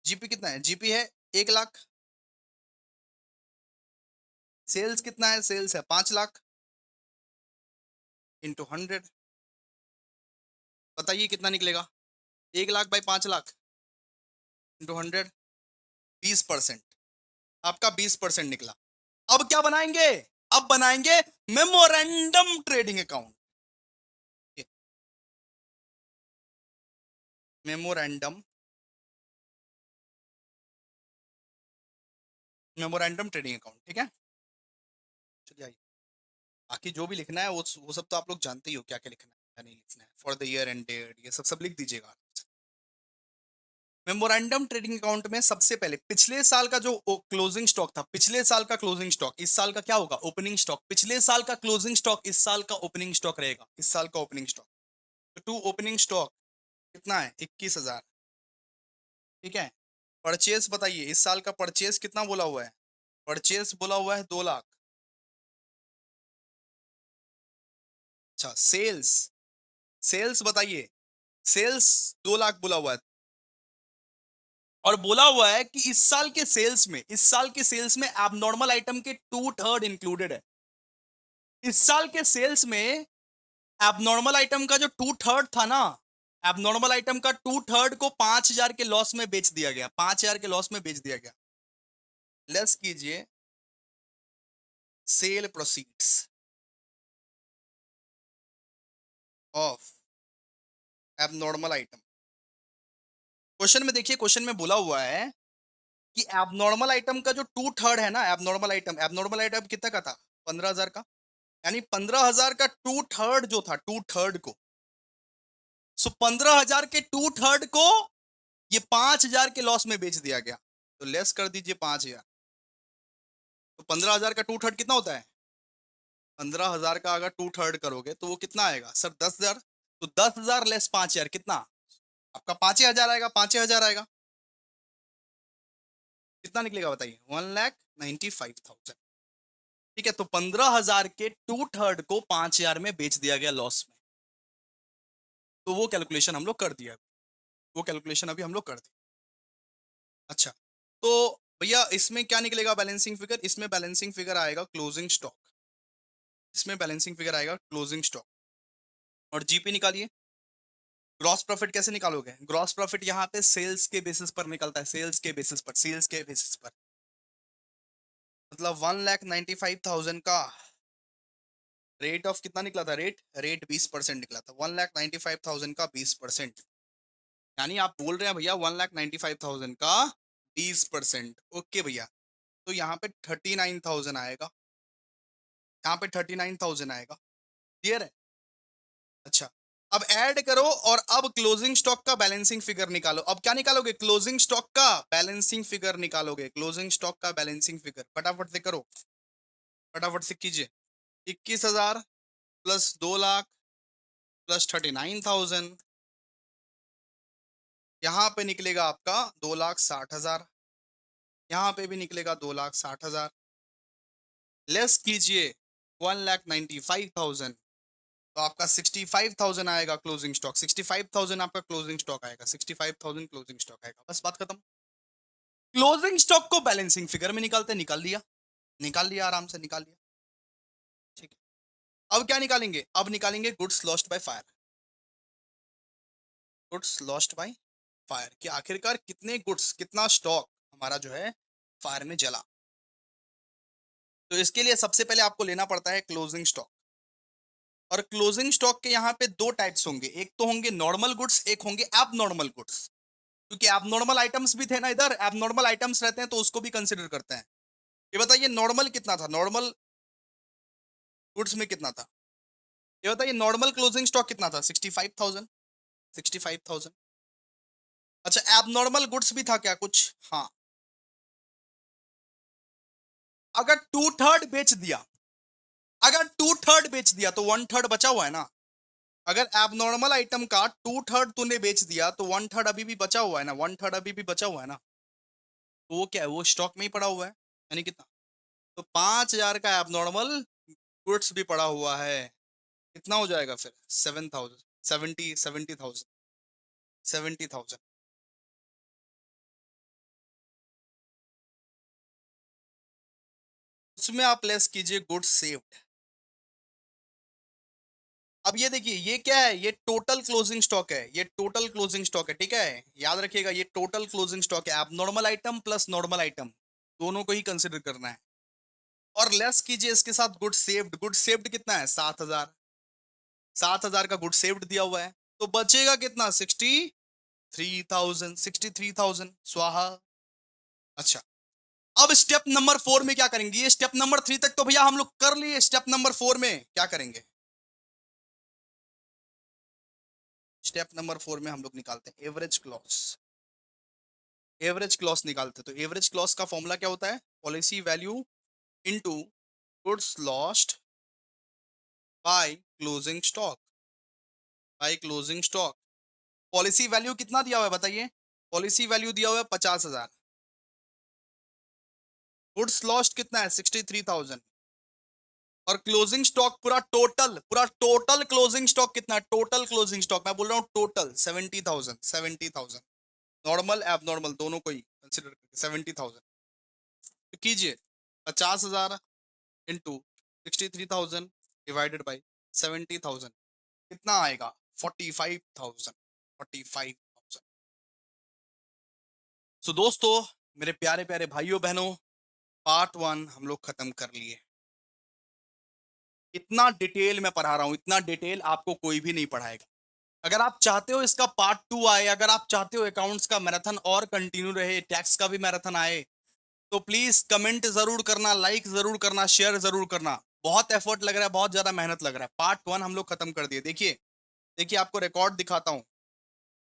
जीपी कितना है? जीपी है 1 लाख। सेल्स कितना है? सेल्स है 5 लाख इंटू 100। बताइए कितना निकलेगा? 1 लाख बाई 5 लाख इंटू 100, 20%। आपका 20% निकला। अब क्या बनाएंगे? अब बनाएंगे memorandum trading account. Memorandum, memorandum trading account, ठीक है। चलिए आइए, बाकी जो भी लिखना है वो सब तो आप लोग जानते ही हो, क्या क्या लिखना है क्या नहीं लिखना है। For the year end date, ये सब सब लिख दीजिएगा। मेमोरेंडम ट्रेडिंग अकाउंट में सबसे पहले पिछले साल का जो क्लोजिंग स्टॉक था, पिछले साल का क्लोजिंग स्टॉक, इस साल का क्या होगा? Opening stock. पिछले साल का क्लोजिंग स्टॉक इस साल का ओपनिंग स्टॉक रहेगा, इस साल का ओपनिंग स्टॉक। तो टू ओपनिंग स्टॉक कितना है? 21,000, ठीक है। परचेस बताइए, इस साल का परचेस कितना बोला हुआ है? परचेस बोला हुआ है 2 लाख। अच्छा, सेल्स, सेल्स बताइए, सेल्स 2 लाख बोला हुआ है। और बोला हुआ है कि इस साल के सेल्स में, इस साल के सेल्स में एबनॉर्मल आइटम के 2/3 इंक्लूडेड है। इस साल के सेल्स में एबनॉर्मल आइटम का जो 2/3 था ना, एबनॉर्मल आइटम का 2/3 को 5,000 के लॉस में बेच दिया गया, 5,000 के लॉस में बेच दिया गया। लेस कीजिए sale proceeds of abnormal item. Question में देखिए, क्वेश्चन में बोला हुआ है कि एबनॉर्मल आइटम का जो 2/3 है ना, एबनॉर्मल आइटम, एबनॉर्मल आइटम कितना का था? 15,000 का। यानी 15,000 का 2/3 जो था, 2/3 को, सो 15,000 के 2/3 को ये 5,000 के लॉस में बेच दिया गया। तो लेस कर दीजिए 5,000। तो 15,000 का 2/3 कितना होता है? 15,000 का अगर 2/3 करोगे तो वो कितना आएगा सर? 10,000। तो 10,000 लेस 5,000 कितना? आपका 5,000 आएगा, 5,000 आएगा। कितना निकलेगा बताइए? 1,95,000। ठीक है, तो 15,000 के 2/3 को 5,000 में बेच दिया गया लॉस में। तो वो कैलकुलेशन हम लोग कर दिया, वो कैलकुलेशन अभी हम लोग कर दिया। अच्छा, तो भैया इसमें क्या निकलेगा बैलेंसिंग फिगर? इसमें बैलेंसिंग फिगर आएगा क्लोजिंग स्टॉक। इसमें बैलेंसिंग फिगर आएगा क्लोजिंग स्टॉक। और जीपी निकालिए। ग्रॉस प्रॉफिट कैसे निकालोगे? ग्रॉस प्रॉफिट यहाँ पे सेल्स के बेसिस पर निकलता है, सेल्स के बेसिस पर, सेल्स के बेसिस पर। मतलब 1,95,000 का रेट ऑफ कितना निकला था? रेट 20% निकला था। 1,95,000 का 20%, यानी आप बोल रहे हैं भैया 1,95,000 का 20%। ओके भैया, तो यहाँ पे 39,000 आएगा, यहाँ पे 39,000 आएगा। क्लियर है? अच्छा, अब ऐड करो और अब क्लोजिंग स्टॉक का बैलेंसिंग फिगर निकालो। अब क्या निकालोगे? क्लोजिंग स्टॉक का बैलेंसिंग फिगर निकालोगे। क्लोजिंग स्टॉक का बैलेंसिंग फिगर फटाफट से करो, फटाफट से कीजिए। 21,000 प्लस 2,00,000 प्लस 39,000, यहाँ पे निकलेगा आपका 2,60,000, यहाँ पे भी निकलेगा 2,60,000। लेस कीजिए 1,95,000, तो आपका 65,000 आएगा क्लोजिंग स्टॉक। 65,000 आपका क्लोजिंग स्टॉक आएगा, 65,000 क्लोजिंग स्टॉक आएगा। बस बात खत्म। क्लोजिंग स्टॉक को बैलेंसिंग फिगर में निकालते, निकाल लिया, निकाल लिया, आराम से निकाल लिया। ठीक है, अब क्या निकालेंगे? अब निकालेंगे goods lost by fire. Goods lost by fire कि आखिरकार कितने गुड्स, कितना स्टॉक हमारा जो है फायर में जला। तो इसके लिए सबसे पहले आपको लेना पड़ता है क्लोजिंग स्टॉक। और क्लोजिंग स्टॉक के यहाँ पे दो टाइप्स होंगे, एक तो होंगे नॉर्मल गुड्स, एक होंगे एबनॉर्मल गुड्स। क्योंकि एबनॉर्मल आइटम्स भी थे ना इधर, एबनॉर्मल आइटम्स रहते हैं तो उसको भी कंसिडर करते हैं। ये बताइए नॉर्मल कितना था? नॉर्मल गुड्स में कितना था? ये बताइए नॉर्मल क्लोजिंग स्टॉक कितना था? 65,000, 65,000। अच्छा, एबनॉर्मल गुड्स भी था क्या कुछ? हाँ। अगर 2/3 बेच दिया, अगर 2/3 बेच दिया तो 1/3 बचा हुआ है ना। अगर एबनॉर्मल आइटम का 2/3 तूने बेच दिया तो 1/3 अभी भी बचा हुआ है ना, 1/3 अभी भी बचा हुआ है ना। तो वो क्या है? वो स्टॉक में ही पड़ा हुआ है, यानी कितना? तो 5,000 का एबनॉर्मल गुड्स भी पड़ा हुआ है। कितना हो जाएगा फिर? 7,000, 70,000, 70,000। उसमें आप लेस कीजिए गुड्स सेव्ड। अब ये देखिए, ये क्या है? ये टोटल क्लोजिंग स्टॉक है, ये टोटल क्लोजिंग स्टॉक है। ठीक है, याद रखिएगा, ये टोटल क्लोजिंग स्टॉक है। Abnormal item plus normal item दोनों को ही कंसिडर करना है। और लेस कीजिए इसके साथ गुड सेव्ड। गुड सेव्ड कितना है? 7,000, 7,000 का गुड सेव्ड दिया हुआ है। तो बचेगा कितना? 63,000, 63,000 स्वाहा। अच्छा, अब स्टेप नंबर 4 में क्या करेंगे? ये स्टेप नंबर 3 तक तो भैया हम लोग कर लिए, स्टेप नंबर 4 में क्या करेंगे? स्टेप नंबर 4 में हम लोग निकालते हैं एवरेज क्लॉस। एवरेज क्लॉस निकालते हैं। तो एवरेज क्लॉस का फॉर्मूला क्या होता है? Policy value into goods lost bye closing stock, by closing stock. Policy value कितना दिया हुआ है बताइए? पॉलिसी वैल्यू दिया हुआ है 50,000। गुड्स लॉस्ट कितना है? 63,000। और क्लोजिंग स्टॉक पूरा टोटल क्लोजिंग स्टॉक कितना है? टोटल क्लोजिंग स्टॉक मैं बोल रहा हूँ टोटल 70,000, 70,000। नॉर्मल एबनॉर्मल दोनों को ही कंसिडर करके 70,000। तो कीजिए 50,000 इंटू 63,000 डिवाइडेड बाई 70,000, कितना आएगा? 45,000, 45,000। सो दोस्तों, मेरे प्यारे प्यारे भाइयों बहनों, पार्ट 1 हम लोग खत्म कर लिए। इतना डिटेल मैं पढ़ा रहा हूं, इतना डिटेल आपको कोई भी नहीं पढ़ाएगा। अगर आप चाहते हो इसका पार्ट 2 आए, अगर आप चाहते हो अकाउंट्स का मैराथन और कंटिन्यू रहे, टैक्स का भी मैराथन आए, तो प्लीज कमेंट जरूर करना, लाइक जरूर करना, शेयर जरूर करना। बहुत एफर्ट लग रहा है, बहुत ज्यादा मेहनत लग रहा है। पार्ट 1 हम लोग खत्म कर दिए। देखिए, देखिए आपको रिकॉर्ड दिखाता हूँ।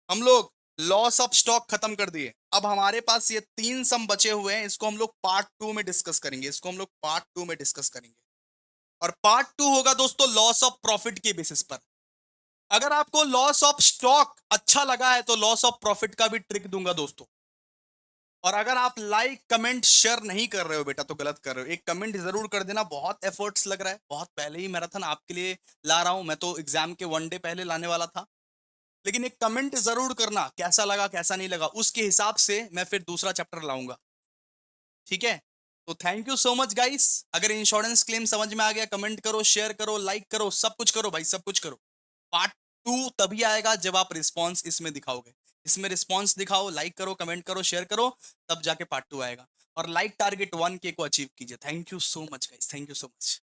हम लोग लॉस ऑफ स्टॉक खत्म कर दिए। अब हमारे पास ये 3 सम बचे हुए हैं, इसको हम लोग पार्ट 2 में डिस्कस करेंगे। इसको हम लोग पार्ट 2 में डिस्कस करेंगे। और पार्ट 2 होगा दोस्तों लॉस ऑफ प्रॉफिट के बेसिस पर। अगर आपको लॉस ऑफ स्टॉक अच्छा लगा है तो लॉस ऑफ प्रॉफिट का भी ट्रिक दूंगा दोस्तों। और अगर आप लाइक कमेंट शेयर नहीं कर रहे हो बेटा तो गलत कर रहे हो। एक कमेंट जरूर कर देना। बहुत एफर्ट्स लग रहा है, बहुत पहले ही मैराथन आपके लिए ला रहा हूं। मैं तो एग्जाम के 1 डे पहले लाने वाला था, लेकिन एक कमेंट जरूर करना कैसा लगा कैसा नहीं लगा, उसके हिसाब से मैं फिर दूसरा चैप्टर लाऊंगा। ठीक है, तो thank you so much guys. अगर इंश्योरेंस क्लेम समझ में आ गया, कमेंट करो, शेयर करो, लाइक करो, सब कुछ करो भाई, सब कुछ करो। पार्ट 2 तभी आएगा जब आप रिस्पॉन्स इसमें दिखाओगे। इसमें रिस्पॉन्स दिखाओ, लाइक करो, कमेंट करो, शेयर करो, तब जाके पार्ट 2 आएगा। और लाइक टारगेट 1K को अचीव कीजिए। Thank you so much guys, thank you so much.